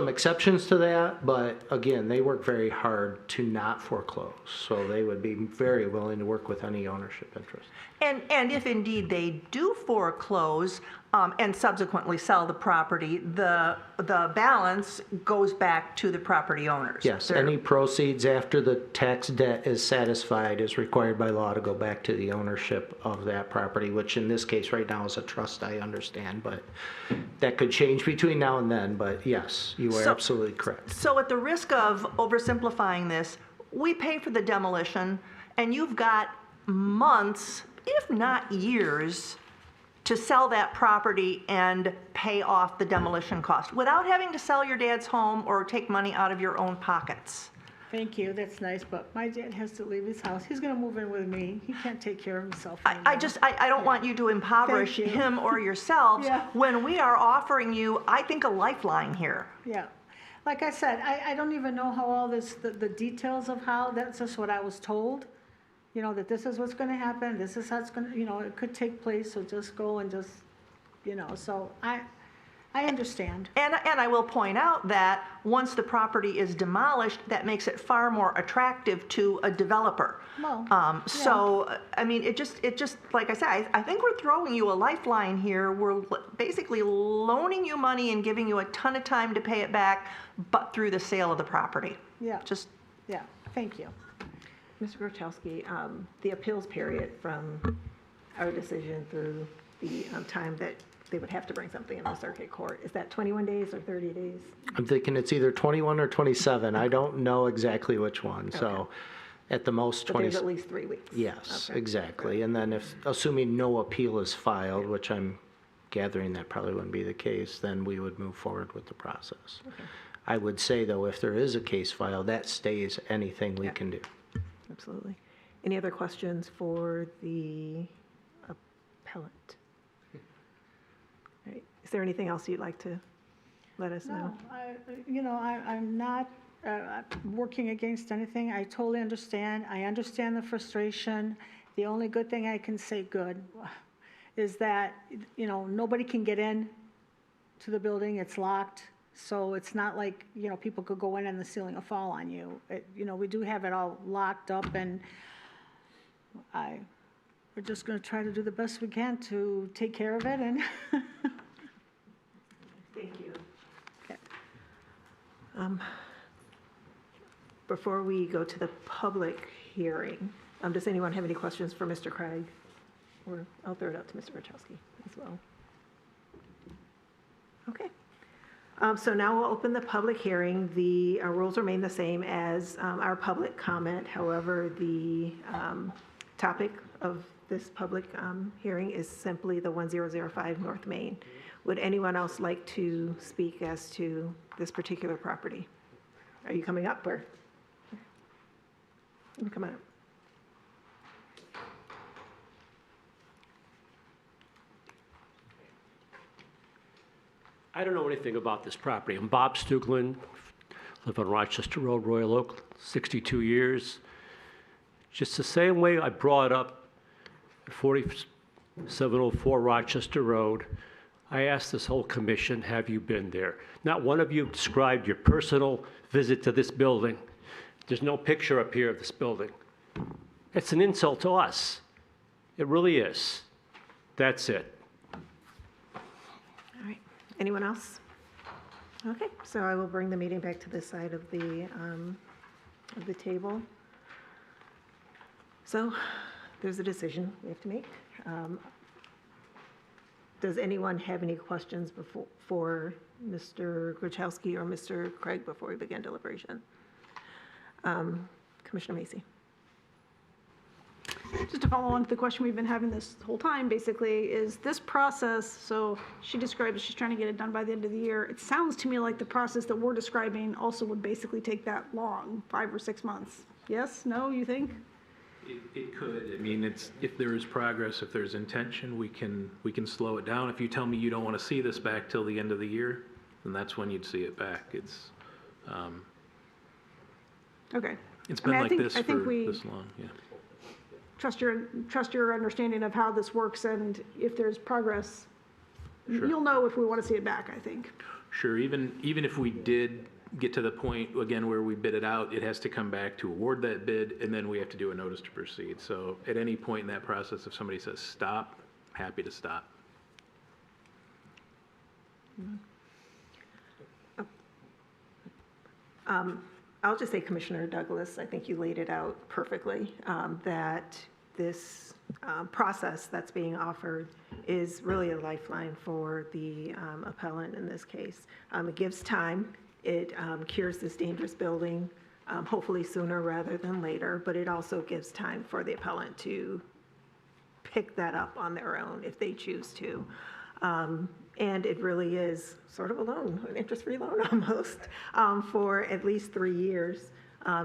exceptions to that, but again, they work very hard to not foreclose. So they would be very willing to work with any ownership interest. And if indeed they do foreclose and subsequently sell the property, the balance goes back to the property owners. Yes, any proceeds after the tax debt is satisfied is required by law to go back to the ownership of that property, which in this case right now is a trust, I understand, but that could change between now and then. But yes, you are absolutely correct. So at the risk of oversimplifying this, we pay for the demolition, and you've got months, if not years, to sell that property and pay off the demolition cost without having to sell your dad's home or take money out of your own pockets. Thank you, that's nice, but my dad has to leave his house. He's going to move in with me. He can't take care of himself anymore. I don't want you to impoverish him or yourselves when we are offering you, I think, a lifeline here. Yeah. Like I said, I don't even know how all this, the details of how, that's just what I was told. That this is what's going to happen, this is how it's going to, it could take place, so just go and just, so I understand. And I will point out that once the property is demolished, that makes it far more attractive to a developer. Well, so, I mean, it just, like I said, I think we're throwing you a lifeline here. We're basically loaning you money and giving you a ton of time to pay it back, but through the sale of the property. Yeah. Yeah, thank you. Mr. Gruchowski, the appeals period from our decision through the time that they would have to bring something in the circuit court, is that 21 days or 30 days? I'm thinking it's either 21 or 27. I don't know exactly which one. Okay. So at the most 20. But there's at least 3 weeks. Yes, okay. Exactly. And then assuming no appeal is filed, which I'm gathering that probably wouldn't be the case, then we would move forward with the process. Okay. I would say, though, if there is a case filed, that stays anything we can do. Absolutely. Any other questions for the appellant? All right. Is there anything else you'd like to let us know? I'm not working against anything. I totally understand. I understand the frustration. The only good thing I can say is that, nobody can get in to the building, it's locked, so it's not like, you know, people could go in and the ceiling will fall on you. You know, we do have it all locked up, and we're just gonna try to do the best we can to take care of it, and Thank you. Before we go to the public hearing, does anyone have any questions for Mr. Craig? Or I'll throw it out to Mr. Wachowski as well. Okay. So now we'll open the public hearing. The rules remain the same as our public comment. However, the topic of this public hearing is simply the 1005 North Main. Would anyone else like to speak as to this particular property? Are you coming up, or? Come on up. I don't know anything about this property. I'm Bob Stuglin, live on Rochester Road, Royal Oak, 62 years. Just the same way I brought up 4704 Rochester Road, I asked this whole commission, have you been there? Not one of you described your personal visit to this building. There's no picture up here of this building. It's an insult to us. It really is. That's it. All right. Anyone else? Okay, so I will bring the meeting back to this side of the table. So there's a decision we have to make. Does anyone have any questions for Mr. Gruchowski or Mr. Craig before we begin deliberation? Commissioner Macy. Just to follow on to the question we've been having this whole time, basically, is this process, so she describes she's trying to get it done by the end of the year. It sounds to me like the process that we're describing also would basically take that long, 5 or 6 months. Yes? No? You think? It could. I mean, if there is progress, if there's intention, we can slow it down. If you tell me you don't want to see this back till the end of the year, then that's when you'd see it back. Okay. It's been like this for this long, yeah. Trust your understanding of how this works, and if there's progress, Sure. you'll know if we want to see it back, I think. Sure, even if we did get to the point, again, where we bid it out, it has to come back to award that bid, and then we have to do a notice to proceed. So at any point in that process, if somebody says stop, happy to stop. I'll just say, Commissioner Douglas, I think you laid it out perfectly, that this process that's being offered is really a lifeline for the appellant in this case. It gives time. It cures this dangerous building, hopefully sooner rather than later, but it also gives time for the appellant to pick that up on their own if they choose to. And it really is sort of a loan, an interest-free loan almost, for at least 3 years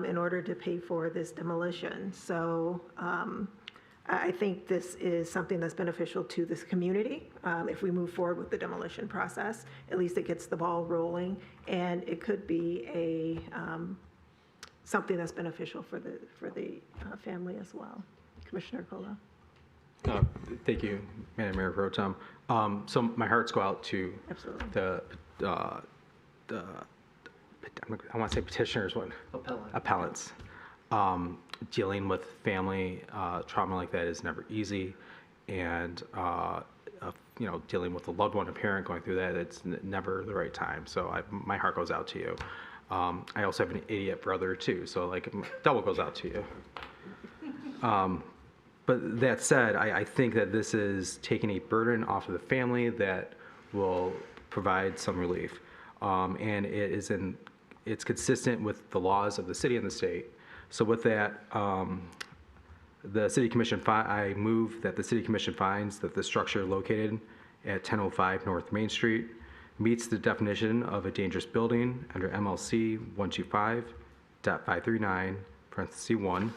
in order to pay for this demolition. So I think this is something that's beneficial to this community. If we move forward with the demolition process, at least it gets the ball rolling, and it could be something that's beneficial for the family as well. Commissioner Cola. Thank you, Madam Mayor Pro Tem. So my hearts go out to Absolutely. I want to say petitioners, appellants. Dealing with family trauma like that is never easy, and dealing with a loved one, a parent going through that, it's never the right time. So my heart goes out to you. I also have an idiot brother too, so double goes out to you. But that said, I think that this is taking a burden off of the family that will provide some relief. And it's consistent with the laws of the city and the state. So with that, the City Commission, I move that the City Commission finds that the structure located at 1005 North Main Street meets the definition of a dangerous building under MLC 125.539, parentheses 1.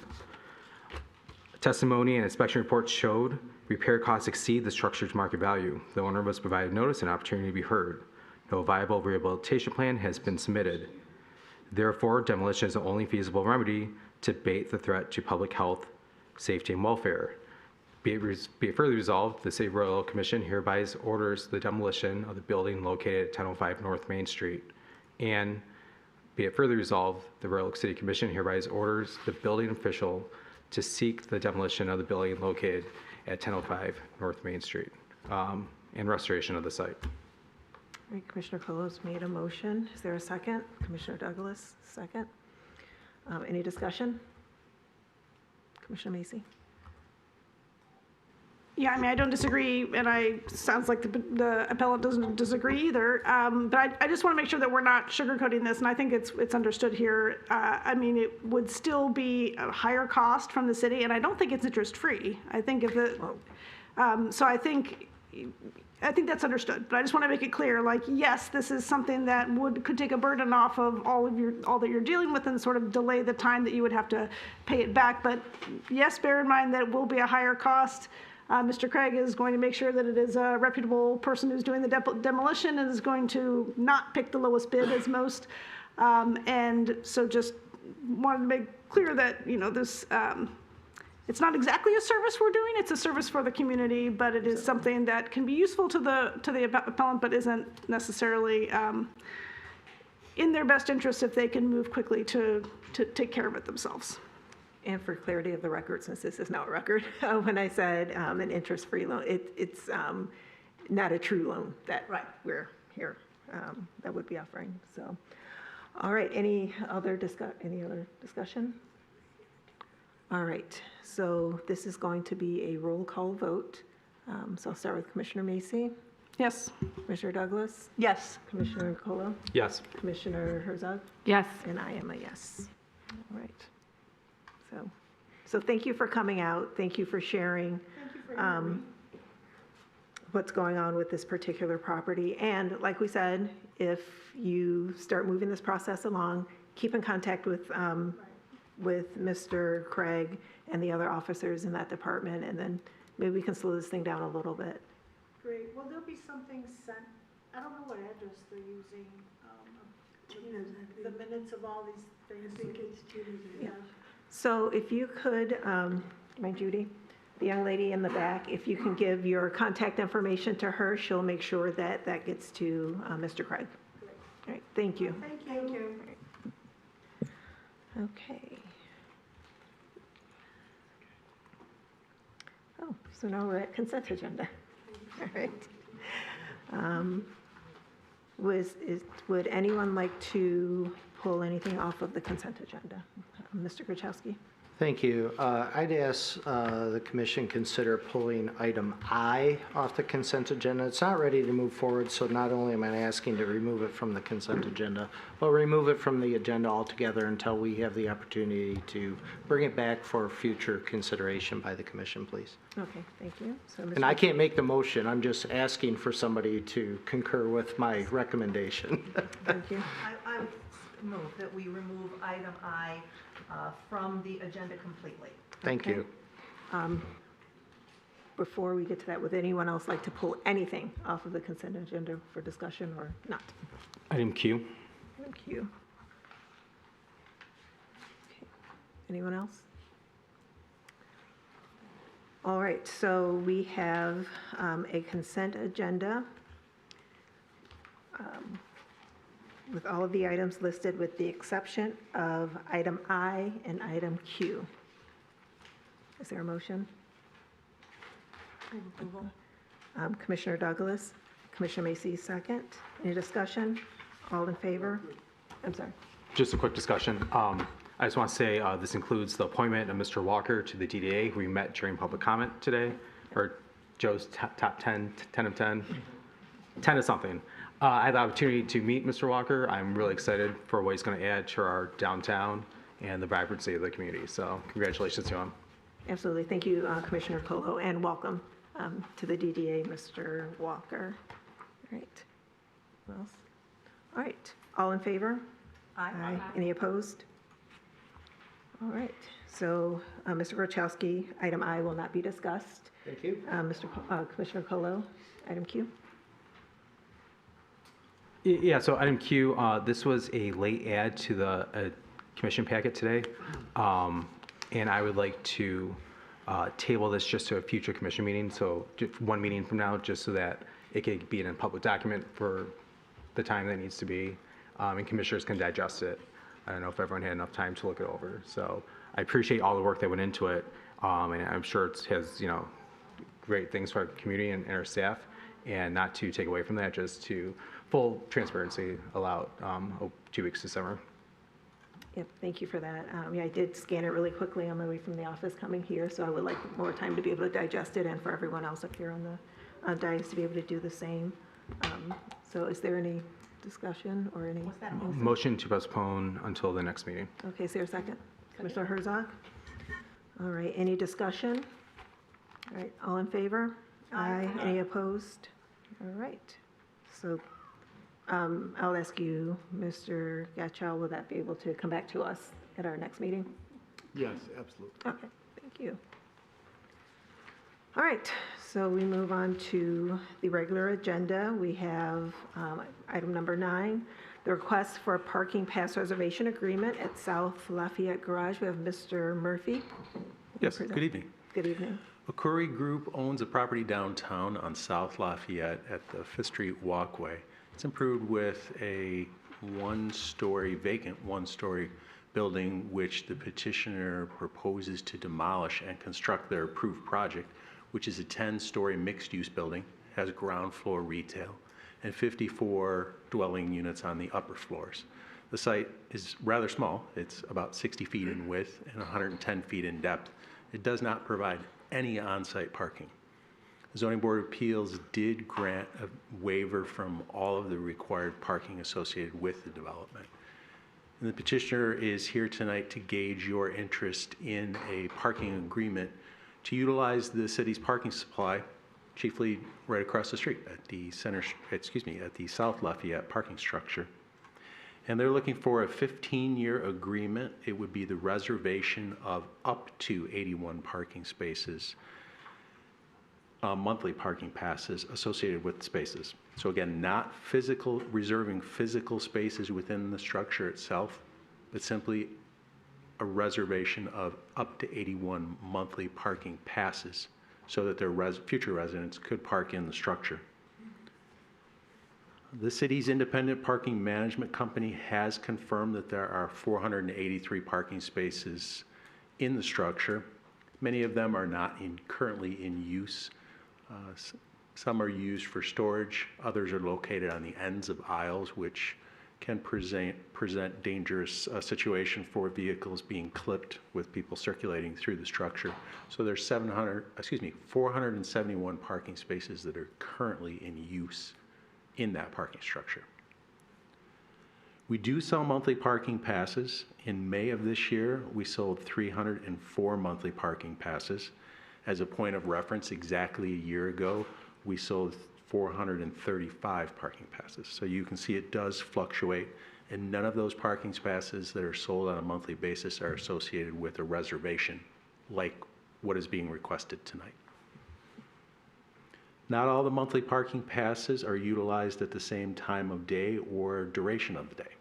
Testimony and inspection reports showed repair costs exceed the structure's market value. The owner was provided notice and opportunity to be heard. No viable rehabilitation plan has been submitted. Therefore, demolition is the only feasible remedy to abate the threat to public health, safety, and welfare. Be it further resolved, the City of Royal Oak Commission hereby orders the demolition of the building located at 1005 North Main Street. And be it further resolved, the Royal Oak City Commission hereby orders the building official to seek the demolition of the building located at 1005 North Main Street and restoration of the site. All right, Commissioner Colos made a motion. Is there a second? Commissioner Douglas, second. Any discussion? Commissioner Macy? Yeah, I mean, I don't disagree, and sounds like the appellant doesn't disagree either. But I just want to make sure that we're not sugarcoating this, and I think it's understood here. I mean, it would still be a higher cost from the city, and I don't think it's interest-free. I think if it, so I think that's understood. But I just want to make it clear, like, yes, this is something that could take a burden off of all that you're dealing with and sort of delay the time that you would have to pay it back. But yes, bear in mind that it will be a higher cost. Mr. Craig is going to make sure that it is a reputable person who's doing the demolition and is going to not pick the lowest bid as most. And so just wanted to make clear that, this, it's not exactly a service we're doing, it's a service for the community, but it is something that can be useful to the appellant, but isn't necessarily in their best interest if they can move quickly to take care of it themselves. And for clarity of the record, since this is not a record, when I said an interest-free loan, it's not a true loan that we're here that would be offering. So, all right. Any other discussion? All right. So this is going to be a roll call vote. So I'll start with Commissioner Macy. Yes. Commissioner Douglas. Yes. Commissioner Colo. Yes. Commissioner Herzog. Yes. And I am a yes. All right. So thank you for coming out. Thank you for sharing what's going on with this particular property. And like we said, if you start moving this process along, keep in contact with Mr. Craig and the other officers in that department, and then maybe we can slow this thing down a little bit. Great. Will there be something sent? I don't know what address they're using. The minutes of all these things. I think it's Judy. Yeah. So if you could, Judy, the young lady in the back, if you can give your contact information to her, she'll make sure that that gets to Mr. Craig. All right, thank you. Thank you. Okay. Oh, so now we're at consent agenda. All right. Would anyone like to pull anything off of the consent agenda? Mr. Grachowski? Thank you. I'd ask the commission consider pulling item I off the consent agenda. It's not ready to move forward, so not only am I asking to remove it from the consent agenda, but remove it from the agenda altogether until we have the opportunity to bring it back for future consideration by the commission, please. Okay, thank you. So, And I can't make the motion. I'm just asking for somebody to concur with my recommendation. Thank you. I would move that we remove item I from the agenda completely. Thank you. Before we get to that, would anyone else like to pull anything off of the consent agenda for discussion or not? Item Q. Thank you. Okay. Anyone else? All right, so we have a consent agenda with all of the items listed with the exception of item I and item Q. Is there a motion? Commissioner Douglas, Commissioner Macy, second. Any discussion? All in favor? I'm sorry. Just a quick discussion. I just want to say this includes the appointment of Mr. Walker to the DDA, who we met during public comment today, or Joe's top 10, 10 of 10, 10 of something. I had the opportunity to meet Mr. Walker. I'm really excited for what he's going to add to our downtown and the vibrancy of the community. So congratulations to him. Absolutely. Thank you, Commissioner Colo, and welcome to the DDA, Mr. Walker. All right. Who else? All right. All in favor? Aye. Any opposed? All right. So, Mr. Grachowski, item I will not be discussed. Thank you. Commissioner Colo, item Q. Yeah, so item Q, this was a late add to the commission packet today. And I would like to table this just to a future commission meeting, so just one meeting from now, just so that it could be in a public document for the time that needs to be, and commissioners can digest it. I don't know if everyone had enough time to look it over. So I appreciate all the work that went into it, and I'm sure it has, great things for our community and our staff, and not to take away from that, just to full transparency allowed 2 weeks this summer. Yep, thank you for that. Yeah, I did scan it really quickly on my way from the office coming here, so I would like more time to be able to digest it and for everyone else up here on the dais to be able to do the same. So is there any discussion or any? What's that motion? Motion to postpone until the next meeting. Okay, is there a second? Commissioner Herzog? All right, any discussion? All right, all in favor? Aye. Any opposed? All right, so I'll ask you, Mr. Gatchal, will that be able to come back to us at our next meeting? Yes, absolutely. Okay, thank you. All right, so we move on to the regular agenda. We have item number 9, the request for a parking pass reservation agreement at South Lafayette Garage. We have Mr. Murphy. Yes, good evening. Good evening. Okuri Group owns a property downtown on South Lafayette at the Fifth Street Walkway. It's improved with a vacant one-story building, which the petitioner proposes to demolish and construct their approved project, which is a 10-story mixed-use building, has ground floor retail, and 54 dwelling units on the upper floors. The site is rather small. It's about 60 feet in width and 110 feet in depth. It does not provide any on-site parking. The Zoning Board of Appeals did grant a waiver from all of the required parking associated with the development. And the petitioner is here tonight to gauge your interest in a parking agreement to utilize the city's parking supply, chiefly right across the street at the at the South Lafayette parking structure. And they're looking for a 15-year agreement. It would be the reservation of up to 81 parking spaces, monthly parking passes associated with spaces. So again, not reserving physical spaces within the structure itself, but simply a reservation of up to 81 monthly parking passes so that their future residents could park in the structure. The city's independent parking management company has confirmed that there are 483 parking spaces in the structure. Many of them are not currently in use. Some are used for storage. Others are located on the ends of aisles, which can present dangerous situation for vehicles being clipped with people circulating through the structure. So there's 471 parking spaces that are currently in use in that parking structure. We do sell monthly parking passes. In May of this year, we sold 304 monthly parking passes. As a point of reference, exactly a year ago, we sold 435 parking passes. So you can see it does fluctuate, and none of those parking passes that are sold on a monthly basis are associated with a reservation like what is being requested tonight. Not all the monthly parking passes are utilized at the same time of day or duration of the day.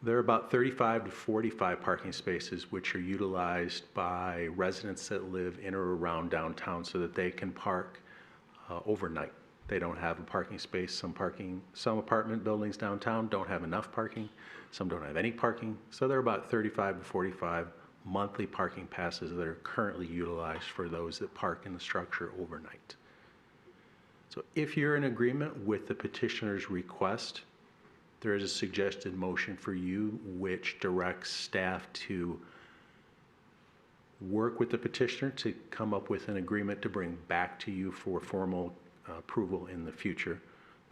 There are about 35 to 45 parking spaces which are utilized by residents that live in or around downtown so that they can park overnight. They don't have a parking space. Some apartment buildings downtown don't have enough parking. Some don't have any parking. So there are about 35 to 45 monthly parking passes that are currently utilized for those that park in the structure overnight. So if you're in agreement with the petitioner's request, there is a suggested motion for you which directs staff to work with the petitioner to come up with an agreement to bring back to you for formal approval in the future.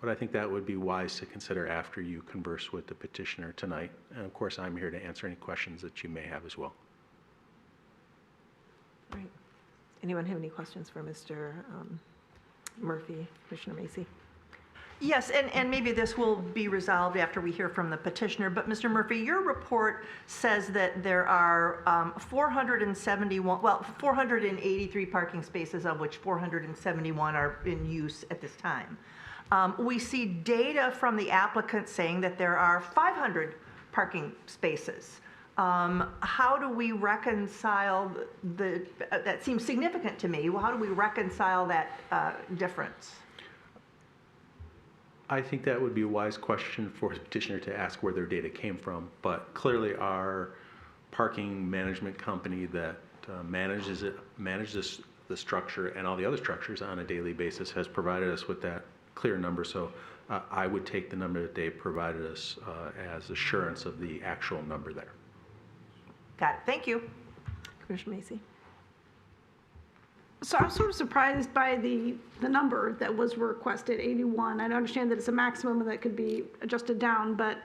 But I think that would be wise to consider after you converse with the petitioner tonight. And of course, I'm here to answer any questions that you may have as well. All right. Anyone have any questions for Mr. Murphy, Commissioner Macy? Yes, and maybe this will be resolved after we hear from the petitioner, but Mr. Murphy, your report says that there are 483 parking spaces, of which 471 are in use at this time. We see data from the applicant saying that there are 500 parking spaces How do we reconcile that seems significant to me. How do we reconcile that difference? I think that would be a wise question for a petitioner to ask where their data came from, but clearly our parking management company that manages the structure and all the other structures on a daily basis has provided us with that clear number. So I would take the number that they provided us as assurance of the actual number there. Got it. Thank you. Commissioner Macy. So I'm sort of surprised by the number that was requested, 81. I understand that it's a maximum and that could be adjusted down, but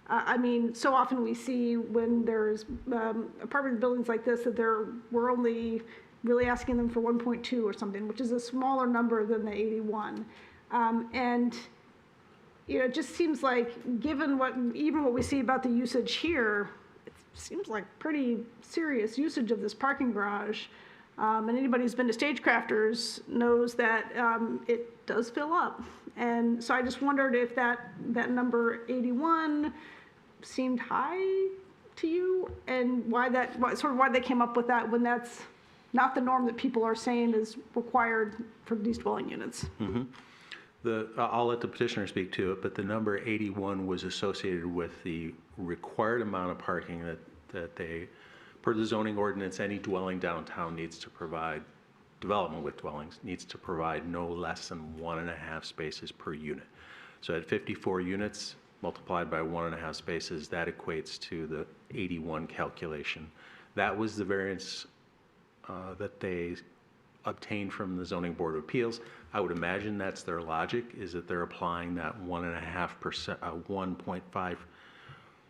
I mean, so often we see when there's apartment buildings like this that we're only really asking them for 1.2 or something, which is a smaller number than the 81. And it just seems like, given what we see about the usage here, it seems like pretty serious usage of this parking garage. And anybody who's been to Stagecrafters knows that it does fill up. And so I just wondered if that number 81 seemed high to you, and why they came up with that when that's not the norm that people are saying is required for these dwelling units. Mm-hmm. I'll let the petitioner speak to it, but the number 81 was associated with the required amount of parking that they, per the zoning ordinance, any dwelling downtown needs to provide, development with dwellings needs to provide no less than 1.5 spaces per unit. So at 54 units multiplied by 1.5 spaces, that equates to the 81 calculation. That was the variance that they obtained from the Zoning Board of Appeals. I would imagine that's their logic, is that they're applying that 1.5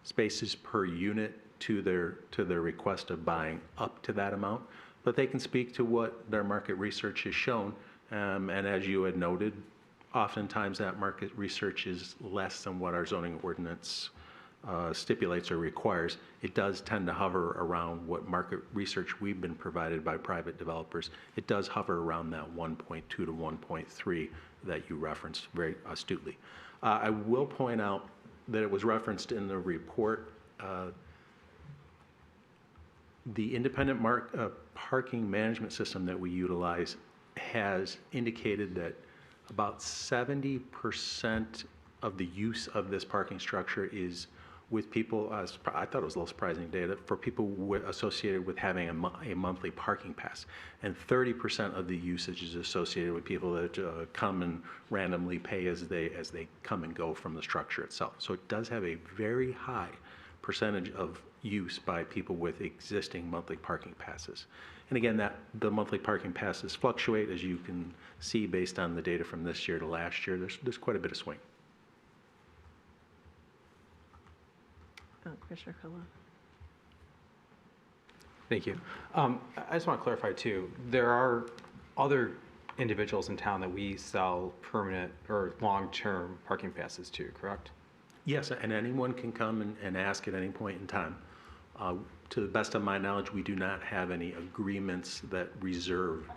spaces per unit to their request of buying up to that amount. But they can speak to what their market research has shown. And as you had noted, oftentimes that market research is less than what our zoning ordinance stipulates or requires. It does tend to hover around what market research we've been provided by private developers. It does hover around that 1.2 to 1.3 that you referenced very astutely. I will point out that it was referenced in the report. The independent parking management system that we utilize has indicated that about 70% of the use of this parking structure is with people, I thought it was a little surprising data, for people associated with having a monthly parking pass. And 30% of the usage is associated with people that come and randomly pay as they come and go from the structure itself. So it does have a very high percentage of use by people with existing monthly parking passes. And again, the monthly parking passes fluctuate, as you can see based on the data from this year to last year. There's quite a bit of swing. Commissioner Kalla. Thank you. I just want to clarify too, there are other individuals in town that we sell permanent or long-term parking passes to, correct? Yes, and anyone can come and ask at any point in time. To the best of my knowledge, we do not have any agreements that reserve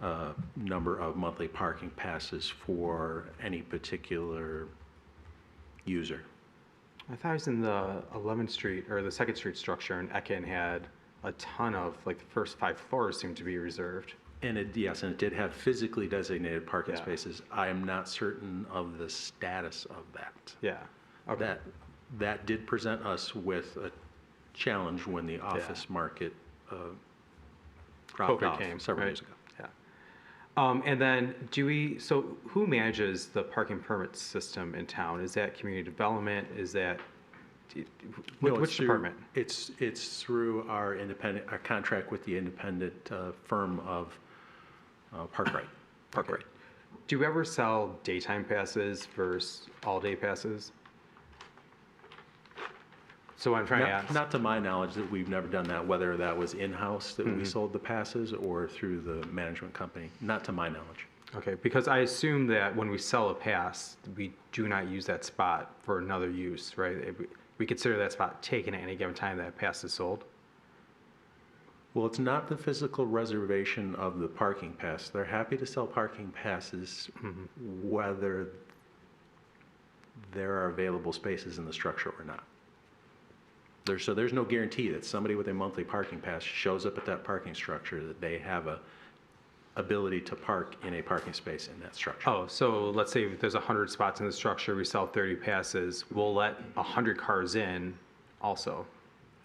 a number of monthly parking passes for any particular user. I thought I was in the 11th Street or the 2nd Street structure, and Ekin had a ton of, like, the first 5 floors seemed to be reserved. And it did have physically designated parking spaces. I am not certain of the status of that. Yeah. Okay. That did present us with a challenge when the office market dropped off several years ago. And then so who manages the parking permit system in town? Is that community development? Is that, which department? It's through our contract with the independent firm of Parkrite. Do you ever sell daytime passes versus all-day passes? So what I'm trying to ask. Not to my knowledge that we've never done that, whether that was in-house that we sold the passes or through the management company. Not to my knowledge. Okay, because I assume that when we sell a pass, we do not use that spot for another use, right? We consider that spot taken at any given time that pass is sold. Well, it's not the physical reservation of the parking pass. They're happy to sell parking passes whether there are available spaces in the structure or not. There's no guarantee that somebody with a monthly parking pass shows up at that parking structure, that they have a ability to park in a parking space in that structure. Oh, so let's say if there's 100 spots in the structure, we sell 30 passes, we'll let 100 cars in also.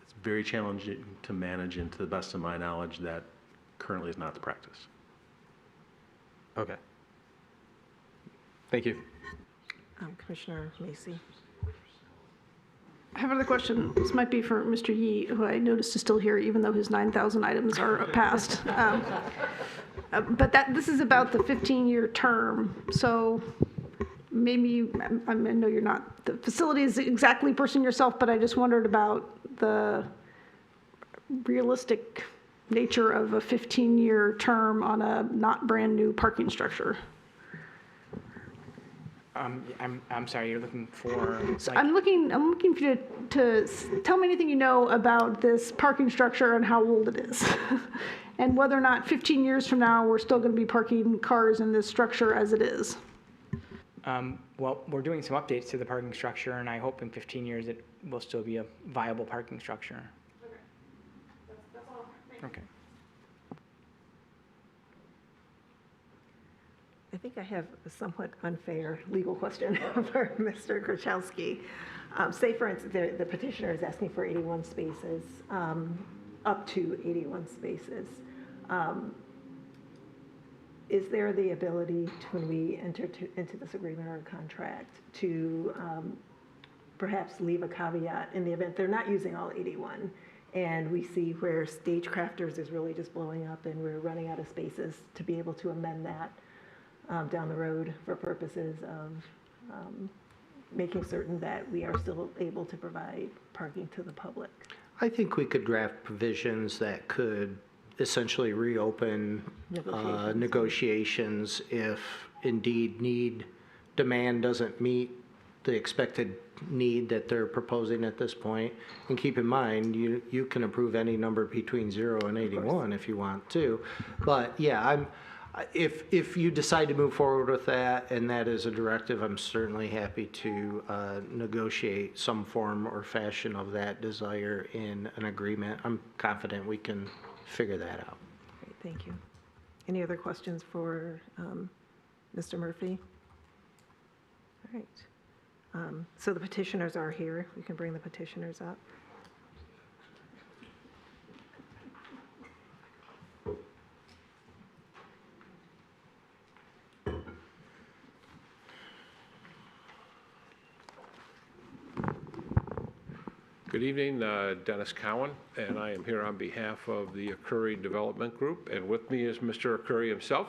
It's very challenging to manage, and to the best of my knowledge, that currently is not the practice. Okay. Thank you. Commissioner Macy. I have another question. This might be for Mr. Yee, who I noticed is still here, even though his 9,000 items are passed. But this is about the 15-year term. So maybe, I know you're not the facility is exactly person yourself, but I just wondered about the realistic nature of a 15-year term on a not brand new parking structure. I'm sorry, you're looking for? So I'm looking for you to tell me anything you know about this parking structure and how old it is. And whether or not 15 years from now, we're still going to be parking cars in this structure as it is. Well, we're doing some updates to the parking structure, and I hope in 15 years it will still be a viable parking structure. Okay. That's all. Okay. I think I have a somewhat unfair legal question for Mr. Krachowski. Say, for instance, the petitioner is asking for 81 spaces, up to 81 spaces. Is there the ability to, when we enter into this agreement or contract, to perhaps leave a caveat in the event they're not using all 81, and we see where Stagecrafters is really just blowing up and we're running out of spaces, to be able to amend that down the road for purposes of making certain that we are still able to provide parking to the public? I think we could draft provisions that could essentially reopen negotiations if indeed demand doesn't meet the expected need that they're proposing at this point. And keep in mind, you can approve any number between 0 and 81 if you want to. But yeah, if you decide to move forward with that, and that is a directive, I'm certainly happy to negotiate some form or fashion of that desire in an agreement. I'm confident we can figure that out. Great, thank you. Any other questions for Mr. Murphy? All right. So the petitioners are here. We can bring the petitioners up. Good evening, Dennis Cowan, and I am here on behalf of the Curry Development Group, and with me is Mr. Curry himself,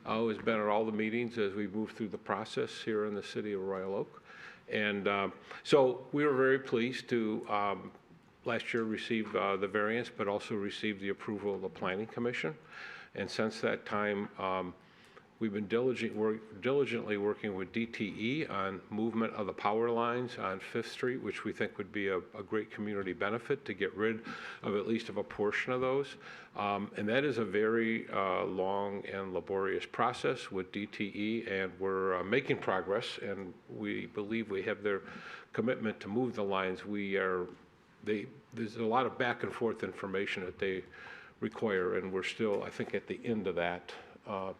who has been at all the meetings as we move through the process here in the city of Royal Oak. And so we were very pleased to last year receive the variance, but also receive the approval of the Planning Commission. And since that time, we've been diligently working with DTE on movement of the power lines on 5th Street, which we think would be a great community benefit to get rid of at least of a portion of those. And that is a very long and laborious process with DTE, and we're making progress, and we believe we have their commitment to move the lines. There's a lot of back and forth information that they require, and we're still, I think, at the end of that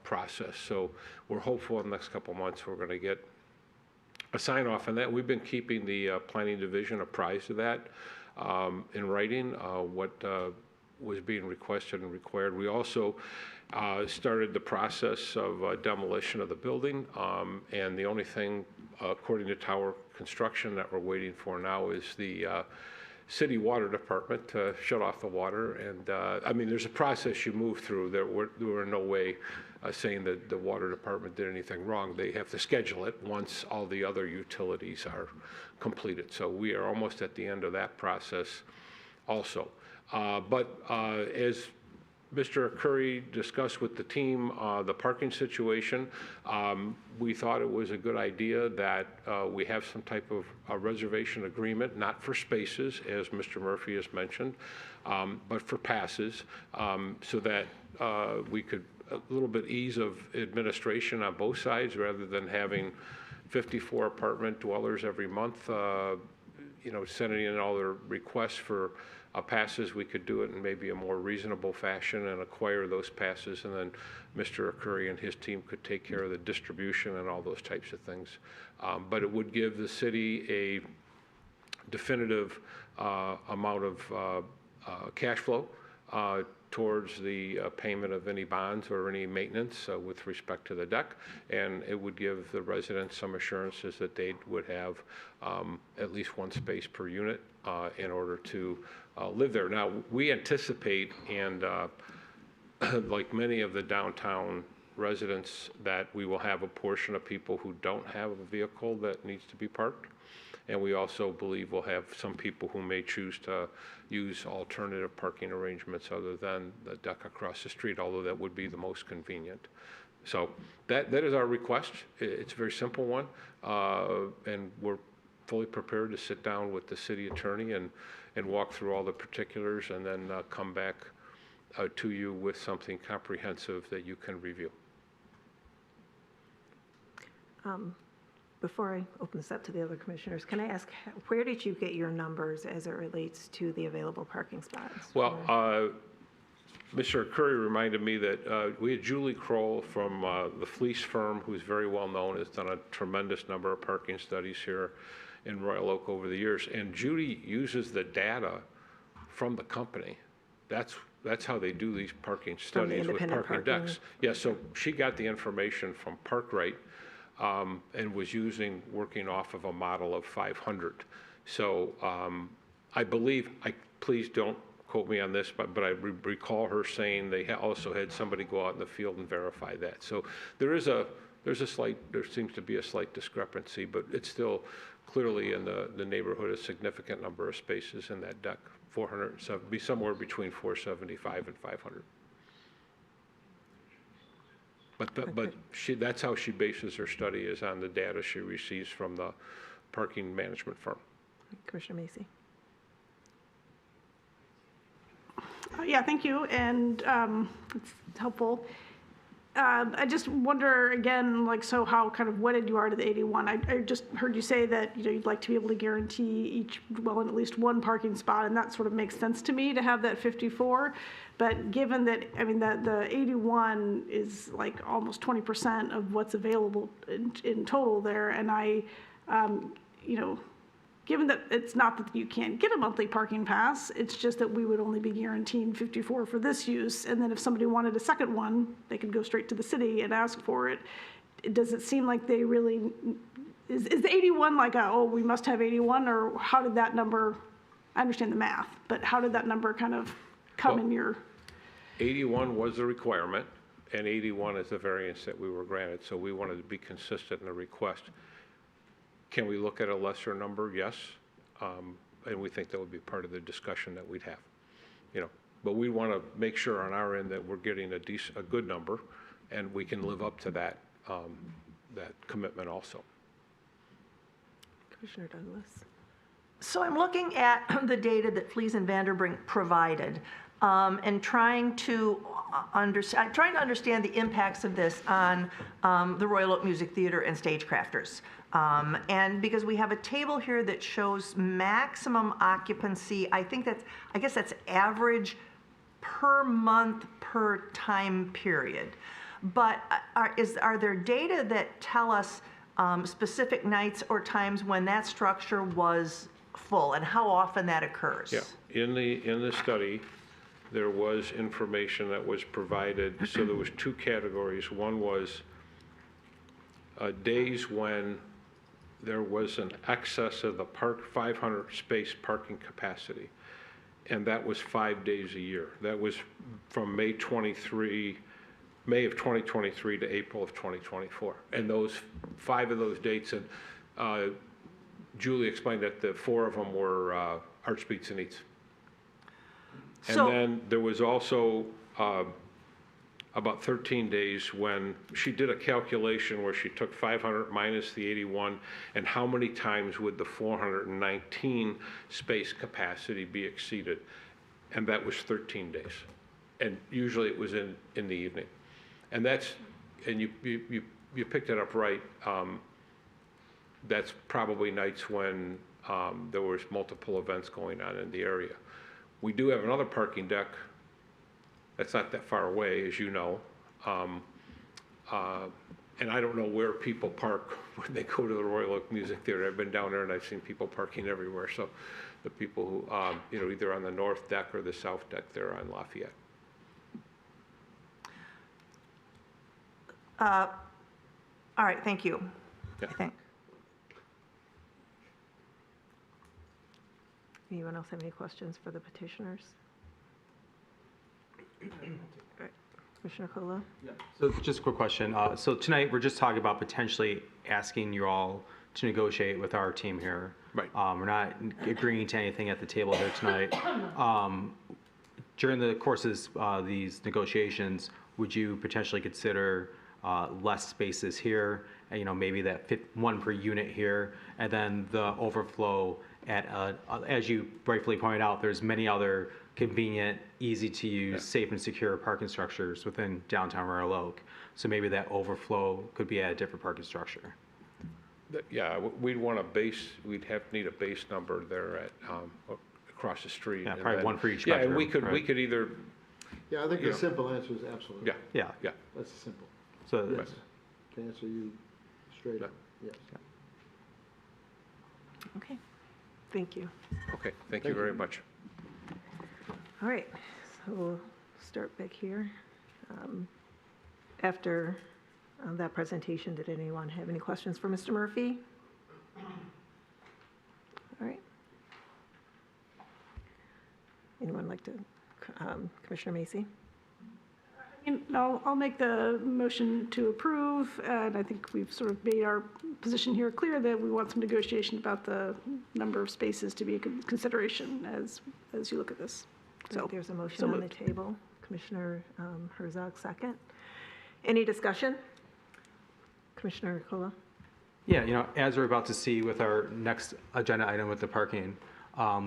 process. So we're hopeful in the next couple of months we're going to get a sign off on that. We've been keeping the planning division apprised of that in writing, what was being requested and required. We also started the process of demolition of the building, and the only thing, according to Tower Construction, that we're waiting for now is the city water department to shut off the water. And I mean, there's a process you move through. There were no way saying that the water department did anything wrong. They have to schedule it once all the other utilities are completed. So we are almost at the end of that process also. But as Mr. Curry discussed with the team the parking situation, we thought it was a good idea that we have some type of a reservation agreement, not for spaces, as Mr. Murphy has mentioned, but for passes, so that we could a little bit ease of administration on both sides, rather than having 54 apartment dwellers every month sending in all their requests for passes, we could do it in maybe a more reasonable fashion and acquire those passes, and then Mr. Curry and his team could take care of the distribution and all those types of things. But it would give the city a definitive amount of cash flow towards the payment of any bonds or any maintenance with respect to the deck, and it would give the residents some assurances that they would have at least one space per unit in order to live there. Now, we anticipate, and like many of the downtown residents, that we will have a portion of people who don't have a vehicle that needs to be parked. And we also believe we'll have some people who may choose to use alternative parking arrangements other than the deck across the street, although that would be the most convenient. So that is our request. It's a very simple one, and we're fully prepared to sit down with the city attorney and walk through all the particulars, and then come back to you with something comprehensive that you can review. Before I open this up to the other commissioners, can I ask, where did you get your numbers as it relates to the available parking spots? Well, Mr. Curry reminded me that we had Julie Kroll from the Fleece firm, who's very well known, has done a tremendous number of parking studies here in Royal Oak over the years. And Judy uses the data from the company. That's how they do these parking studies with parking decks. Yeah, so she got the information from Parkrite, and was working off of a model of 500. So I believe, please don't quote me on this, but I recall her saying they also had somebody go out in the field and verify that. So there seems to be a slight discrepancy, but it's still clearly in the neighborhood, a significant number of spaces in that deck. 407, be somewhere between 475 and 500. But that's how she bases her study, is on the data she receives from the parking management firm. Commissioner Macy. Yeah, thank you, and it's helpful. I just wonder again, so how kind of wedded you are to the 81. I just heard you say that you'd like to be able to guarantee at least one parking spot, and that sort of makes sense to me to have that 54. But given that, that the 81 is almost 20% of what's available in total there, and given that it's not that you can't get a monthly parking pass, it's just that we would only be guaranteeing 54 for this use, and then if somebody wanted a second one, they could go straight to the city and ask for it. Does it seem like they really, is the 81 we must have 81, or how did that number, I understand the math, but how did that number kind of come in your? 81 was the requirement, and 81 is the variance that we were granted, so we wanted to be consistent in the request. Can we look at a lesser number? Yes. And we think that would be part of the discussion that we'd have. But we want to make sure on our end that we're getting a good number, and we can live up to that commitment also. Commissioner Douglas. So I'm looking at the data that Fleece and Vanderbrink provided, and trying to understand the impacts of this on the Royal Oak Music Theater and Stagecrafters. And because we have a table here that shows maximum occupancy, I guess that's average per month per time period. But are there data that tell us specific nights or times when that structure was full and how often that occurs? Yeah, in the study, there was information that was provided. So there was two categories. One was days when there was an excess of the 500 space parking capacity, and that was 5 days a year. That was from May of 2023 to April of 2024. And those 5 of those dates, and Julie explained that the 4 of them were Arts, Beats, and Eats. And then there was also about 13 days when she did a calculation where she took 500 minus the 81, and how many times would the 419 space capacity be exceeded? And that was 13 days. And usually it was in the evening. And you picked it up right. That's probably nights when there was multiple events going on in the area. We do have another parking deck that's not that far away, as you know. And I don't know where people park when they go to the Royal Oak Music Theater. I've been down there and I've seen people parking everywhere. So the people who, you know, either on the north deck or the south deck there on Lafayette. All right, thank you. Yeah. I think. Anyone else have any questions for the petitioners? All right. Commissioner Kola? So just a quick question. So tonight, we're just talking about potentially asking you all to negotiate with our team here. Right. We're not agreeing to anything at the table here tonight. During the courses these negotiations, would you potentially consider less spaces here, you know, maybe that one per unit here, and then the overflow at, as you rightfully pointed out, there's many other convenient, easy to use, safe and secure parking structures within downtown Royal Oak. So maybe that overflow could be at a different parking structure. Yeah, we'd want a base, need a base number there at, across the street. Yeah, and probably then- one for each Yeah, and bedroom, we could right. either, Yeah, I think You the know. simple answer is absolutely. yeah. Yeah. Yeah. That's simple. So Yes. To answer you straight up, yes. Okay, thank you. Okay, thank you very much. All right, so we'll start back here. After that presentation, did anyone have any questions for Mr. Murphy? All right. Anyone like to, Commissioner Macy? I'll make the motion to approve, and I think we've sort of made our position here clear that we want some negotiation about the number of spaces to be a consideration as you look at this. So There's a motion so on the moved. table. Commissioner Herzog, second. Any discussion? Commissioner Kola? Yeah, you know, as we're about to see with our next agenda item with the parking,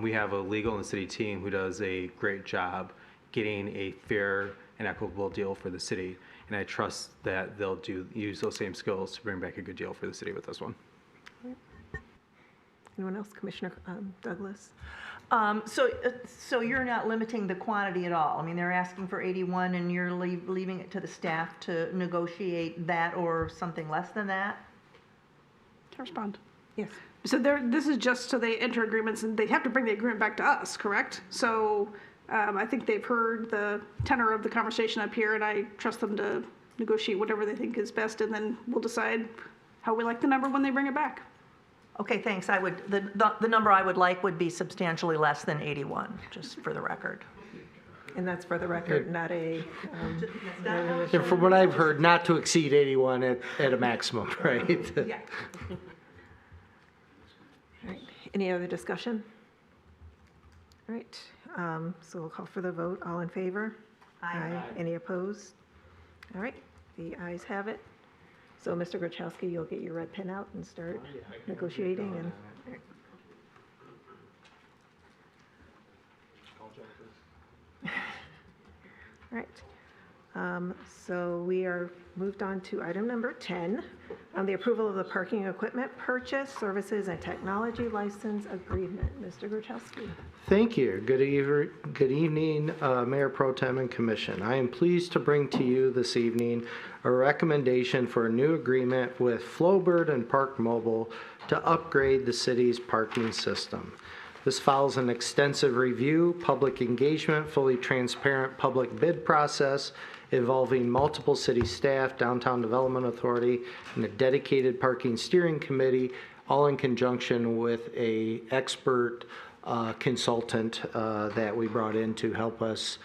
we have a legal and city team who does a great job getting a fair and equitable deal for the city. And I trust that they'll use those same skills to bring back a good deal for the city with this one. Anyone else? Commissioner Douglas? So you're not limiting the quantity at all? I mean, they're asking for 81 and you're leaving it to the staff to negotiate that or something less than that? To respond. Yes. So this is just so they enter agreements and they have to bring the agreement back to us, correct? So I think they've heard the tenor of the conversation up here and I trust them to negotiate whatever they think is best and then we'll decide how we like the number when they bring it back. Okay, thanks. The number I would like would be substantially less than 81, just for the record. And that's for the record, not a. And from what I've heard, not to exceed 81 at a maximum, right? Yeah. All right, any other discussion? All right, so we'll call for the vote. All in favor? Aye. Any opposed? All right, the ayes have it. So, Mr. Gruchowski, you'll get your red pen out and start negotiating and. All right, so we are moved on to item number 10, the approval of the parking equipment purchase, services, and technology license agreement. Mr. Gruchowski. Thank you. Good evening, Mayor Pro Tem and Commission. I am pleased to bring to you this evening a recommendation for a new agreement with Flowbird and Park Mobile to upgrade the city's parking system. This follows an extensive review, public engagement, fully transparent public bid process involving multiple city staff, Downtown Development Authority, and a dedicated parking steering committee, all in conjunction with a expert consultant that we brought in to help us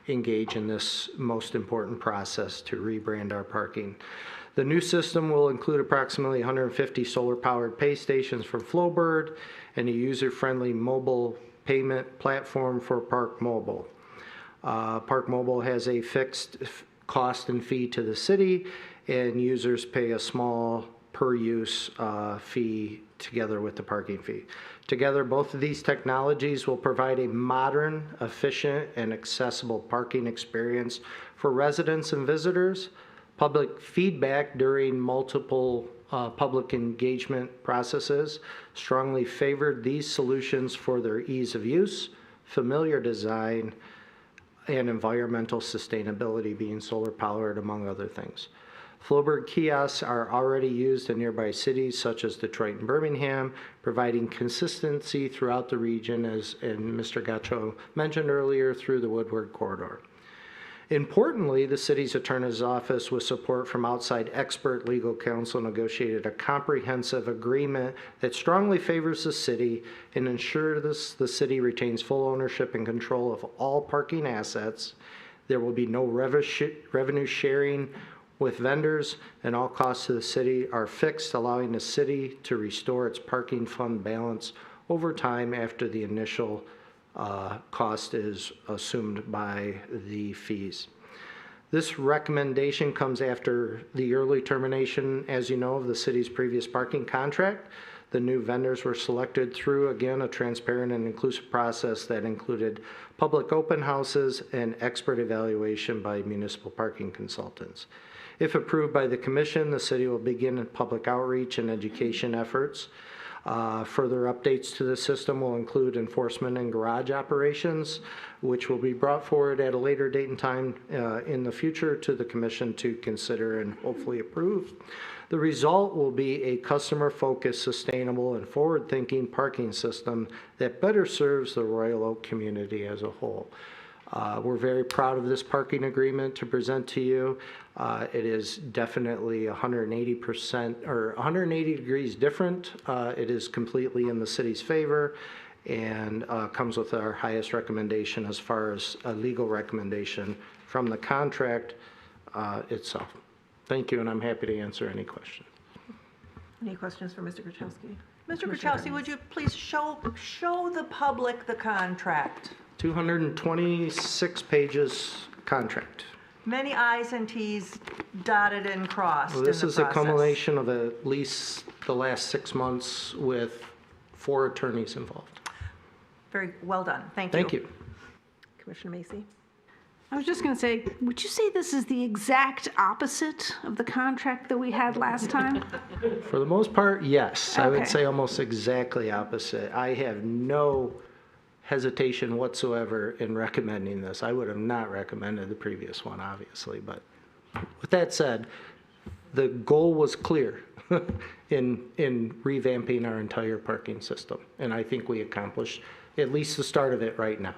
engage in this most important process to rebrand our parking. The new system will include approximately 150 solar-powered pay stations from Flowbird and a user-friendly mobile payment platform for Park Mobile. Park Mobile has a fixed cost and fee to the city, and users pay a small per-use fee together with the parking fee. Together, both of these technologies will provide a modern, efficient, and accessible parking experience for residents and visitors. Public feedback during multiple public engagement processes, strongly favored these solutions for their ease of use, familiar design, and environmental sustainability, being solar powered, among other things. Flowbird kiosks are already used in nearby cities such as Detroit and Birmingham, providing consistency throughout the region, as Mr. Gacho mentioned earlier, through the Woodward Corridor. Importantly, the city's attorney's office, with support from outside expert legal counsel, negotiated a comprehensive agreement that strongly favors the city and ensures the city retains full ownership and control of all parking assets. There will be no revenue sharing with vendors, and all costs to the city are fixed, allowing the city to restore its parking fund balance over time after the initial cost is assumed by the fees. This recommendation comes after the early termination, as you know, of the city's previous parking contract. The new vendors were selected through, again, a transparent and inclusive process that included public open houses and expert evaluation by municipal parking consultants. If approved by the commission, the city will begin public outreach and education efforts. Further updates to the system will include enforcement and garage operations, which will be brought forward at a later date and time in the future to the commission to consider and hopefully approve. The result will be a customer-focused, sustainable, and forward-thinking parking system that better serves the Royal Oak community as a whole. We're very proud of this parking agreement to present to you. It is definitely 180% or 180 degrees different. It is completely in the city's favor and comes with our highest recommendation as far as a legal recommendation from the contract itself. Thank you, and I'm happy to answer any questions. Any questions for Mr. Kachowski? Mr. Kachowski, would you please show the public the contract? 226 pages contract. Many I's and T's dotted and crossed Well, this in the is a process. culmination of at least the last 6 months with 4 attorneys involved. Very well done. Thank you. Thank you. Commissioner Macy? I was just going to say, would you say this is the exact opposite of the contract that we had last time? For the most part, yes. I would Okay. say almost exactly opposite. I have no hesitation whatsoever in recommending this. I would have not recommended the previous one, obviously, but with that said, the goal was clear in revamping our entire parking system, and I think we accomplished at least the start of it right now.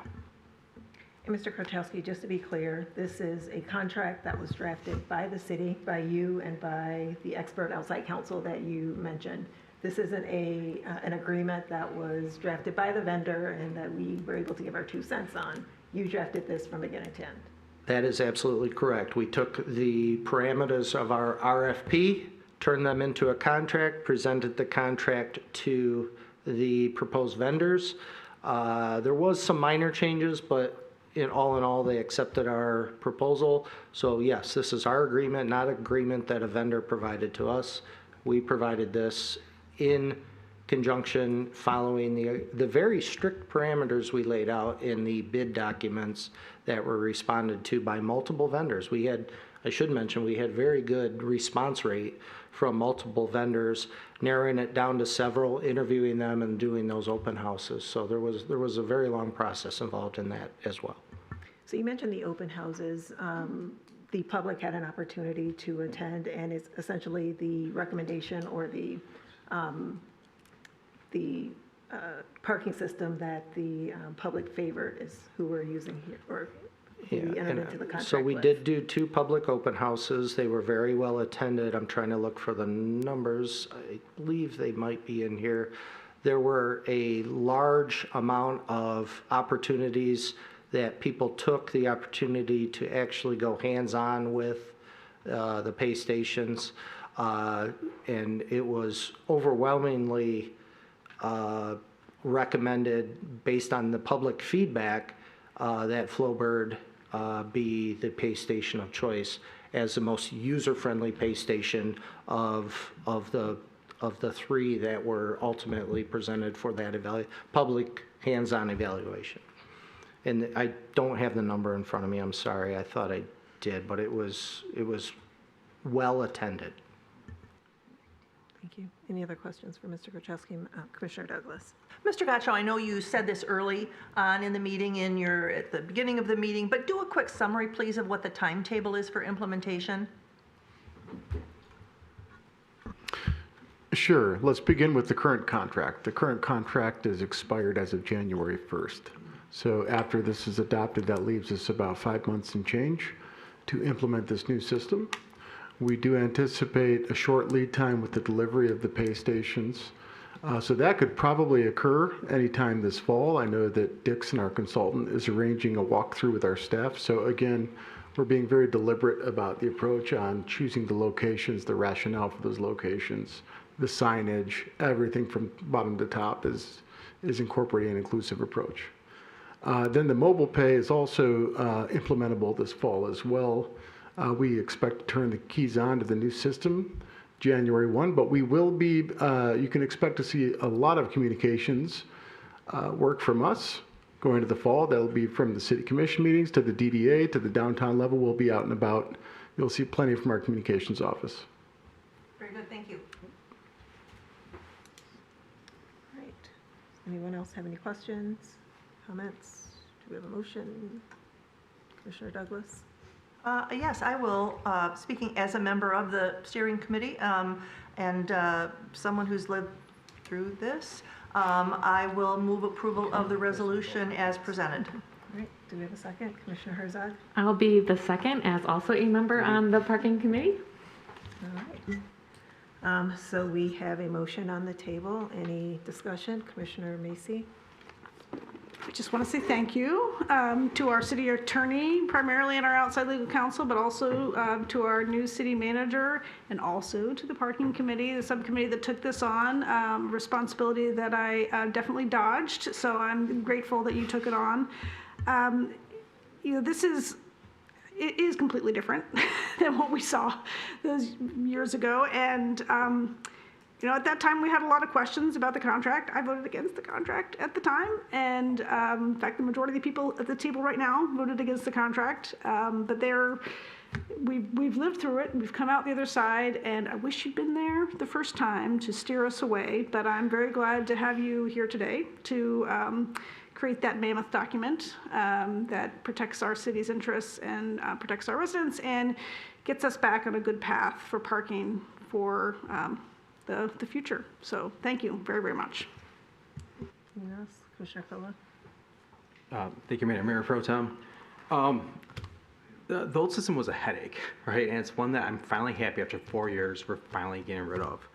And Mr. Kotowski, just to be clear, this is a contract that was drafted by the city, by you, and by the expert outside counsel that you mentioned. This isn't an agreement that was drafted by the vendor and that we were able to give our 2 cents on. You drafted this from beginning to end. That is absolutely correct. We took the parameters of our RFP, turned them into a contract, presented the contract to the proposed vendors. There was some minor changes, but in all, they accepted our proposal. So yes, this is our agreement, not an agreement that a vendor provided to us. We provided this in conjunction following the very strict parameters we laid out in the bid documents that were responded to by multiple vendors. We had, I should mention, we had very good response rate from multiple vendors, narrowing it down to several, interviewing them, and doing those open houses. So there was a very long process involved in that as well. So you mentioned the open houses. The public had an opportunity to attend, and it's essentially the recommendation or the parking system that the public favored is who we're using here, or who we entered into the contract So we with. did do 2 public open houses. They were very well attended. I'm trying to look for the numbers. I believe they might be in here. There were a large amount of opportunities that people took the opportunity to actually go hands-on with the pay stations. And it was overwhelmingly recommended, based on the public feedback, that Flowbird be the pay station of choice as the most user-friendly pay station of the 3 that were ultimately presented for that public hands-on evaluation. And I don't have the number in front of me. I'm sorry. I thought I did, but it was well attended. Thank you. Any other questions for Mr. Gachowski? Commissioner Douglas? Mr. Gotcho, I know you said this early on in the meeting, at the beginning of the meeting, but do a quick summary, please, of what the timetable is for implementation. Sure. Let's begin with the current contract. The current contract is expired as of January 1st. So after this is adopted, that leaves us about 5 months and change to implement this new system. We do anticipate a short lead time with the delivery of the pay stations. So that could probably occur anytime this fall. I know that Dixon, our consultant, is arranging a walkthrough with our staff. So again, we're being very deliberate about the approach on choosing the locations, the rationale for those locations, the signage, everything from bottom to top is incorporating an inclusive approach. Then the mobile pay is also implementable this fall as well. We expect to turn the keys on to the new system January 1, but we will be, you can expect to see a lot of communications work from us going to the fall. That'll be from the city commission meetings to the DDA to the downtown level. We'll be out and about. You'll see plenty from our communications office. Very good, thank you. All right. Does anyone else have any questions, comments? Do we have a motion? Commissioner Douglas? Yes, I will, speaking as a member of the steering committee and someone who's lived through this, I will move approval of the resolution as presented. All right, do we have a second? Commissioner Herzog? I'll be the second as also a member on the parking committee. All right. So we have a motion on the table. Any discussion? Commissioner Macy? I just want to say thank you to our city attorney, primarily and our outside legal counsel, but also to our new city manager, and also to the parking committee, the subcommittee that took this on, responsibility that I definitely dodged. So I'm grateful that you took it on. You know, it is completely different than what we saw those years ago, and you know, at that time, we had a lot of questions about the contract. I voted against the contract at the time, and in fact, the majority of the people at the table right now voted against the contract. But we've lived through it. We've come out the other side, and I wish you'd been there the first time to steer us away. But I'm very glad to have you here today to create that mammoth document that protects our city's interests and protects our residents and gets us back on a good path for parking for the future. So thank you very, very much. Anyone else? Commissioner Kola? Thank you, Mayor Pro Tem. The old system was a headache, right? And it's one that I'm finally happy after 4 years we're finally getting rid of.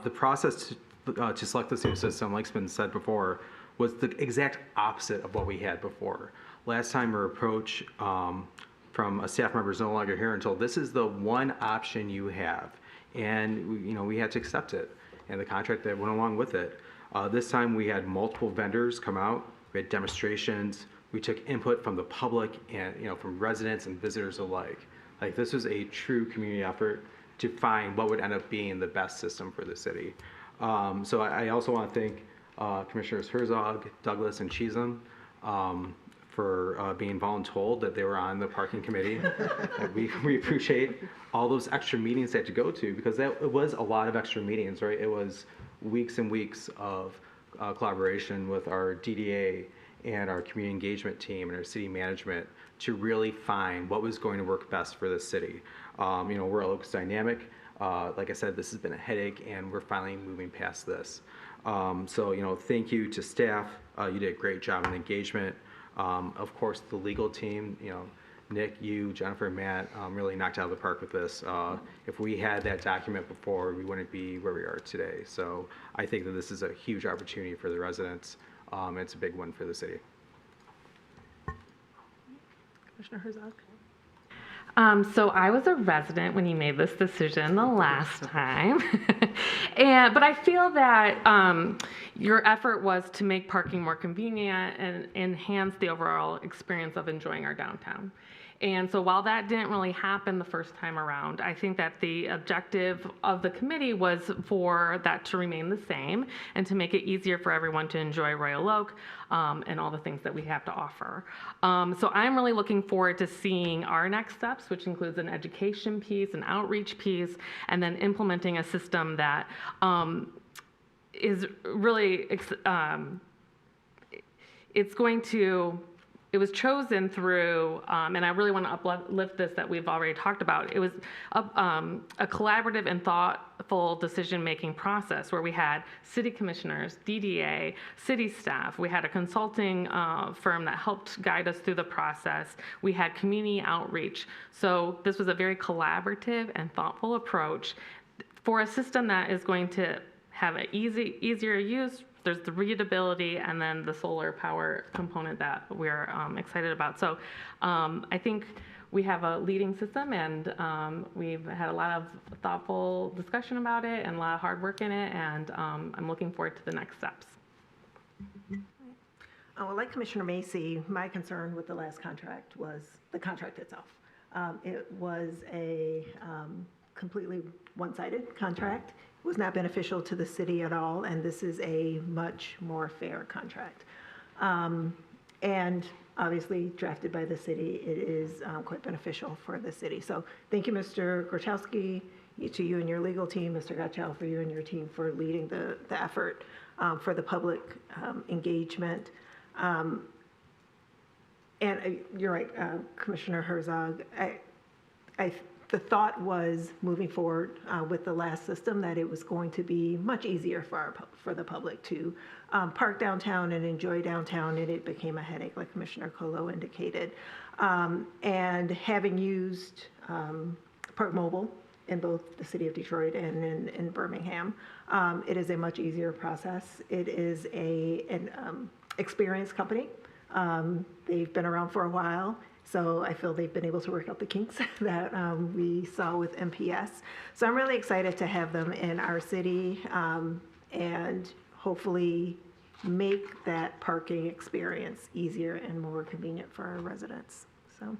The process to select this new system, like's been said before, was the exact opposite of what we had before. Last time our approach from a staff member is no longer here until this is the one option you have. And we had to accept it, and the contract that went along with it. This time we had multiple vendors come out, we had demonstrations, we took input from the public and from residents and visitors alike. Like, this was a true community effort to find what would end up being the best system for the city. So I also want to thank Commissioners Herzog, Douglas, and Cheatham for being voluntold that they were on the parking committee. We appreciate all those extra meetings they had to go to, because it was a lot of extra meetings, right? It was weeks and weeks of collaboration with our DDA and our community engagement team and our city management to really find what was going to work best for the city. We're a locus dynamic. Like I said, this has been a headache, and we're finally moving past this. So thank you to staff. You did a great job in engagement. Of course, the legal team, Nick, you, Jennifer, Matt, really knocked out of the park with this. If we had that document before, we wouldn't be where we are today. So I think that this is a huge opportunity for the residents. It's a big one for the city. Commissioner Herzog? So I was a resident when you made this decision the last time. But I feel that your effort was to make parking more convenient and enhance the overall experience of enjoying our downtown. And so while that didn't really happen the first time around, I think that the objective of the committee was for that to remain the same and to make it easier for everyone to enjoy Royal Oak and all the things that we have to offer. So I'm really looking forward to seeing our next steps, which includes an education piece, an outreach piece, and then implementing a system that is really, it's going to, it was chosen through, and I really want to uplift this that we've already talked about. It was a collaborative and thoughtful decision-making process where we had city commissioners, DDA, city staff. We had a consulting firm that helped guide us through the process. We had community outreach. So this was a very collaborative and thoughtful approach for a system that is going to have an easier use. There's the readability and then the solar power component that we're excited about. So I think we have a leading system, and we've had a lot of thoughtful discussion about it and a lot of hard work in it, and I'm looking forward to the next steps. Well, like Commissioner Macy, my concern with the last contract was the contract itself. It was a completely one-sided contract. It was not beneficial to the city at all, and this is a much more fair contract. And obviously drafted by the city, it is quite beneficial for the city. So thank you, Mr. Gorchowski, to you and your legal team, Mr. Gottschall, for you and your team for leading the effort for the public engagement. And you're right, Commissioner Herzog. The thought was moving forward with the last system that it was going to be much easier for the public to park downtown and enjoy downtown, and it became a headache, like Commissioner Colo indicated. And having used Park Mobile in both the city of Detroit and in Birmingham, it is a much easier process. It is an experienced company. They've been around for a while. So I feel they've been able to work out the kinks that we saw with MPS. So I'm really excited to have them in our city and hopefully make that parking experience easier and more convenient for our residents. So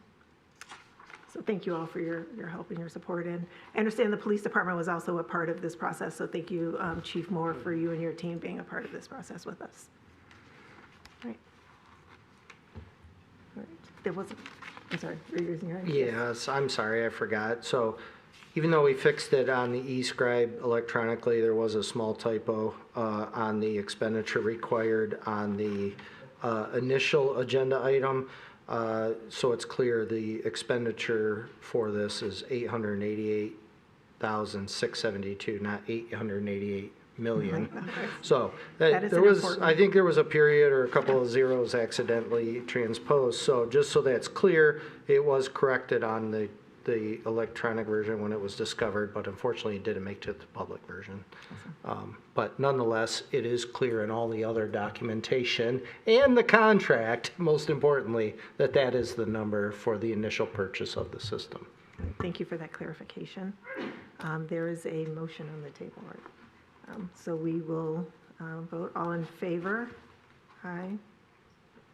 thank you all for your help and your support. And I understand the police department was also a part of this process. So thank you, Chief Moore, for you and your team being a part of this process with us. All right. There was, I'm sorry, were you raising your hand? Yes, I'm sorry, I forgot. So even though we fixed it on the e-scribe electronically, there was a small typo on the expenditure required on the initial agenda item. So it's clear the expenditure for this is $888,672, not $888 million. So there was, I think there was a period or a couple of zeros accidentally transposed. So just so that's clear, it was corrected on the electronic version when it was discovered, but unfortunately it didn't make it to the public version. But nonetheless, it is clear in all the other documentation and the contract, most importantly, that that is the number for the initial purchase of the system. Thank you for that clarification. There is a motion on the table, right? So we will vote. All in favor? Aye.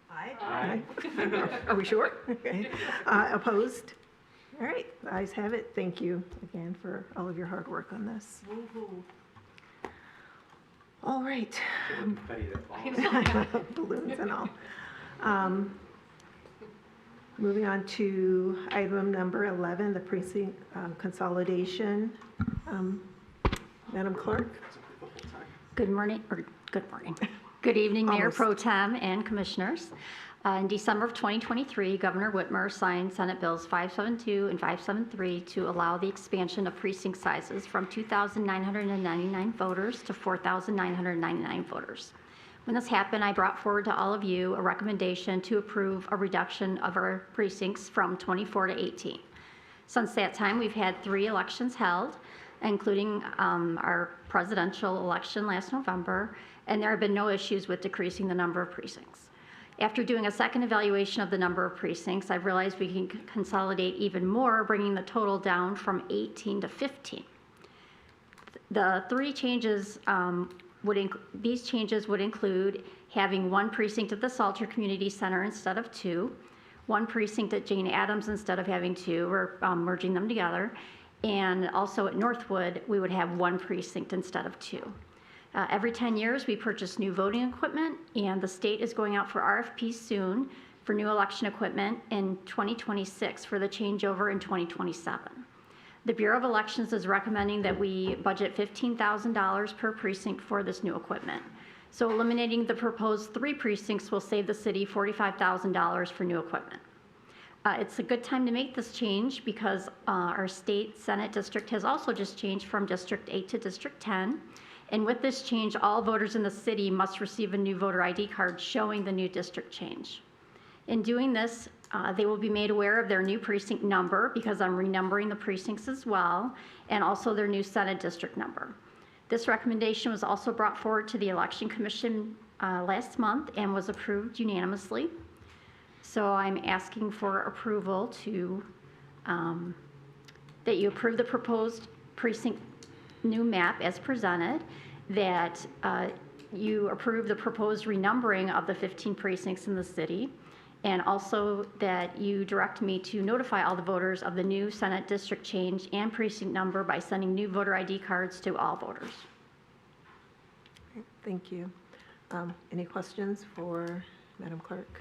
Aye. Aye. Are we sure? Okay. Opposed? All right, the ayes have it. Thank you again for all of your hard work on this. All right. Balloons and all. Moving on to item number 11, the precinct consolidation. Madam Clerk. Good morning. Good evening, Mayor Pro Tem and Commissioners. In December of 2023, Governor Whitmer signed Senate Bills 572 and 573 to allow the expansion of precinct sizes from 2,999 voters to 4,999 voters. When this happened, I brought forward to all of you a recommendation to approve a reduction of our precincts from 24 to 18. Since that time, we've had 3 elections held, including our presidential election last November, and there have been no issues with decreasing the number of precincts. After doing a second evaluation of the number of precincts, I've realized we can consolidate even more, bringing the total down from 18 to 15. The 3 changes these changes would include having 1 precinct at the Salter Community Center instead of 2, one precinct at Jane Addams instead of having two. We're merging them together. And also at Northwood, we would have one precinct instead of two. Every 10 years, we purchase new voting equipment, and the state is going out for RFPs soon for new election equipment in 2026 for the changeover in 2027. The Bureau of Elections is recommending that we budget $15,000 per precinct for this new equipment. So eliminating the proposed 3 precincts will save the city $45,000 for new equipment. It's a good time to make this change because our state Senate district has also just changed from District 8 to District 10. And with this change, all voters in the city must receive a new voter ID card showing the new district change. In doing this, they will be made aware of their new precinct number because I'm renumbering the precincts as well, and also their new Senate district number. This recommendation was also brought forward to the Election Commission last month and was approved unanimously. So I'm asking for approval to, that you approve the proposed precinct new map as presented, that you approve the proposed renumbering of the 15 precincts in the city, and also that you direct me to notify all the voters of the new Senate district change and precinct number by sending new voter ID cards to all voters. Thank you. Any questions for Madam Clerk?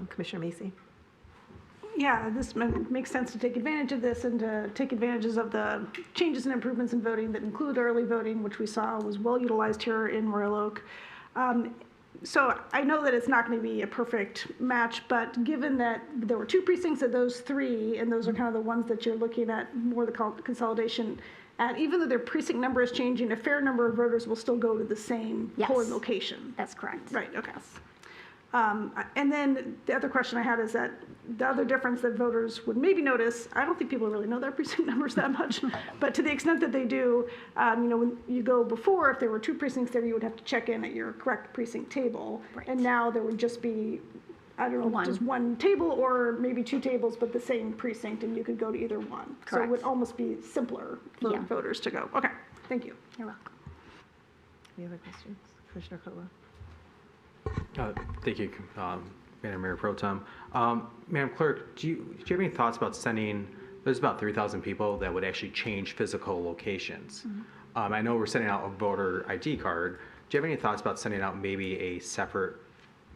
Commissioner Macy? Yeah, this makes sense to take advantage of this and to take advantages of the changes and improvements in voting that include early voting, which we saw was well utilized here in Royal Oak. So I know that it's not going to be a perfect match, but given that there were 2 precincts of those 3, and those are kind of the ones that you're looking at more the consolidation at, even though their precinct number is changing, a fair number of voters will still go to the same polling location. That's correct. Right, okay. And then the other question I had is that the other difference that voters would maybe notice, I don't think people really know their precinct numbers that much, but to the extent that they do, you know, when you go before, if there were 2 precincts there, you would have to check in at your correct precinct table. Right. And now there would just be, I don't know, just one table or maybe 2 tables, but the same precinct, and you could go to either one. Correct. So it would almost be simpler for voters to go. Okay, thank you. You're welcome. Any other questions? Commissioner Kola? Thank you, Madam Mayor Pro Tem. Madam Clerk, do you have any thoughts about sending, there's about 3,000 people that would actually change physical locations. I know we're sending out a voter ID card. Do you have any thoughts about sending out maybe a separate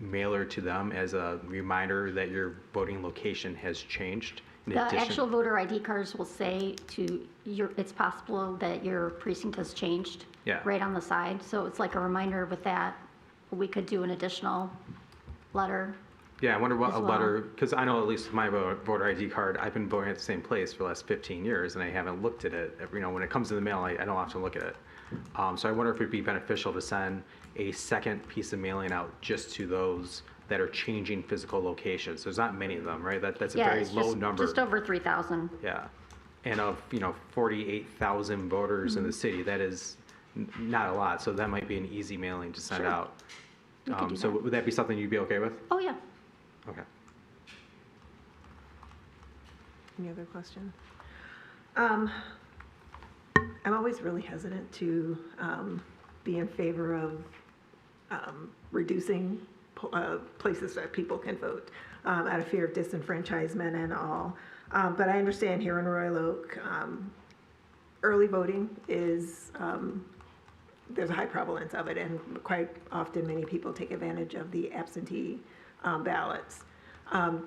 mailer to them as a reminder that your voting location has changed? The actual voter ID cards will say to your, it's possible that your precinct has changed right on the side. So it's like a reminder with that. We could do an additional letter. Yeah, I wonder what a letter, because I know at least with my voter ID card, I've been voting at the same place for the last 15 years, and I haven't looked at it. You know, when it comes in the mail, I don't often look at it. So I wonder if it'd be beneficial to send a second piece of mailing out just to those that are changing physical locations. There's not many of them, right? That's a very low number. Just over 3,000. Yeah, and of 48,000 voters in the city, that is not a lot. So that might be an easy mailing to send out. So would that be something you'd be okay with? Oh, yeah. Okay. Any other questions? I'm always really hesitant to be in favor of reducing places that people can vote out of fear of disenfranchisement and all. But I understand here in Royal Oak, early voting is, there's a high prevalence of it, and quite often many people take advantage of the absentee ballots.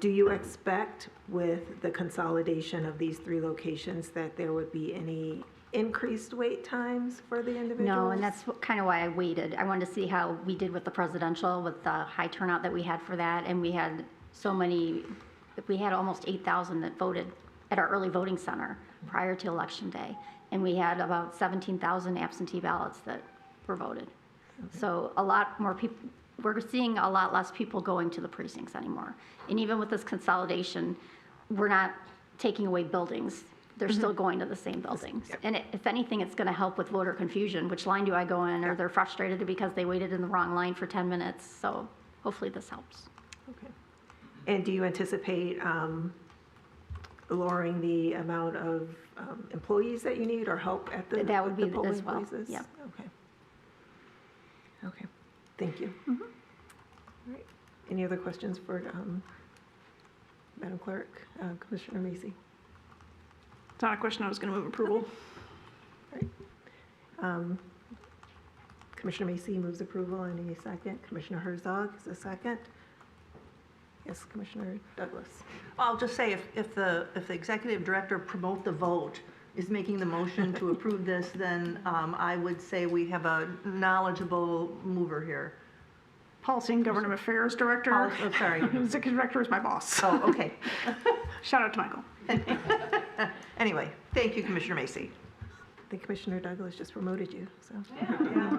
Do you expect with the consolidation of these 3 locations that there would be any increased wait times for the individuals? No, and that's kind of why I waited. I wanted to see how we did with the presidential, with the high turnout that we had for that, and we had so many, we had almost 8,000 that voted at our early voting center prior to Election Day, and we had about 17,000 absentee ballots that were voted. So a lot more people, we're seeing a lot less people going to the precincts anymore. And even with this consolidation, we're not taking away buildings. They're still going to the same buildings. And if anything, it's going to help with voter confusion. Which line do I go in? Or they're frustrated because they waited in the wrong line for 10 minutes. So hopefully this helps. Okay. And do you anticipate lowering the amount of employees that you need or help at the that would be polling as well. places? Yeah. Okay. Okay. Thank you. All right. Any other questions for Madam Clerk? Commissioner Macy? It's not a question, I was going to move approval. Commissioner Macy moves approval. Any second? Commissioner Herzog is a second. Yes, Commissioner Douglas. I'll just say, if the executive director promote the vote is making the motion to approve this, then I would say we have a knowledgeable mover here. Policy and Government Affairs Director. Oh, sorry. Executive Director is my boss. Oh, okay. Shout out to Michael. Anyway, thank you, Commissioner Macy. I think Commissioner Douglas just promoted you, so. Yeah.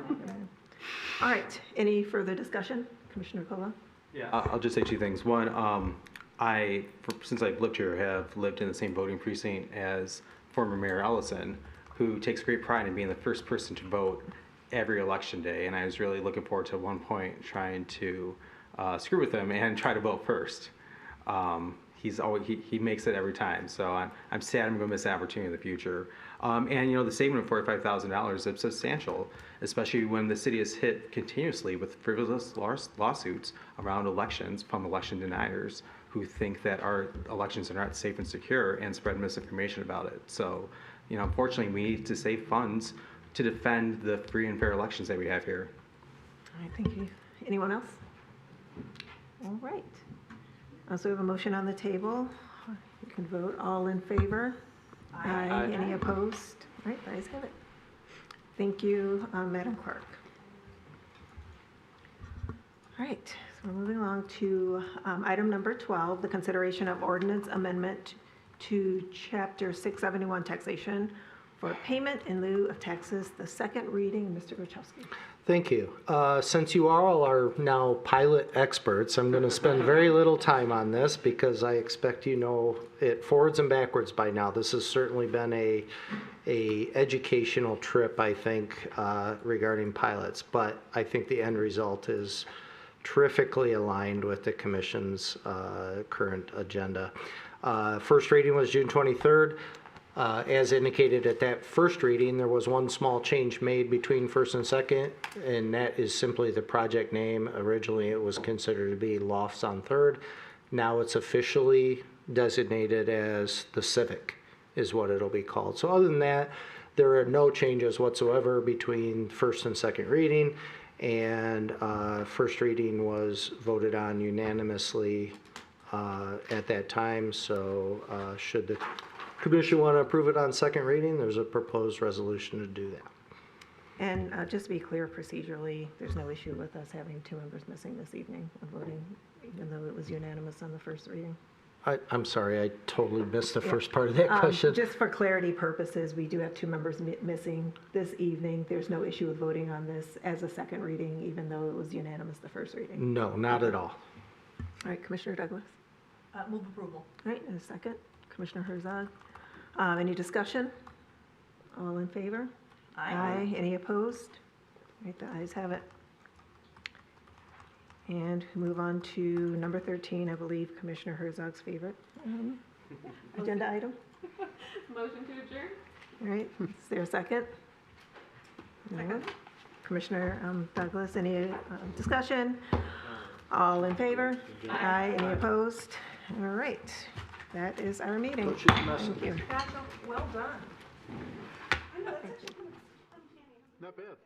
All right, any further discussion? Commissioner Kola? Yeah. I'll just say two things. One, since I've lived here, have lived in the same voting precinct as former Mayor Ellison, who takes great pride in being the first person to vote every election day. And I was really looking forward to at one point trying to screw with him and try to vote first. He makes it every time. So I'm sad I'm going to miss that opportunity in the future. And the saving of $45,000 is substantial, especially when the city is hit continuously with frivolous lawsuits around elections from election deniers who think that our elections are not safe and secure and spread misinformation about it. So, unfortunately, we need to save funds to defend the free and fair elections that we have here. All right, thank you. Anyone else? All right. So we have a motion on the table. You can vote. All in favor? Aye. Any opposed? All right, the ayes have it. Thank you, Madam Clerk. All right, so we're moving along to item number 12, the consideration of ordinance amendment to Chapter 671 Taxation for payment in lieu of taxes, the second reading. Mr. Wachowski. Thank you. Since you all are now pilot experts, I'm going to spend very little time on this because I expect you know it forwards and backwards by now. This has certainly been a educational trip, I think, regarding pilots, but I think the end result is terrifically aligned with the Commission's current agenda. First reading was June 23rd. As indicated at that first reading, there was one small change made between first and second, and that is simply the project name. Originally, it was considered to be Lofts on Third. Now it's officially designated as the Civic, is what it'll be called. So other than that, there are no changes whatsoever between first and second reading, and first reading was voted on unanimously at that time. So should the Commission want to approve it on second reading, there's a proposed resolution to do that. And just to be clear, procedurally, there's no issue with us having two members missing this evening of voting, even though it was unanimous on the first reading. I'm sorry, I totally missed the first part of that question. Just for clarity purposes, we do have two members missing this evening. There's no issue with voting on this as a second reading, even though it was unanimous the first reading. No, not at all. All right, Commissioner Douglas. Move approval. All right, and a second. Commissioner Herzog. Any discussion? All in favor? Aye. Any opposed? All right, the ayes have it. And move on to number 13, I believe Commissioner Herzog's favorite agenda item. Motion to adjourn? All right, is there a second? No. Commissioner Douglas, any discussion? All in favor? Aye. Any opposed? All right, that is our meeting. Thank you. Well done. Not bad.